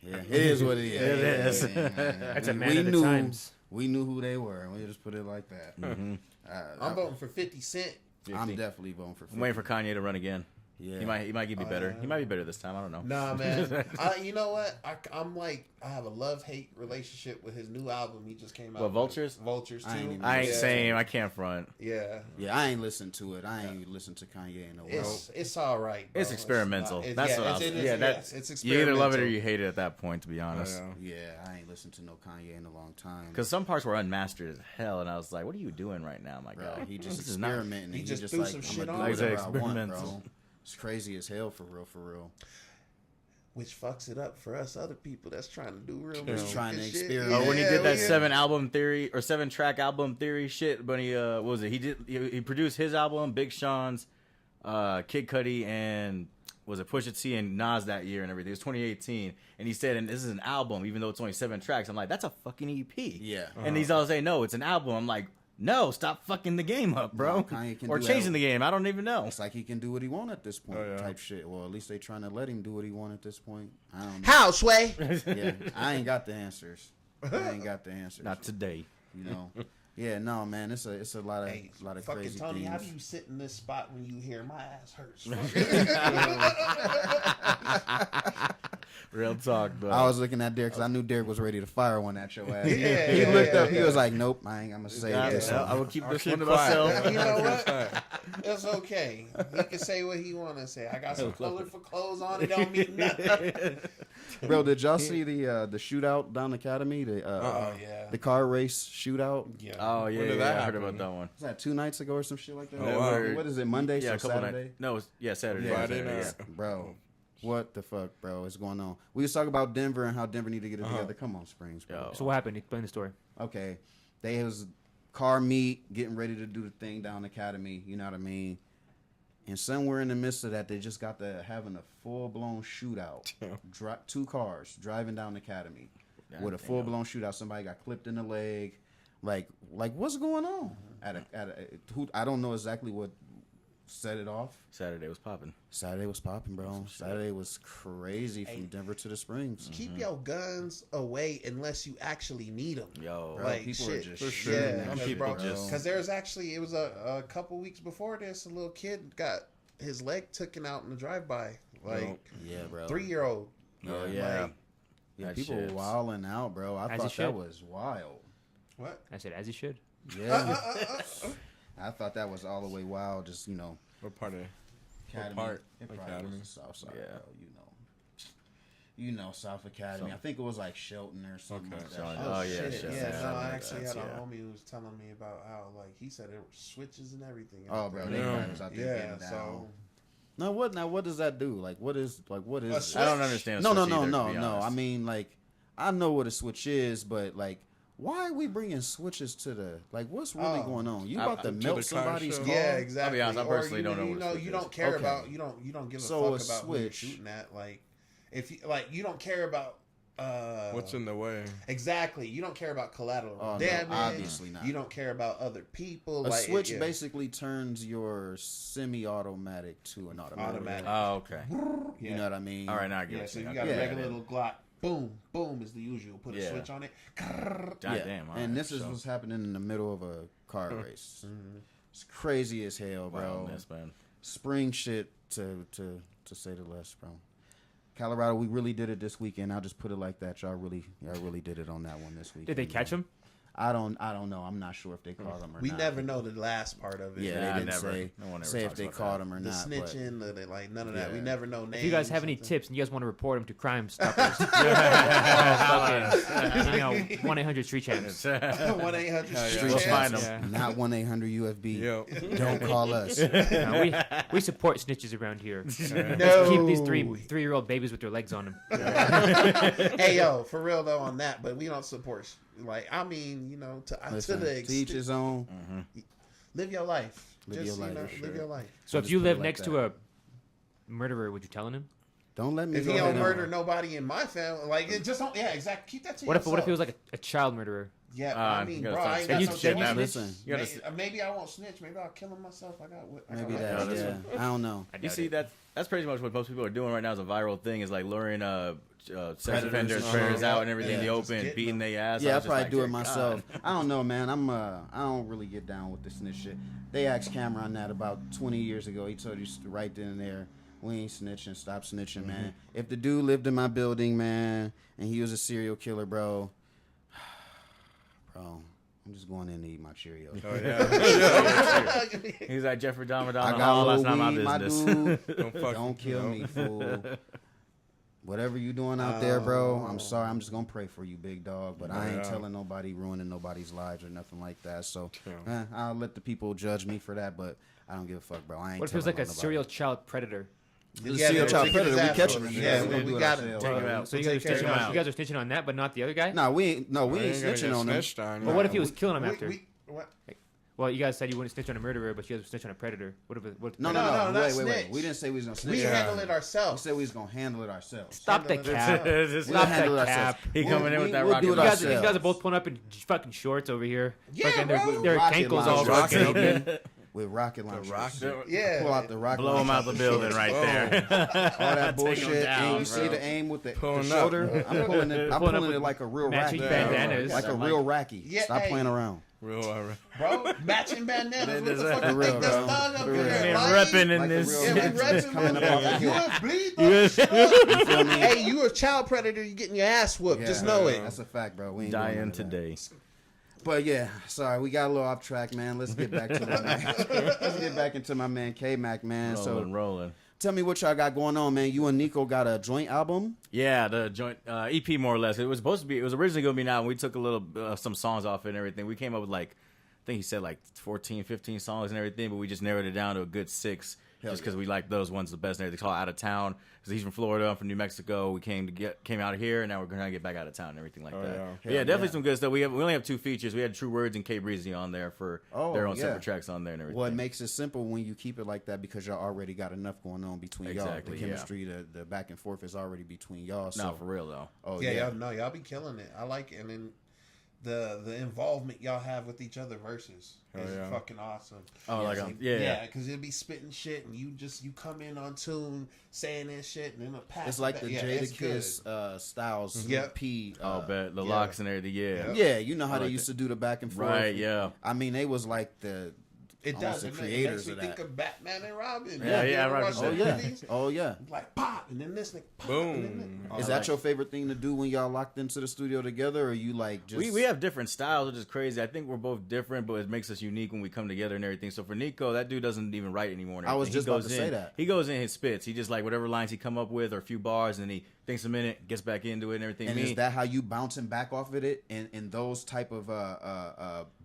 Yeah, it is what it is. It is. That's a We- man we of the knew- times. We knew who they were, and we just put it like that. I'm voting for 50 Cent. I'm definitely voting for. I'm waiting for Kanye to run again. Yeah, He might get me better. He might be better this time. I don't know. Nah, man. You know what? I'm like, I have a love-hate relationship with his new album he just came out What, with. Vultures? Vultures, too. I ain't even- I ain't Yeah. saying I can't front. Yeah. Yeah, I ain't listened to it. I ain't listened to Kanye in a while. It's all right, bro. It's experimental. not- That's what I was. Yeah, that's it's you either love it or experimental. you hate it at that point. To be honest. Yeah. Yeah, I ain't listened to no Kanye in a long time. Because some parts were unmastered as hell, and I was like, "What are you doing right now, my Bro, guy?" he just This is not- experimenting. he and just just threw like, some I'm shit gonna on do there. whatever I want, Experimental. bro. It's crazy as hell for real, for real. which fucks it up for us other people that's trying to do real Just music trying to and shit. experiment. Oh, when he did that Yeah. 7-track album theory shit, but he what was it? He produced his album, Big Sean's, Kid Cudi, and was it Pusha T and Nas that year and everything. It was 2018, and he said, and this is an album, even though it's only 7 tracks. I'm like, that's a fucking EP. Yeah. And he's all saying, no, it's an album. I'm like, no, stop fucking the game up, bro. No, Kanye can or do changing that. the game. I don't even know. It's like he can do what he want at this point, Oh, yeah. type shit. Well, at least they trying to let him do what he want at this point. I don't know. How, Sway? Yeah, I ain't got the answers. I ain't got the answers. Not today. You know. Yeah, no, man. It's a lot of Hey, crazy fucking Tony, things. how do you sit in this spot when you hear my ass hurts? Real talk, bro. I was looking at Derek because I knew Derek was ready to fire one at your ass. Yeah, he yeah, looked yeah, up. He yeah. was like, "Nope, I ain't. I'm gonna say this." I one." will keep I'll this keep one to quiet. myself. You know what? It's okay. He can say what he want to say. I got some colorful clothes on. It don't mean nothing. Bro, did y'all see the shootout down the Academy? Oh, yeah. The car race shootout. Yeah. Oh, yeah, When did yeah, that I heard happen? about that one. Was that 2 nights ago or some shit like that? Oh, wow. What is it? Monday? Yeah, so a couple Saturday? nights. No, Saturday. Yeah, Friday Saturday, night. Bro, what the fuck, bro? Is going on? We was talking about Denver and how Denver need to get it together. Come on, Springs, bro. Yo. So what happened? Explain the story. Okay, they was car meet, getting ready to do the thing down Academy. You know what I mean? And somewhere in the midst of that, they just got to having a full blown shootout. 2 cars driving down Academy with a full blown shootout. Somebody got clipped in the leg. Like what's going on? I don't know exactly what set it off. Saturday was popping. Saturday was popping, bro. Saturday was crazy from Denver to the Springs. Keep your guns away unless you actually need them. Yo, Bro, like, people shit. are just For sure. shooting Yeah, that shit, people bro. just- Because there's actually, it was a couple weeks before this, a little kid got his leg taken out in the drive-by. Like, Yeah, bro. 3-year-old. Oh, yeah. Like, Yeah, That people shit's- were wilding out, bro. I As thought you that should. was wild. what? I said, as he should. Yeah. I thought that was all the way wild. Just, you know, What part of Academy. part? It probably Academy? was the South Side, Yeah. bro. You know, South Academy. I think it was like Shelton or something Okay. like that. Shelton. Oh, yeah, shit. shit. Yeah, Yeah, no, I I remember actually that, had a yeah. homie who was telling me about how, like, he said there were switches and everything. Oh, bro, they Yeah. probably was out there Yeah, getting down. so. Now what does that do? Like what is A it? switch? I don't understand. No. Switch either, to be I honest. mean, like, I know what a switch is, but like, why are we bringing switches to the like? What's really Oh. going on? You I- about to to melt the car somebody's show? car? Yeah, exactly. I'll be honest, I Or personally don't know what a switch you is. don't care Okay. about you don't give a So fuck a about who you're switch- shooting at. Like if you like you don't care about What's in the way? exactly. You don't care about collateral Oh, no, damage. obviously not. You don't care about other people. A like switch yeah. basically turns your semi-automatic to an automatic. Automatic. Oh, okay. Yeah. You know what I mean? All right, now I get Yeah, what so you you mean. got Yeah. a regular little Glock. Boom, boom is the usual. Put a Yeah. switch on it. God Yeah. damn. all And right, this is so- what's happening in the middle of a car race. It's crazy as hell, bro. wildness, man. Spring shit to say the least, bro. Colorado, we really did it this weekend. I'll just put it like that. Y'all really did it on that one this weekend. Did they catch bro. him? I don't know. I'm not sure if they caught him or We not. never know the last part of it. Yeah, Nah, they didn't never. say, No one ever say if talks they about caught that. him or The not. snitching, like none of that. We Yeah. never know names. If you guys have any something. tips and you guys want to report him to Crime Stoppers, 1-800 Street Champs. 1-800 But Street We'll Champs. find 'em. Yeah. not 1-800 UFB. Yo. Don't call us. No, we support snitches around here. No. Keep these three-year-old babies with their legs on them. Hey yo, for real though on that, but we don't support. Like I mean, you know, to Listen, the to each extent, his own. live your life. Live Just your life, you know, for live sure. your life. So Just if you put it live like next that. to a murderer, would you tell him? Don't let me If go he don't ahead murder and- nobody in my family, like it just don't. Yeah, exactly. Keep that to What if yourself. it was like a child murderer? Yeah, Ah, I mean, you gotta bro, I ain't start got snitching. no Then you shit. Listen, You gotta Maybe I won't snitch. Maybe I'll kill him myself. I got. maybe got that. Yeah, Yeah, I don't know. I You doubt see, it. that's pretty much what most people are doing right now. Is a viral thing. Is like luring sex Predators offenders, and predators shit. out and everything in Yeah, the just open, getting beating them. their ass. Yeah, I I'll was just probably like, do dear it myself. God. I don't know, man. I don't really get down with the snitch shit. They asked Cameron that about 20 years ago. He told you right then and there, we ain't snitching. Stop snitching, man. If the dude lived in my building, man, and he was a serial killer, bro, I'm just going in to eat my Cheerios. Oh yeah. He's like Jeffrey Dahmer down I the got hall. a That's little not weed, my my business. dude. Don't fuck. Don't kill you know. me, fool. Whatever you doing out there, bro, I'm sorry. I'm just gonna pray for you, big dog. But I ain't Yeah. telling nobody, ruining nobody's lives or nothing like that. So Yeah. I'll let the people judge me for that. But I don't give a fuck, bro. I ain't. What if it was telling like a nobody. serial child predator? The Seal Child Predator, we catch him. Yeah, we got him. Take him out. So you guys are snitching on that, but not the other guy. Nah, we ain't snitching on him. But what if he was killing him after? What? Well, you guys said you wouldn't snitch on a murderer, but you guys would snitch on a predator. No, not wait. snitch. We didn't say we was gonna snitch. We handle it We ourselves. said we was gonna handle it ourselves. Stop the cap. We'll Stop handle the it cap. ourselves. He coming in with that we'll rocket do it launcher. You guys are both pulling up in fucking shorts over here. Yeah, Fucking bro. their Rocket ankles all launcher. fucking open. With rocket launchers. Yeah. Pull out the rocket Blow him out the building right there. All that bullshit. down, And you bro. see the aim with the Pulling shoulder? I'm pulling it like a real matching racky. bandanas. Like a real racky. Yeah, Stop hey. playing around. Real. Bro, matching bandanas. What the fuck For you real, think that's bro. done up For in real. there? Man, lying? repping in Like a this. real Yeah, man. we repping, Coming up off the you hill. a bleed, You feel me? Hey, you a child predator. You getting your ass whooped. Just know it. That's a fact, bro. We ain't doing Dying none of that. today. But yeah, sorry, we got a little off track, man. Let's get back to my man. Let's get back into my man Kmac, man. Rolling. Tell me what y'all got going on, man. You and Nico got a joint album? Yeah, the joint EP more or less. It was originally going to be now. And we took a little some songs off it and everything. We came up with I think he said 14, 15 songs and everything, but we just narrowed it down to a good 6. Just because we like those ones the best and everything. It's called Out of Town. Because he's from Florida, I'm from New Mexico. We came out here, and now we're going to get back out of town and everything like that. Yeah. But yeah, definitely some good stuff. We only have 2 features. We had True Words and K Breezy on there for their own separate tracks on there and everything. Well, it makes it simple when you keep it like that because y'all already got enough going on between Exactly, y'all. The chemistry, the back and forth is already between y'all. So. No, for real though. Oh Yeah, y'all be killing it. I like it. And then the involvement y'all have with each other versus is fucking awesome. Oh, Yeah, because it'll be spitting shit and you come in on tune saying that shit and then a pass. It's like the it's Jadakiss Styles P. Bet the locks and everything. Yeah. Yeah, you know how they like used to do the back and forth. Right. Yeah. I mean, they was like the does. the It creators makes me of think that. of Batman and Robin. Yeah, You ever Robin. watch Oh those yeah, movies? oh yeah. Like pop and then this nigga pop. Boom. And then Is that your favorite thing to do when y'all locked into the studio together, or you like just? We have different styles, which is crazy. I think we're both different, but it makes us unique when we come together and everything. So for Nico, that dude doesn't even write anymore. And I was everything. just about to say that. He goes in his spits. He just like whatever lines he come up with or a few bars, and he thinks a minute, gets back into it and everything. And is that how you bouncing back off of it in those type of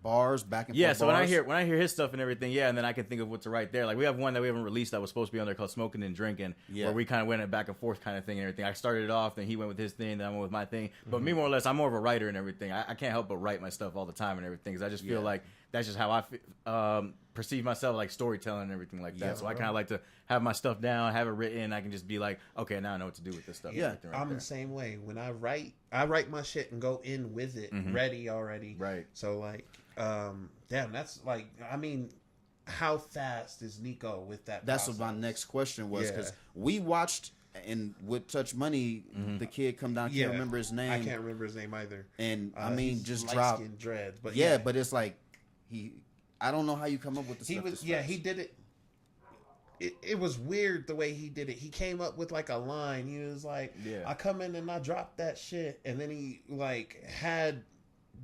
bars back and forth? Yeah, so bars? when I hear his stuff and everything, and then I can think of what to write there. Like we have one that we haven't released that was supposed to be on there called Smoking and Drinking, where we kind of went back and forth kind of thing and everything. I started it off, then he went with his thing, then I went with my thing. But me more or less, I'm more of a writer and everything. I can't help but write my stuff all the time and everything because I just feel like that's just how I perceive myself, like storytelling and everything like that. Yeah, so I kind of like to have my stuff down, have it written. I can just be like, okay, now I know what to do with this stuff. Yeah, right I'm there. the same way. When I write my shit and go in with it ready already. Right. So like, damn, that's like, I mean, how fast is Nico with that? That's process? what my next question was because Yeah. we watched and with Touch Money, the kid come down. I can't remember his name. I can't remember his name either. And I mean, he's just light-skinned drop. dreads, but Yeah, but it's like I don't know how you come up with the he stuff. was this yeah fast. he did it. It was weird the way he did it. He came up with like a line. He was like, I come in and I drop that shit. And then he like had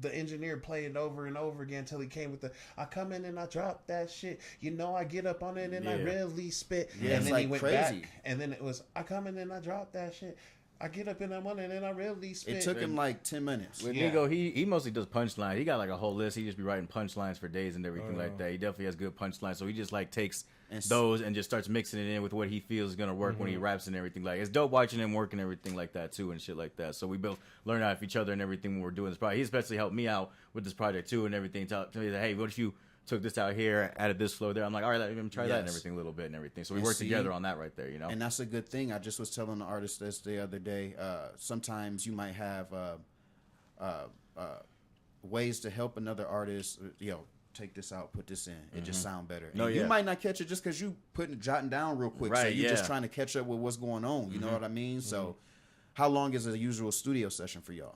the engineer play it over and over again until he came with I come in and I drop that shit. You know, I get up on it and I really spit. Yeah, and it's then like he went crazy. back. And then it was, I come in and I drop that shit. I get up in that one and then I really spit. It took him like 10 minutes. With Nico, he mostly does punchlines. He got like a whole list. He just be writing punchlines for days and everything like that. He definitely has good punchlines. So he just like takes those and just starts mixing it in with what he feels is gonna work when he raps and everything. Like it's dope watching him work and everything like that too and shit like that. So we both learn out of each other and everything when we're doing this project. He especially helped me out with this project too and everything. Tell me that, hey, what if you took this out here, added this flow there? I'm like, all right, let me try that and everything a little bit and everything. So we work together on that right there, you know. And that's a good thing. I just was telling the artist this the other day. Sometimes you might have ways to help another artist. Take this out, put this in. It just sound better. No, You might not catch it just because you jotting down real quick. Right, so you're just yeah. trying to catch up with what's going on. You know what I mean? So how long is a usual studio session for y'all?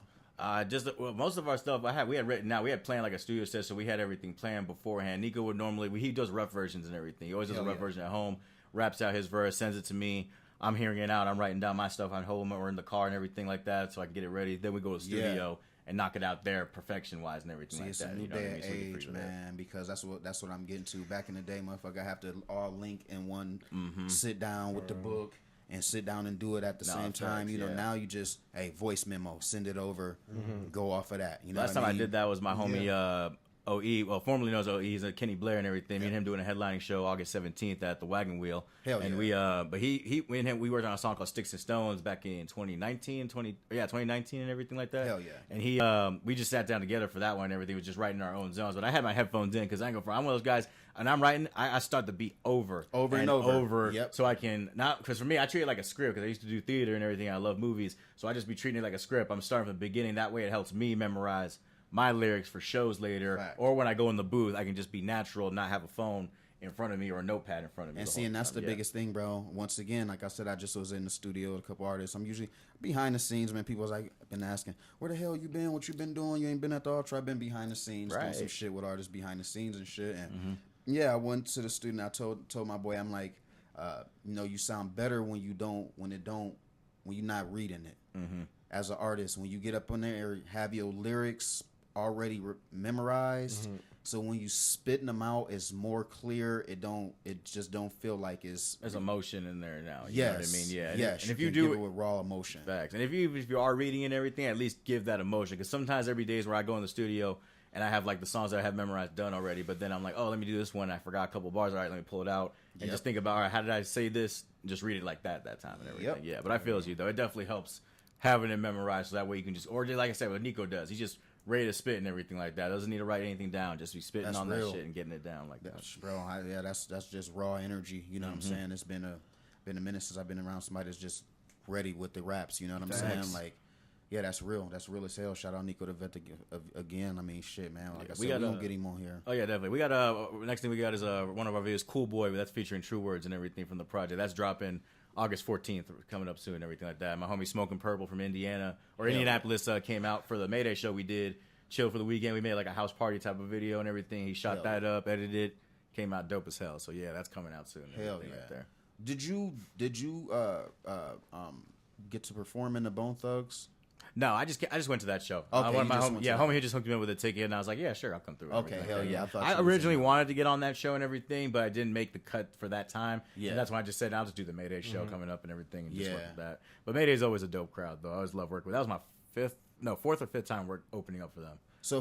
Most of our stuff we had written out. We had planned like a studio session, so we had everything planned beforehand. Nico would normally he does rough versions and everything. He always does a rough version at home, raps out his verse, sends it to me. I'm hearing it out. I'm writing down my stuff on home or in the car and everything like that, so I can get it ready. Then we go to the studio and knock it out there, perfection wise and everything like it's that. a new You know what I day mean? So we can age, figure that. man, because that's what I'm getting to. Back in the day, motherfucker, I have to all link in one, sit down with the book and sit down and do it at the same time. You know, now you just voice memo, send it over, go off of that. You know, Last time I did that was my homie OE, well, formerly known as OE, he's a Kenny Blair and everything. Me and him doing a headlining show August 17th at the Wagon Wheel. Hell and yeah. But we and him, we worked on a song called Sticks and Stones back in 2019 and everything like that. Hell yeah. And we just sat down together for that one and everything. We was just writing our own zones. But I had my headphones in because I'm one of those guys, and I'm writing, I start the beat over and over. Yep. So I can, not, because for me, I treat it like a script because I used to do theater and everything. I love movies. So I just be treating it like a script. I'm starting from the beginning. That way it helps me memorize my lyrics for shows later. Fact. Or when I go in the booth, I can just be natural, not have a phone in front of me or a notepad in front of me. And seeing that's the biggest thing, bro. Once again, like I said, I just was in the studio with a couple artists. I'm usually behind the scenes, man. People was like been asking, where the hell you been? What you been doing? You ain't been at the Ultra. I've been behind the scenes doing some shit with artists behind the scenes and shit. And yeah, I went to the studio. I told my boy, I'm like, you sound better when you're not reading it. As an artist, when you get up on there, have your lyrics already memorized. So when you spitting them out, it's more clear. It just don't feel like there's emotion in there now. You know what I mean? Yeah. Yes. And if you do give it with raw emotion. Facts. And if you are reading and everything, at least give that emotion. Because sometimes every day is where I go in the studio and I have like the songs that I have memorized done already, but then I'm like, oh, let me do this one. I forgot a couple bars. All right, let me pull it out and just think about, all right, how did I say this? Just read it like that time and everything. Yeah. But I feel as you though. It definitely helps having it memorized so that way you can just, or like I said, what Nico does, he's just ready to spit and everything like that. Doesn't need to write anything down. Just be spitting on that shit and getting it down like that. Bro, that's just raw energy. You know what I'm saying? It's been a minute since I've been around somebody that's just ready with the raps. You know what I'm saying? Like, yeah, that's real. That's real as hell. Shout out Nico the Vet again. I mean, shit, man. Like I said, we don't get him on here. Oh yeah, definitely. We got next thing we got is one of our videos, Cool Boy. That's featuring True Words and everything from the project. That's dropping August 14th, coming up soon and everything like that. My homie Smoking Purple from Indianapolis came out for the Mayday show we did. Chill for the weekend. We made like a house party type of video and everything. He shot that up, edited it, came out dope as hell. So yeah, that's coming out soon. Hell yeah. Right there. Did you get to perform in the Bone Thugs? No, I just went to that show. Okay, homie here just hooked me up with a ticket, and I was like, yeah, sure, I'll come through. Okay, hell yeah. I originally wanted to get on that show and everything, but I didn't make the cut for that time. Yeah, and that's why I just said I'll just do the Mayday show coming up and everything, and just work with that. But Mayday's always a dope crowd, though. I always love working with. That was my fourth or fifth time opening up for them. So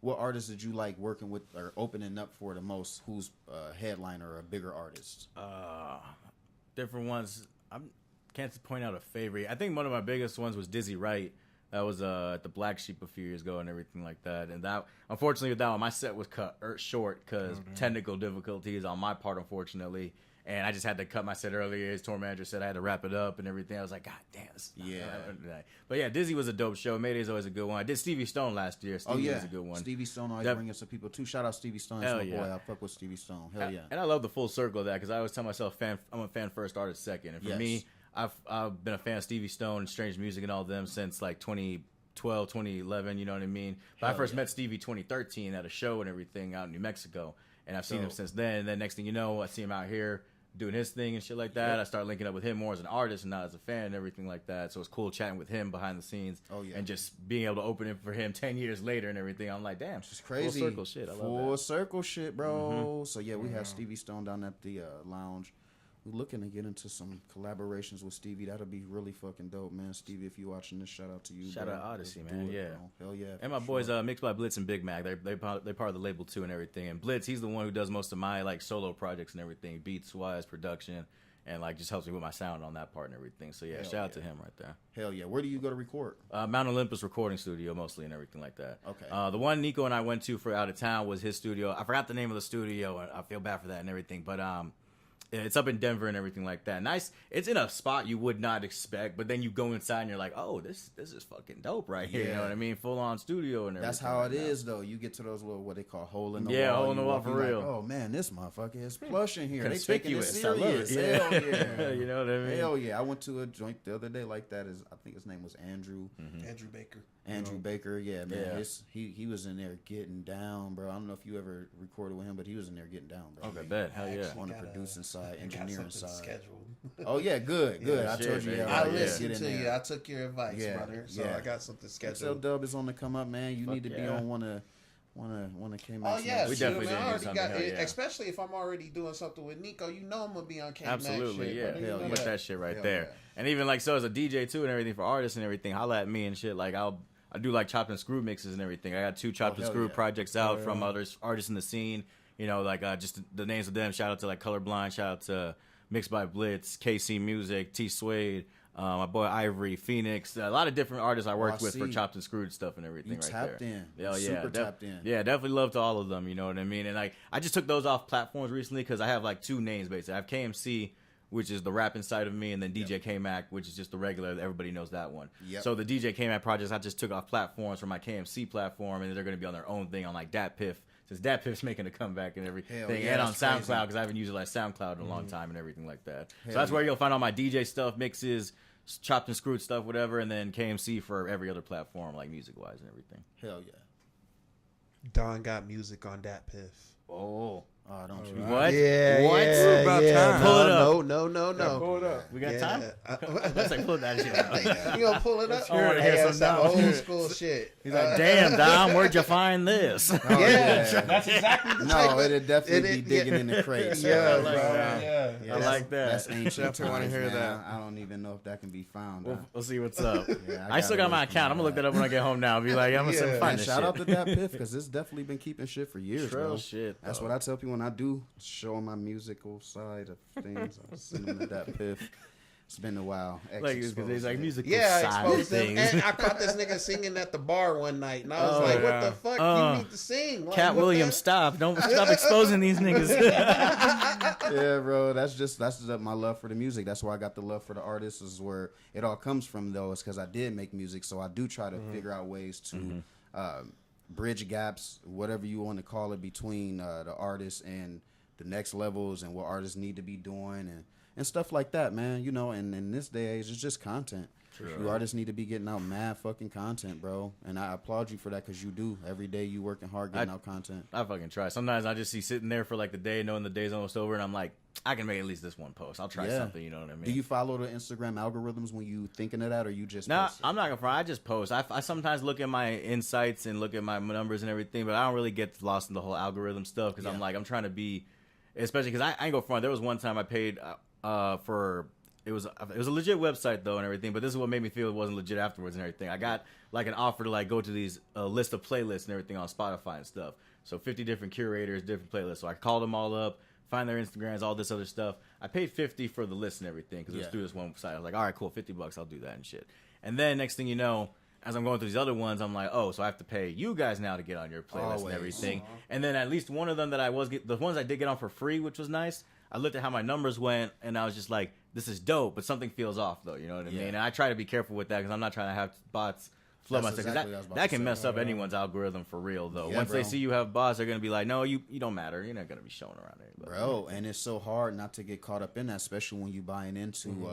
what artist did you like working with or opening up for the most? Who's a headliner or a bigger artist? Different ones. I can't point out a favorite. I think one of my biggest ones was Dizzy Wright. That was at the Black Sheep a few years ago and everything like that. And that, unfortunately, with that one, my set was cut short because technical difficulties on my part, unfortunately. And I just had to cut my set earlier. His tour manager said I had to wrap it up and everything. I was like, God damn. But yeah, Dizzy was a dope show. Mayday's always a good one. I did Stevie Stone last year. Stevie was a good one. Stevie Stone always bring us some people too. Shout out Stevie Stone. That's my boy. I fuck with Stevie Stone. Hell yeah. And I love the full circle of that because I always tell myself I'm a fan first, artist second. And for me, I've been a fan of Stevie Stone and Strange Music and all of them since like 2012, 2011, you know what I mean? But I first met Stevie 2013 at a show and everything out in New Mexico. And I've seen him since then. And then next thing you know, I see him out here doing his thing and shit like that. I started linking up with him more as an artist and not as a fan and everything like that. So it's cool chatting with him behind the scenes and just being able to open it for him 10 years later and everything. I'm like, damn, it's crazy. Full circle shit. I love that. Full circle shit, bro. So yeah, we have Stevie Stone down at the lounge. We're looking to get into some collaborations with Stevie. That'll be really fucking dope, man. Stevie, if you watching this, shout out to you. Shout out Odyssey, man. Yeah. Hell yeah. And my boys Mixed by Blitz and Big Mac. They're part of the label too and everything. And Blitz, he's the one who does most of my like solo projects and everything, beats wise, production, and like just helps me with my sound on that part and everything. So yeah, shout out to him right there. Hell yeah. Where do you go to record? Mount Olympus Recording Studio mostly and everything like that. Okay. The one Nico and I went to for out of town was his studio. I forgot the name of the studio. I feel bad for that and everything, but it's up in Denver and everything like that. Nice. It's in a spot you would not expect, but then you go inside and you're like, oh, this is fucking dope right here. You know what I mean? Full on studio and everything. That's how it is, though. You get to those little, what they call hole in the wall. Yeah, hole in the wall for real. Like, oh man, this motherfucker is plush in here. They taking it Conspicuous. serious. I love it. Hell yeah. You know what I mean? Hell yeah. I went to a joint the other day like that. I think his name was Andrew. Andrew Baker. Andrew Baker, yeah, man. He was in there getting down, bro. I don't know if you ever recorded with him, but he was in there getting down, bro. Okay, bet. Hell yeah. On the producing side, engineering side. Scheduled. Oh yeah, good. I told you. I listened to you. I took your advice, brother. So I got something scheduled. XL Dub is on the come up, man. You need to be on one of Kmac. Oh yeah, we definitely man, I already got it. especially if I'm already doing something with Nico. You know I'm gonna be on Kmac. Absolutely, shit, yeah. With that shit right there. And even like so as a DJ too and everything for artists and everything, holla at me and shit. Like I'll I do like chopped and screw mixes and everything. I got 2 chopped and screw projects out from artists in the scene. You know, like just the names of them. Shout out to like Colorblind. Shout out to Mixed by Blitz, KC Music, T Suede, my boy Ivory, Phoenix. A lot of different artists I worked with for chopped and screwed stuff and everything. You tapped in. Super tapped in. Yeah, definitely love to all of them. You know what I mean? And like, I just took those off platforms recently because I have like 2 names basically. I have KMC, which is the rapping side of me, and then DJ Kmac, which is just the regular. Everybody knows that one. So the DJ Kmac projects I just took off platforms from my KMC platform, and they're going to be on their own thing on like Dat Piff. Since Dat Piff's making a comeback and everything, and on SoundCloud because I haven't used it like SoundCloud in a long time and everything like that. So that's where you'll find all my DJ stuff, mixes, chopped and screwed stuff, whatever, and then KMC for every other platform, like music-wise and everything. Hell yeah. Don got music on Dat Piff. Oh, don't you? What? Yeah, what? Yeah, about time. Pull it up. No. Pull it up. We got time? Let's like pull that shit out. You gonna pull it up? I want to hear some old school shit. He's like, damn, Dom, where'd you find this? Yeah, that's exactly the type No, it'd definitely be digging in the crates. Yeah, I like that. Yeah. I like that. That's ancient Definitely want to times, hear man. that. I don't even know if that can be found. We'll see what's up. Yeah, I still got my account. I'm going to look that up when I get home now. I'll be like, I'm going to find this shout shit. out to that Piff because it's definitely been keeping shit for years, bro. Shit, That's what I tell people when I do show my musical side of things. I send them to that Piff. It's been a while. Like, it's like musical Yeah, side exposed them. things. And I caught this nigga singing at the bar one night, and I was like, "What the fuck? You need to sing." Like, Cat Williams, stop! Don't stop exposing these niggas. Yeah, bro. That's my love for the music. That's why I got the love for the artists. Is where it all comes from, though. Is because I did make music, so I do try to figure out ways to bridge gaps, whatever you want to call it, between the artists and the next levels and what artists need to be doing and stuff like that, man. You know, and in this day and age, it's just content. You artists need to be getting out mad fucking content, bro. And I applaud you for that because you do. Every day you working hard getting out content. I fucking try. Sometimes I just see sitting there for like the day, knowing the day's almost over, and I'm like, I can make at least this one post. I'll try something, you know what I mean? Do you follow the Instagram algorithms when you thinking of that, or you just No, post it? I'm not gonna front. I just post. I sometimes look at my insights and look at my numbers and everything, but I don't really get lost in the whole algorithm stuff because I'm like, I'm trying to be, especially because I ain't go front. There was one time I paid for. It was a legit website though and everything, but this is what made me feel it wasn't legit afterwards and everything. I got like an offer to like go to these list of playlists and everything on Spotify and stuff. So 50 different curators, different playlists. So I called them all up, find their Instagrams, all this other stuff. I paid $50 for the list and everything because it was through this one site. I was like, all right, cool, $50, I'll do that and shit. And then next thing you know, as I'm going through these other ones, I'm like, oh, so I have to pay you guys now to get on your playlist and everything. And then at least one of them that the ones I did get on for free, which was nice. I looked at how my numbers went, and I was just like, this is dope, but something feels off, though. You know what I mean? And I try to be careful with that because I'm not trying to have bots flood my stuff. Exactly that can mess up anyone's algorithm for real, though. Once they see you have bots, they're going to be like, no, you don't matter. You're not going to be showing around anybody. Bro, and it's so hard not to get caught up in that, especially when you buying into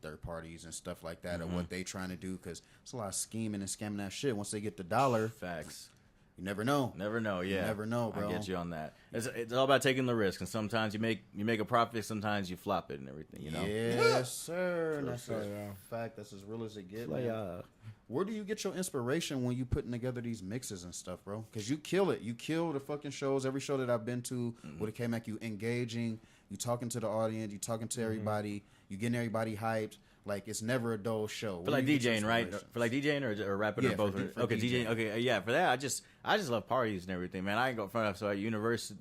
third parties and stuff like that, or what they trying to do, because it's a lot of scheming and scamming that shit. Once they get the dollar, facts. You never know. Never know, yeah. You never know, bro. I get you on that. It's all about taking the risk, and sometimes you make a profit, sometimes you flop it and everything, you know? Yes, sir. That's a fact. That's as real as it gets, man. Where do you get your inspiration when you putting together these mixes and stuff, bro? Because you kill it. You kill the fucking shows. Every show that I've been to with a Kmac, you engaging, you talking to the audience, you talking to everybody, you getting everybody hyped. Like, it's never a dull show. For like DJing, right? For like DJing or rapping or both? Okay, DJing. Okay, yeah. For that, I just love parties and everything, man. I ain't go front up. So at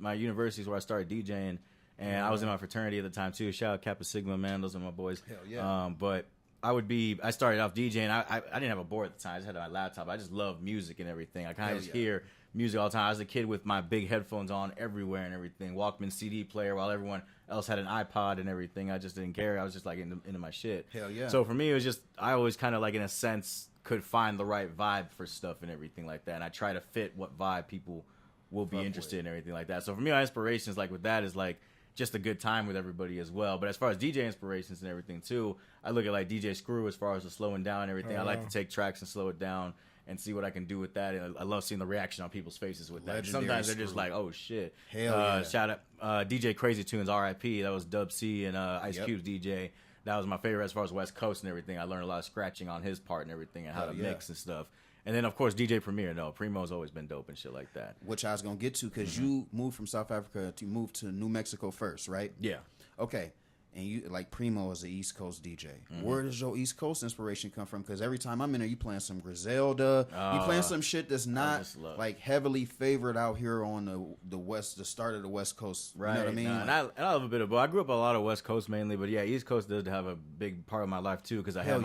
my university is where I started DJing, and I was in my fraternity at the time too. Shout out Kappa Sigma, man. Those are my boys. Hell yeah. But I started off DJing. I didn't have a board at the time. I just had my laptop. I just love music and everything. I kind of just hear music all the time. I was a kid with my big headphones on everywhere and everything. Walkman CD player while everyone else had an iPod and everything. I just didn't care. I was just like into my shit. Hell yeah. So for me, it was just, I always kind of like in a sense could find the right vibe for stuff and everything like that. And I try to fit what vibe people will be interested in and everything like that. So for me, my inspirations like with that is like just a good time with everybody as well. But as far as DJ inspirations and everything too, I look at like DJ Screw as far as the slowing down and everything. I like to take tracks and slow it down and see what I can do with that. And I love seeing the reaction on people's faces with that. Sometimes they're just like, oh shit. Hell yeah. Shout out DJ Crazy Tunes, RIP. That was Dub C and Ice Cube's DJ. That was my favorite as far as West Coast and everything. I learned a lot of scratching on his part and everything and how to mix and stuff. And then, of course, DJ Premier. No, Primo's always been dope and shit like that. Which I was going to get to because you moved from South Africa to move to New Mexico first, right? Yeah. Okay. and you like Primo is the East Coast DJ. Where does your East Coast inspiration come from? Because every time I'm in there, you playing some Griselda, you playing some shit that's not like heavily favored out here on the West, the start of the West Coast. Right. You know what I mean? And I love a bit of both. I grew up a lot of West Coast mainly, but yeah, East Coast did have a big part of my life too, because I had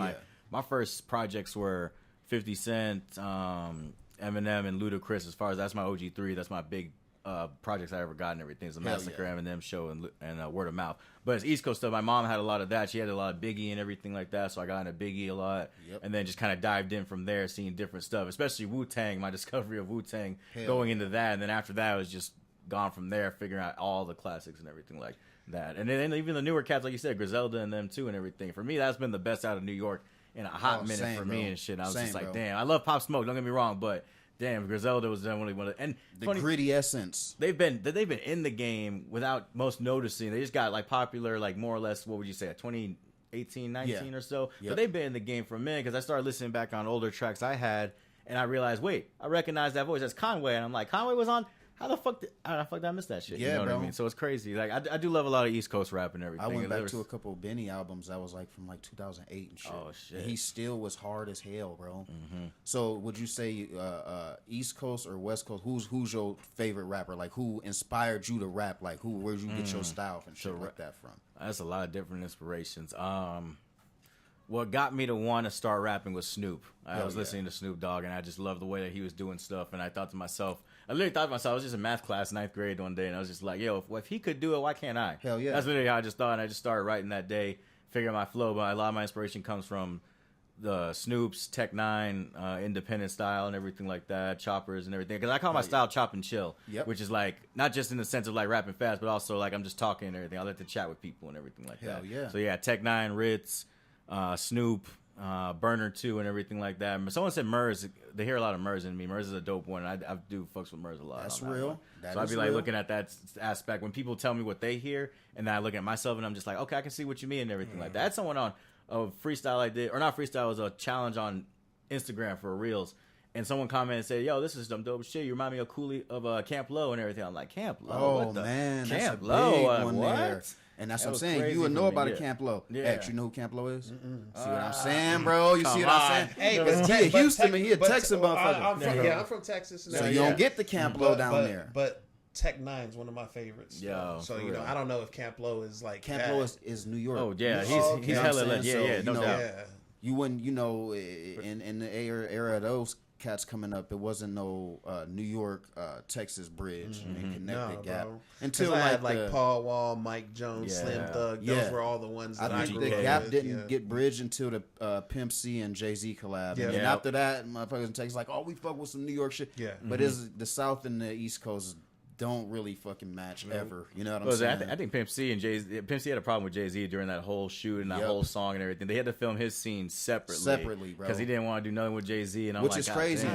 my first projects were 50 Cent, Eminem, and Ludacris. As far as that's my OG3, that's my big projects I ever got and everything. It's a Massacre, Eminem show, and Word of Mouth. But it's East Coast stuff. My mom had a lot of that. She had a lot of Biggie and everything like that, so I got into Biggie a lot. And then just kind of dived in from there, seeing different stuff, especially Wu-Tang, my discovery of Wu-Tang, going into that. And then after that, I was just gone from there, figuring out all the classics and everything like that. And then even the newer cats, like you said, Griselda and them too and everything. For me, that's been the best out of New York in a hot minute for me and shit. And I was just like, damn, I love Pop Smoke, don't get me wrong, but damn, Griselda was definitely one of the, and the gritty essence. They've been in the game without most noticing. They just got like popular, like more or less, what would you say, 2018, 19 or so. But they've been in the game for a minute, because I started listening back on older tracks I had, and I realized, wait, I recognize that voice. That's Conway, and I'm like, Conway was on. How the fuck did I miss that shit? Yeah, you know bro. what I mean? So it's crazy. Like I do love a lot of East Coast rap and everything. I went back to a couple of Benny albums that was like from like 2008 and shit. Oh shit! And he still was hard as hell, bro. So would you say East Coast or West Coast? Who's your favorite rapper? Like who inspired you to rap? Like where'd you get your style and shit like that from? That's a lot of different inspirations. What got me to want to start rapping was Snoop. I was listening to Snoop Dogg, and I just loved the way that he was doing stuff. And I thought to myself, I was just in math class, 9th grade one day, and I was just like, yo, if he could do it, why can't I? Hell yeah. That's literally how I just thought, and I just started writing that day, figuring my flow. But a lot of my inspiration comes from the Snoops, Tech Nine, independent style and everything like that, choppers and everything. Because I call my style chop and chill, which is like, not just in the sense of like rapping fast, but also like I'm just talking and everything. I like to chat with people and everything like that. Yeah. So yeah, Tech Nine, Ritz, Snoop, Burner 2 and everything like that. Someone said Murs. They hear a lot of Murs in me. Murs is a dope one. I do fucks with Murs a lot. That's real. So I'd be like looking at that aspect when people tell me what they hear, and then I look at myself and I'm just like, okay, I can see what you mean and everything like that. I had someone on a freestyle I did, or not freestyle, it was a challenge on Instagram for Reels. And someone commented and said, yo, this is some dope shit. You remind me of Cooley of Camp Low and everything. I'm like, Camp Low? Oh, what the? man. Camp that's a Low? big one what? There. And that's what I'm saying. You would know about a Camp Low. X, you know who Camp Low is? See what I'm saying, bro? You see what I'm saying? Hey, he a Houston, man. He a Texas motherfucker. I'm from Texas. So you don't get the Camp Low down there. But Tech Nine's one of my favorites. Yo, so you know, I don't know if Camp Low is like Camp Low is New York. Oh yeah, he's hella lit. Yeah, no doubt. You wouldn't, in the era of those cats coming up, it wasn't no New York, Texas bridge and connected gap. Bro. Until I had like Paul Wall, Mike Jones, Slim Thug. Those were all the ones that I think grew the up gap with. didn't get bridged until the Pimp C and Jay-Z collab. And then after that, motherfuckers in Texas like, oh, we fuck with some New York shit. Yeah. But it's the South and the East Coast don't really fucking match ever. You know what I'm saying? I think Pimp C and Jay-Z, Pimp C had a problem with Jay-Z during that whole shoot and that whole song and everything. They had to film his scene separately, bro, because he didn't want to do nothing with Jay-Z. And which is crazy.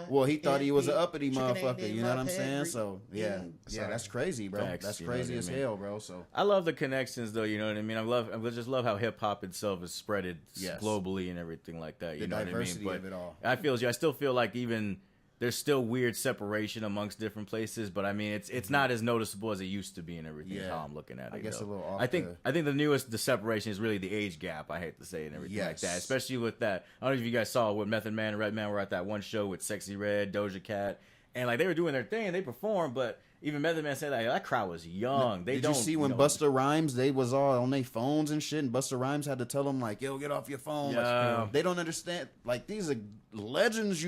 Well, he thought he was an uppity motherfucker. You know what I'm saying? So yeah, that's crazy, bro. That's crazy as hell, bro. So I love the connections, though. You know what I mean? I just love how hip hop itself is spreaded globally and everything like that. You know what I mean? But of it all. I still feel like even there's still weird separation amongst different places, but I mean it's not as noticeable as it used to be and everything. Is how I'm looking at it. I guess though. A little off. I think the separation is really the age gap. I hate to say it and everything like that, especially with that. I don't know if you guys saw what Method Man and Redman were at that one show with Sexy Red, Doja Cat, and like they were doing their thing and they performed, but even Method Man said that crowd was young. Did you see when Busta Rhymes, they was all on their phones and shit, and Busta Rhymes had to tell them like, yo, get off your phone. Yeah. Like, they don't understand. Like, these are legends.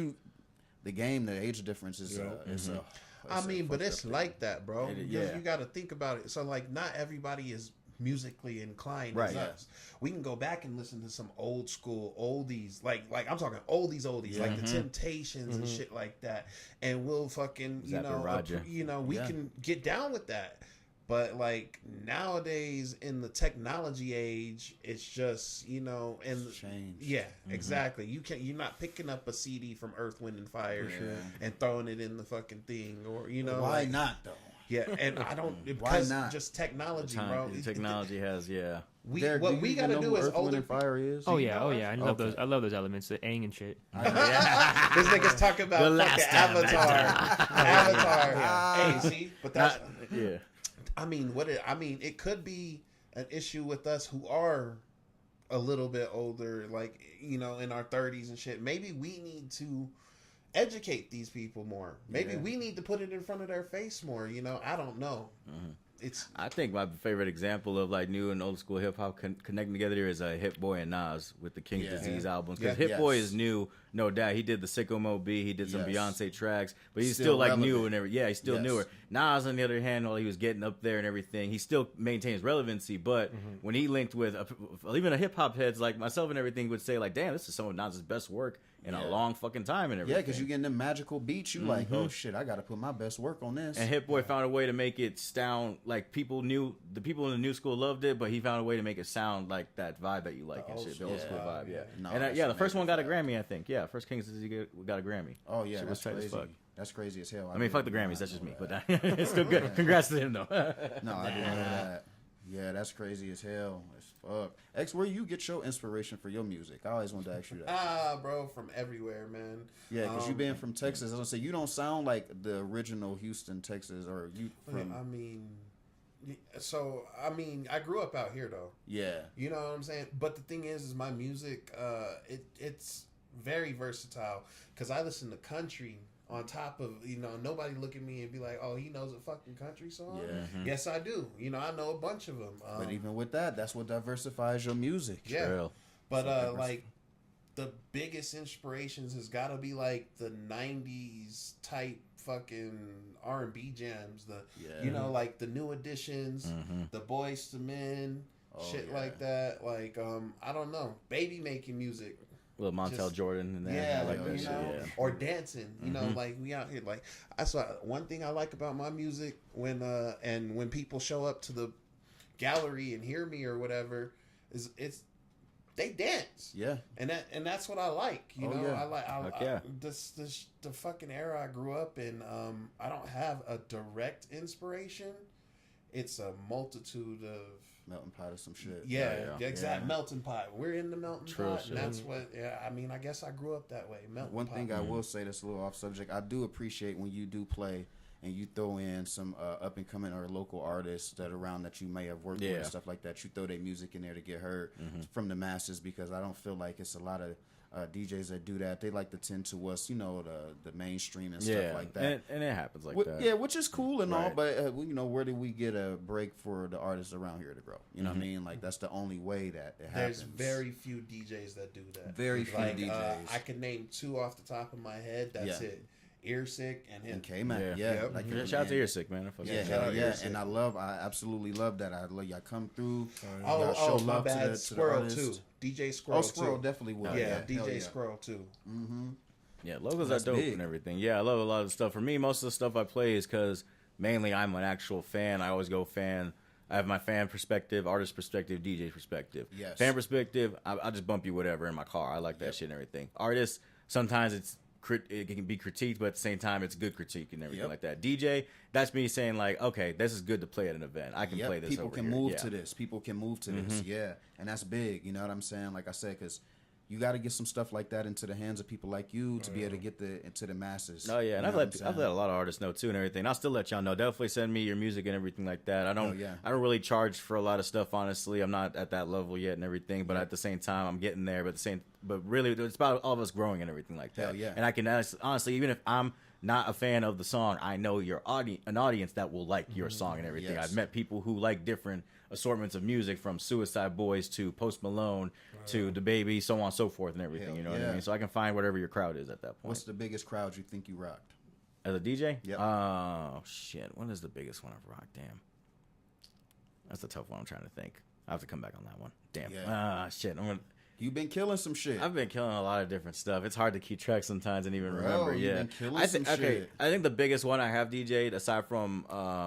The game, the age difference is but it's like that, bro. You got to think about it. So like, not everybody is musically inclined as us. We can go back and listen to some old school oldies, like I'm talking oldies, like the Temptations and shit like that, and we'll fucking we can get down with that. But like nowadays in the technology age, it's just and change. Exactly. You're not picking up a CD from Earth, Wind and Fire and throwing it in the fucking thing, or why not though? Yeah, and I don't because just technology, bro. Technology has what we gotta do is older. Fire is. Oh yeah. I love those. I love those elements, the Aang and shit. This nigga's talking about fucking Avatar. Hey, see, but that's yeah. it could be an issue with us who are a little bit older, like, you know, in our 30s and shit. Maybe we need to educate these people more. Maybe we need to put it in front of their face more. You know, I don't know. I think my favorite example of like new and old school hip hop connecting together is Hit Boy and Nas with the King's Disease albums. Because Hit Boy is new, no doubt. He did the Sicko Mode B, he did some Beyonce tracks, but he's still like relevant. New and everything. Yeah, he's still newer. Nas, on the other hand, while he was getting up there and everything, he still maintains relevancy. But when he linked with even a hip hop heads like myself and everything would say like, damn, this is some of Nas's best work in a long fucking time and everything. Yeah, because you getting them magical beats, you like, oh shit, I got to put my best work on this. And Hit Boy found a way to make it sound like the people in the new school loved it, but he found a way to make it sound like that vibe that you like and shit, the old school vibe. No, and the first one got a Grammy, I think. Yeah, first King's Disease got a Grammy. Oh yeah, shit that's crazy. As fuck. That's crazy as hell. I mean, fuck the Grammys. That's just me, but it's still good. Congrats to him though. No, I didn't know that. Yeah, that's crazy as hell. As fuck. X, where you get your inspiration for your music? I always wanted to ask you that. Bro, from everywhere, man. Yeah, because you being from Texas, I was gonna say you don't sound like the original Houston, Texas, or you from. I grew up out here though. Yeah. You know what I'm saying? But the thing is my music, it's very versatile because I listen to country. On top of, you know, nobody look at me and be like, oh, he knows a fucking country song? Yeah. Yes, I do. You know, I know a bunch of them. But even with that, that's what diversifies your music. Yeah. True. But, like, the biggest inspirations has got to be, like, the 90s type fucking R&B jams. You know, like, the New Editions, the Boyz II Men, like that. Like, I don't know. Baby making music. Little Montel Jordan and that. Like that shit, or dancing, you know, like we out here. Like I saw one thing I like about my music when people show up to the gallery and hear me or whatever is they dance. Yeah, and that's what I like. You know, I like the fucking era I grew up in. I don't have a direct inspiration. It's a multitude of melting pot or some shit. Exactly. Melting pot. We're in the melting pot. And that's what. Yeah, I mean, I guess I grew up that way. Melting One pot. thing I will say that's a little off subject. I do appreciate when you do play and you throw in some up and coming or local artists that are around that you may have worked with and stuff like that. You throw their music in there to get heard from the masses because I don't feel like it's a lot of DJs that do that. They like to tend to us, you know, the mainstream and stuff like that. And it happens like that. Yeah, which is cool and all, but you know, where do we get a break for the artists around here to grow? You know what I mean? Like that's the only way that it happens. There's very few DJs that do that. Very few DJs. I can name two off the top of my head. That's it. Earsick and him. And Kmac, Like, shout out to Earsick, man. And I absolutely love that. I love y'all come through. Show my love bad. Squirrel too. DJ Squirrel. Squirrel definitely will. DJ Squirrel too. Yeah, logos are dope and everything. Yeah, I love a lot of stuff. For me, most of the stuff I play is because mainly I'm an actual fan. I always go fan. I have my fan perspective, artist perspective, DJ perspective. Yes. Fan perspective, I just bump you whatever in my car. I like that shit and everything. Artists, sometimes it can be critiqued, but at the same time, it's good critique and everything like that. DJ, that's me saying like, okay, this is good to play at an event. I can play this. People can move to this. People can move to this. Yeah, and that's big. You know what I'm saying? Like I said, because you got to get some stuff like that into the hands of people like you to be able to get into the masses. Oh yeah, and I've let a lot of artists know too and everything. I'll still let y'all know. Definitely send me your music and everything like that. I don't really charge for a lot of stuff. Honestly, I'm not at that level yet and everything. But at the same time, I'm getting there. But really, it's about all of us growing and everything like that. Hell yeah. And I can honestly, even if I'm not a fan of the song, I know an audience that will like your song and everything. I've met people who like different assortments of music, from Suicide Boys to Post Malone to DaBaby, so on and so forth and everything. You know what I mean? So I can find whatever your crowd is at that point. What's the biggest crowd you think you rocked as a DJ? Yep. Oh shit! What is the biggest one I've rocked? Damn, that's a tough one. I'm trying to think. I have to come back on that one. Damn. Shit. You've been killing some shit. I've been killing a lot of different stuff. It's hard to keep track sometimes and even remember. You've been killing some shit. I think the biggest one I have DJ'd, aside from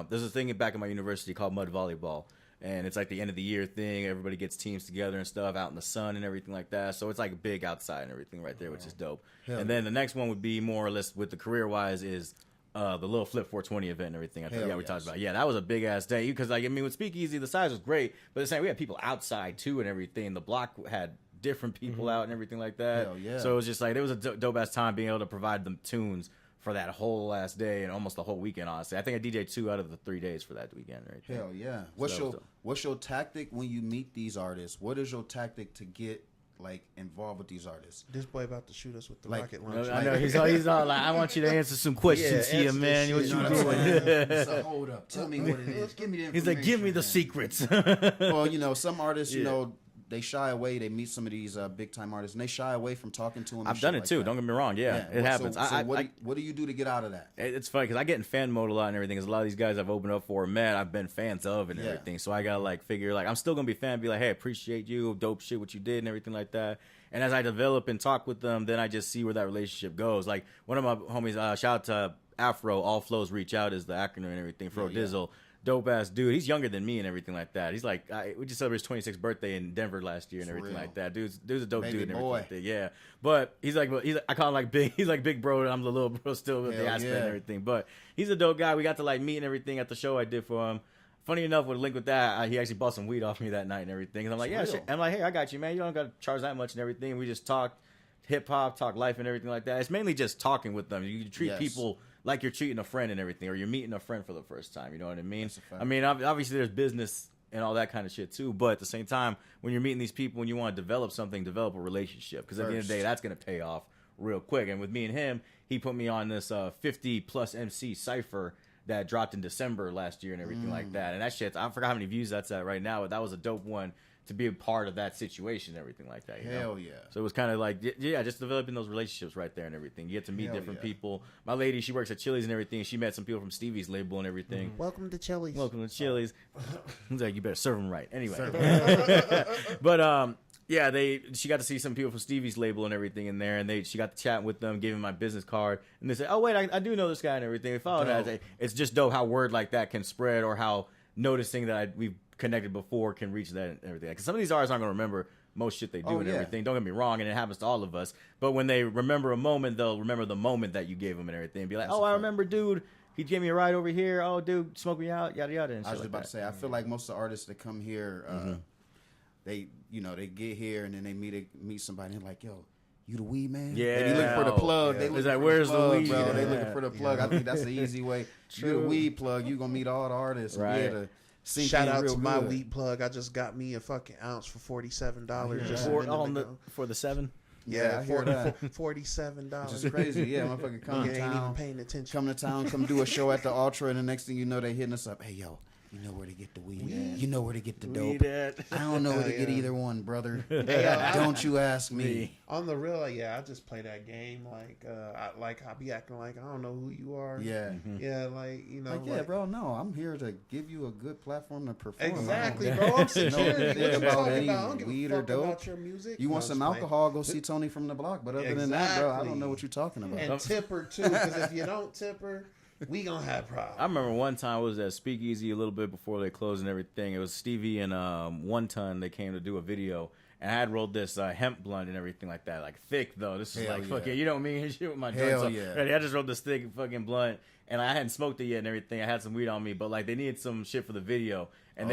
there's a thing back at my university called Mud Volleyball. And it's like the end of the year thing. Everybody gets teams together and stuff out in the sun and everything like that. So it's like big outside and everything right there, which is dope. And then the next one would be more or less with the career wise is the little Flip 420 event and everything. We talked about. Yeah, that was a big ass day because like I mean with Speakeasy the size was great, but the same we had people outside too and everything. The block had different people out and everything like that. Hell yeah. So it was just like it was a dope ass time being able to provide them tunes for that whole last day and almost the whole weekend. Honestly, I think I DJ'd 2 out of the 3 days for that weekend. Right there. Hell yeah! So What's your tactic when you meet these artists? What is your tactic to get like involved with these artists? This boy about to shoot us with the Like- rocket launcher. I know he's all like, I want you to answer some questions Yeah, here, answer man. this What shit. you doing? So hold up, tell me what it is. Give me the information. He's like, give me the man. secrets. Well, some artists, Yeah. they shy away. They meet some of these big time artists, and they shy away from talking to them. I've done it too. Don't get me wrong. Yeah, it happens. What do you do to get out of that? It's funny because I get in fan mode a lot and everything. Because a lot of these guys I've opened up for, man, I've been fans of and Yeah. everything. So I gotta like figure like I'm still gonna be a fan. Be like, hey, appreciate you, dope shit, what you did and everything like that. And as I develop and talk with them, then I just see where that relationship goes. Like one of my homies, shout out to Afro, All Flows Reach Out is the acronym and everything. Fro Dizzle. Dope ass dude. He's younger than me and everything like that. He's like, we just celebrated his 26th birthday in Denver last year and everything real. like that. Dude's a dope Baby dude and everything boy. like that. Yeah, but he's like I call him like big. He's like big bro. And I'm the little bro still with the Hell aspect yeah. and everything. But he's a dope guy. We got to like meet and everything at the show I did for him. Funny enough, with a link with that, he actually bought some weed off me that night and everything. And I'm like, yeah, real. shit. I'm like, hey, I got you, man. You don't got to charge that much and everything. We just talked hip hop, talk life and everything like that. It's mainly just talking with them. You treat Yes. people like you're treating a friend and everything, or you're meeting a friend for the first time. You know what I mean? That's a fact. I mean, obviously there's business and all that kind of shit too. But at the same time, when you're meeting these people and you want to develop something, develop a relationship. Because at the end of the day, that's going to pay off real quick. And with me and him, he put me on this 50 plus MC cipher that dropped in December last year and everything like that. And that shit, I forgot how many views that's at right now, but that was a dope one to be a part of that situation and everything like that. You know? Hell yeah. So it was kind of like, yeah, just developing those relationships right there and everything. You get to meet Hell different yeah. people. My lady, she works at Chili's and everything. She met some people from Stevie's label and everything. Welcome to Chili's. Welcome to Chili's. He's like, you better serve them right. Anyway. But, yeah, she got to see some people from Stevie's label and everything in there, and she got to chat with them, gave him my business card, and they said, oh, wait, I do know this guy and everything. They followed that. It's just dope how word like that can spread, or how noticing that we've connected before can reach that and everything. Because some of these artists aren't going to remember most shit they do and everything. Don't get me wrong, and it happens to all of us. But when they remember a moment, they'll remember the moment that you gave them and everything. And be like, I remember, dude. He gave me a ride over here. Oh, dude, smoke me out, yada, yada. And I was shit just like about to say, I feel like most of the artists that come here, they get here and then they meet somebody and they're like, yo, you the weed man? Yeah. They looking for the plug. Yeah. They It's looking like, for where's the the plug, weed? bro. They Yeah. looking for the plug. I think that's the easy way. You the weed plug, you gonna meet all the artists. Right. And be able to sink Shout in out real to my good. weed plug. I just got me a fucking ounce for $47 Yeah. just a minute ago. For the 7? Yeah, I hear that. $47. Which is crazy. Yeah, motherfucker come You to ain't even town. paying attention. Come to town, come do a show at the Ultra, and the next thing you know, they hitting us up. Hey, yo, you know where to get the weed. You know where to get the dope. I don't know where to get either one, brother. Don't you ask me. On the real, I just play that game I be acting like I don't know who you are. Yeah. Yeah, Bro, no, I'm here to give you a good platform to perform. Exactly, bro. I'm security. Think What you about talking any about? I don't give weed a or fuck dope. about your music. You want No, some I'm just alcohol, go see Tony from the block. But other than that, bro, I don't know what you're talking about. playing. And tip her too, because if you don't tip her, we gonna have problems. I remember one time I was at Speakeasy a little bit before they closed and everything. It was Stevie and One Ton. They came to do a video, and I had rolled this hemp blunt and everything like that, like thick though. This is Hell like yeah. fucking, you know me and shit with my Hell joints. yeah. Right, I just rolled this thick fucking blunt, and I hadn't smoked it yet and everything. I had some weed on me, but like they needed some shit for the video, and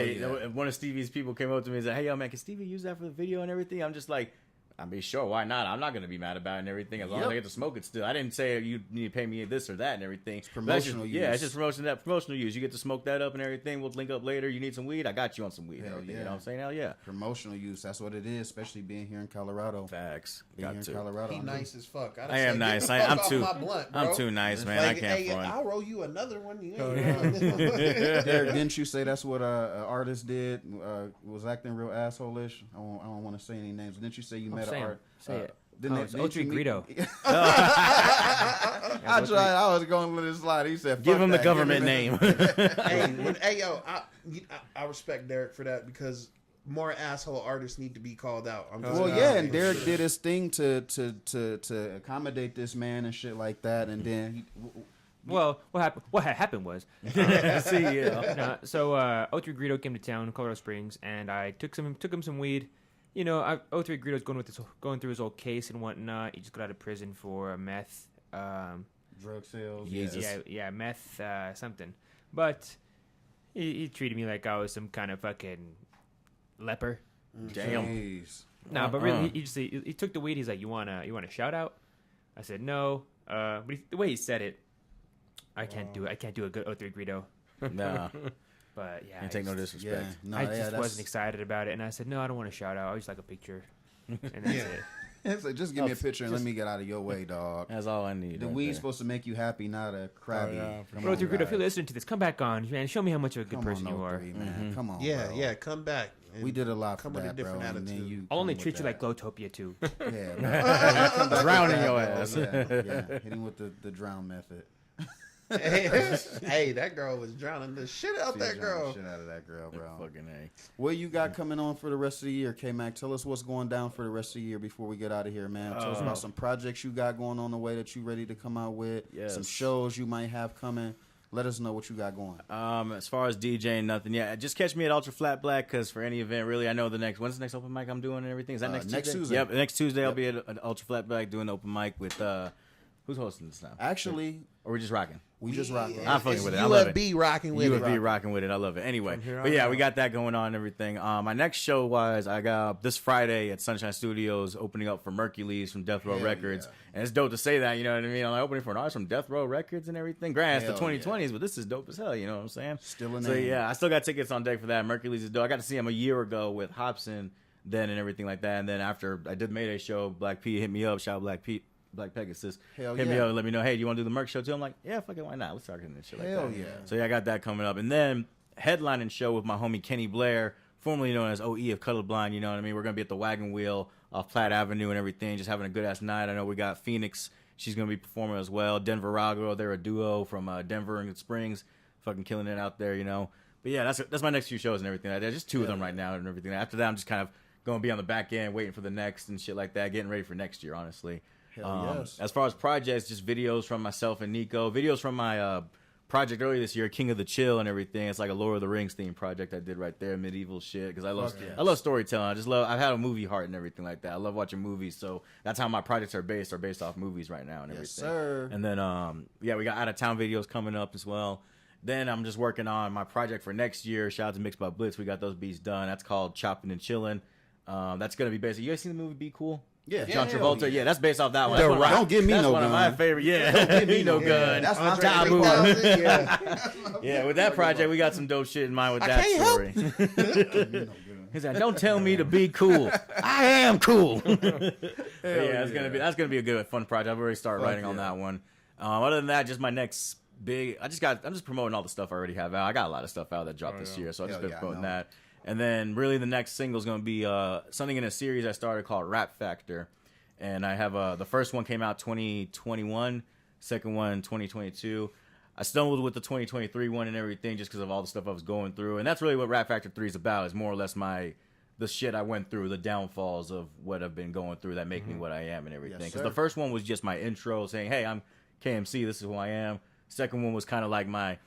one of Stevie's people came up to me and said, "Hey, yo, man, can Stevie use that for the video and everything?" I'm just like, I mean, sure, why not? I'm not gonna be mad about it and everything as long as I get to smoke it still. I didn't say you need to pay me this or that and everything. It's promotional use. Yeah, it's just promotional use. You get to smoke that up and everything. We'll link up later. You need some weed? I got you on some weed. And Hell everything. yeah. You know what I'm saying? Hell yeah. Promotional use, that's what it is, especially being here in Colorado. Facts. Being here in Colorado. He nice as fuck. I am nice. I'm too nice, man. I Like, can't hey, front. I'll roll you another one. You ain't Derek, didn't you say that's what an artist did? Was acting real asshole-ish? I don't want to say any names. Didn't you say you met an art? Say it. Didn't It's O3 Greedo. I was going to let it slide. He said, Give "Fuck him the that. government name. I respect Derek for that because more asshole artists need to be called out. Well, yeah, and Derek did his thing to accommodate this man and shit like that, and then Well, what had happened was, See, yeah. so O3 Greedo came to town, Colorado Springs, and I took him some weed. You know, O3 Greedo's going through his old case and whatnot. He just got out of prison for meth. drug sales. Yeah, meth something. But he treated me like I was some kind of fucking leper. Damn. Jeez. No, but really, he took the weed. He's like, "You want a shout out?" I said, "No." But the way he said it, I can't do it. I can't do a good O3 Greedo. Nah, But yeah, can't take no Yeah, disrespect. no, I yeah, just that's- wasn't excited about it, and I said, no, I don't want to shout out. I just like a picture, and that's it. It's like, just give me a picture and let me get out of your way, dog. That's all I need. The right weed's there. supposed to make you happy, not a crabby. yeah, for Come Bro, on, O3 Greedo, if you're guys. listening to this, come back on, man. Show me how much of a good Come person on, you are. O3, man. Come on, Yeah, bro. yeah, come back. and We did a lot for come with a that, bro. different And then attitude. you I'll only come treat with you like that. Glowtopia too. Yeah, bro. Drowning your Bro, ass. Yeah, yeah. Hit him with the drown method. Hey, that girl was drowning the shit out She that drowned girl. the shit out of that girl, bro. Fucking A. What you got coming on for the rest of the year, Kmac? Tell us what's going down for the rest of the year before we get out of here, man. Tell us about some projects you got going on the way that you ready to come out with. Yes. Some shows you might have coming. Let us know what you got going. As far as DJing, nothing. Yeah, just catch me at Ultra Flat Black because for any event, really, I know when's the next open mic I'm doing and everything. Is that next Tuesday? Yep, next Tuesday I'll Yep. be at Ultra Flat Black doing the open mic with who's hosting this now? Actually, Or we're just rocking. we just rock. I'm fucking with it. I love it. UFB rocking with UFB it. rocking with it. I love it. Anyway, From here but on yeah, out. we got that going on and everything. My next show was I got this Friday at Sunshine Studios opening up for Mercules from Death Row Hell Records. yeah. And it's dope to say that, you know what I mean? I'm like opening for an artist from Death Row Records and everything. Granted, it's the Hell 2020s, but this is dope as hell, you know what I'm saying? Still a So name. yeah, I still got tickets on deck for that. Mercules is dope. I got to see him a year ago with Hobson then and everything like that. And then after I did the Mayday show, Black P hit me up, shout out Black Pegasus. Hell hit me yeah. up and let me know, hey, do you want to do the Merc show too? I'm like, yeah, fuck it, why not? Let's start getting this shit like Hell that. yeah. So yeah, I got that coming up. And then headlining show with my homie Kenny Blair, formerly known as OE of Colorblind, you know what I mean? We're going to be at the Wagon Wheel off Platt Avenue and everything, just having a good-ass night. I know we got Phoenix. She's going to be performing as well. Denver Rago, they're a duo from Denver and Springs. Fucking killing it out there, you know? But yeah, that's my next few shows and everything like that. Just two of them right now and everything. After that, I'm just kind of going to be on the back end, waiting for the next and shit like that, getting ready for next year, honestly. Hell yes. As far as projects, just videos from myself and Nico. Videos from my project earlier this year, King of the Chill and everything. It's like a Lord of the Rings themed project I did right there, medieval shit. Because I love storytelling. I've had a movie heart and everything like that. I love watching movies, so that's how my projects are based off movies right now and everything. Yes, sir. And then yeah, we got out of town videos coming up as well. Then I'm just working on my project for next year. Shout out to Mixed by Blitz. We got those beats done. That's called Chopping and Chilling. That's gonna be basically. You guys seen the movie Be Cool? Yeah. John Hell Travolta. Yeah, that's based off that one. The That's one of Rock. my- Don't give me that's no one of gun. my favorite. Yeah, don't give me no gun. That's my Andre favorite. 3000, yeah. Yeah, with that project, we got some dope shit in mind with I that can't help story. He's like, "Don't tell me to be cool. I am cool." But yeah, that's gonna be a good, fun project. I've already started writing on that one. Other than that, just my next big. I'm just promoting all the stuff I already have out. I got a lot of stuff out that dropped this year, so I've just Hell been yeah, I promoting know. that. And then really the next single is gonna be something in a series I started called Rap Factor. And I have the first one came out 2021, second one 2022. I stumbled with the 2023 one and everything just because of all the stuff I was going through, and that's really what Rap Factor 3 is about. Is more or less the shit I went through, the downfalls of what I've been going through that make me what I am and everything. Yes, Because sir. the first one was just my intro saying, "Hey, I'm KMC. This is who I am." Second one was kind of like my.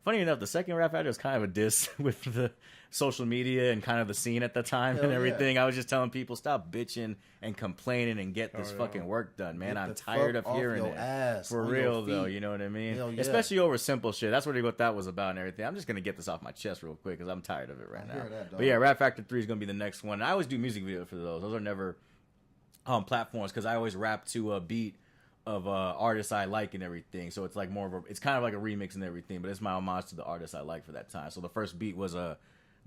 Funny enough, the second Rap Factor was kind of a diss with the social media and kind of the scene at the time and Hell everything. I was just telling people, stop bitching and complaining and get this fucking work done, man. Get I'm the tired fuck of off hearing your it. ass, For on real, your though, feet. you know what I mean? Hell yeah. Especially over simple shit. That's really what that was about and everything. I'm just going to get this off my chest real quick because I'm tired of it right I now. hear that, dog. But yeah, Rap Factor 3 is going to be the next one. I always do music videos for those. Those are never platforms because I always rap to a beat of artists I like and everything. So it's like more of it's kind of like a remix and everything, but it's my homage to the artists I like for that time. So the first beat was the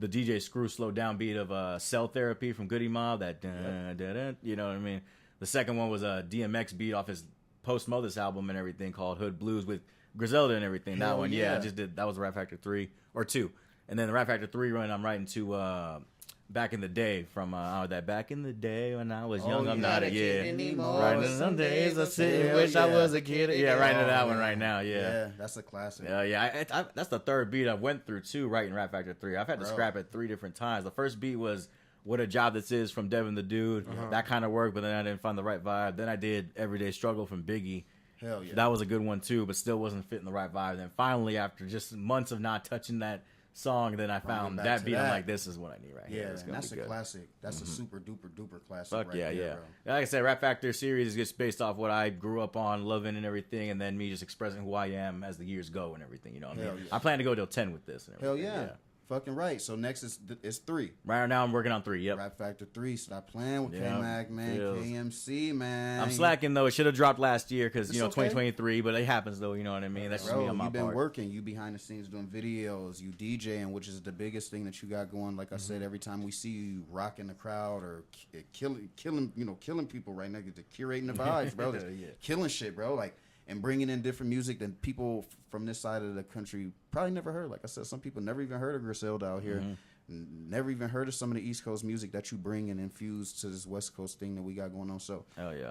DJ Screw slow down beat of Cell Therapy from Goody Mob, that dun, dun, dun, you know what I mean? The second one was a DMX beat off his Post Modus album and everything called Hood Blues with Griselda and everything. Hell that one, yeah. I just did. That was Rap Factor 3 or 2. And then the Rap Factor 3 run I'm writing to Back in the Day from that Back in the Day when I was young. I'm not a Right, some days I sit and wish I was a kid. Yeah, right into that one right now. Yeah. That's a classic. Yeah. That's the third beat I went through too, writing Rap Factor 3. I've had to scrap it 3 different times. The first beat was What a Job This Is from Devin the Dude. That kind of worked, but then I didn't find the right vibe. Then I did Everyday Struggle from Biggie. Hell yeah. That was a good one too, but still wasn't fitting the right vibe. Then finally, after just months of not touching that song, then I found back that to beat. I'm that. like, this is what I need right here. Yeah, It's and gonna that's be a good. classic. That's a super duper duper classic. Fuck right yeah, there, yeah. bro. Like I said, Rap Factor series is just based off what I grew up on, loving and everything, and then me just expressing who I am as the years go and everything. You know what I Hell mean? yeah. I plan to go till 10 with this. And Hell everything. yeah. Fucking right. So next is 3. Right now I'm working on 3. Yep. Rap Factor 3. Stop playing with Yeah, Kmac, man. feels. KMC, man. I'm slacking though. It should have dropped last year because It's okay. 2023, but it happens though. You know what I mean? That's just me Bro, on my you've been part. working. You behind the scenes doing videos. You DJing, which is the biggest thing that you got going. Like I said, every time we see you rocking the crowd or killing people right now, to curating the vibes, bro. Just killing shit, bro. Like, and bringing in different music that people from this side of the country probably never heard. Like I said, some people never even heard of Griselda out here. Never even heard of some of the East Coast music that you bring and infuse to this West Coast thing that we got going on. So,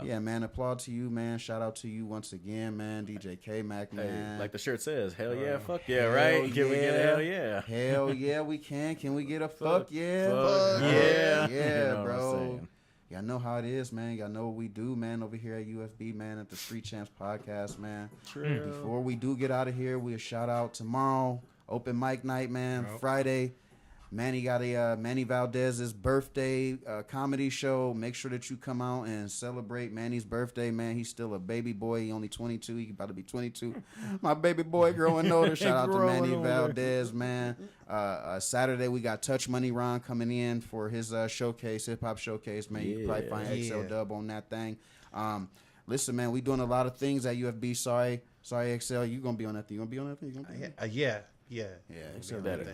yeah, man, applaud to you, man. Shout out to you once again, man. DJ Kmac, man. Hey, like the shirt says, hell yeah, fuck yeah, right? Can we get a hell yeah? Hell yeah, we can. Can we get a fuck yeah? Fuck yeah. Yeah, You know what I'm bro. saying. Y'all know how it is, man. Y'all know what we do, man, over here at UFB, man, at the Street Champs podcast, man. True. Before we do get out of here, we'll shout out tomorrow, open mic night, man. Friday, Manny got Manny Valdez's birthday comedy show. Make sure that you come out and celebrate Manny's birthday, man. He's still a baby boy. He only 22. He about to be 22. My baby boy growing older. Shout out to Manny Valdez, man. Saturday, we got Touch Money Ron coming in for his showcase, hip-hop showcase, man. You can probably find XL Dub on that thing. Listen, man, we doing a lot of things at UFB. Sorry, XL. You going to be on that thing? You going to be on that thing? Yeah, XL better.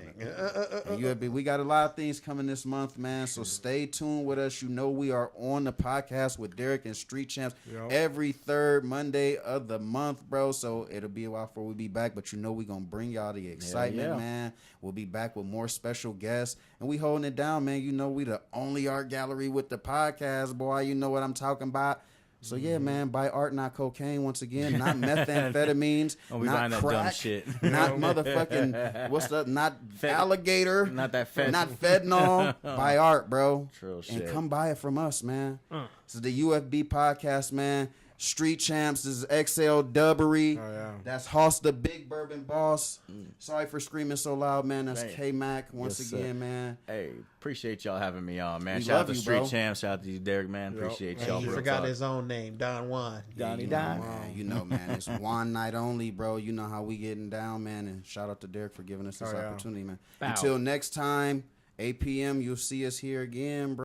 UFB, we got a lot of things coming this month, man. So stay tuned with us. You know we are on the podcast with Derek and Street Champs every third Monday of the month, bro. So it'll be a while before we be back, but you know we gonna bring y'all the excitement, man. We'll be back with more special guests, and we holding it down, man. You know we the only art gallery with the podcast, boy. You know what I'm talking about. So yeah, man, buy art, not cocaine. Once again, not methamphetamines, Don't be not buying that crack, dumb shit. not motherfucking not alligator, Not that fed. not fentanyl. Buy art, bro, True and shit. come buy it from us, man. This is the UFB podcast, man. Street Champs. This is XL Dubbery. That's Hoss the Big Bourbon Boss. Sorry for screaming so loud, man. That's Kmac once again, man. Hey, appreciate y'all having me on, man. We Shout out love to you, Street bro. Champs. Shout out to you, Derek, man. Appreciate y'all. He real forgot talk. his own name, Don Juan. Donnie You Don. know, man. You know, man. It's one night only, bro. You know how we getting down, man. And shout out to Derek for giving us this opportunity, man. Bow. Until next time, 8 p.m., you'll see us here again, bro.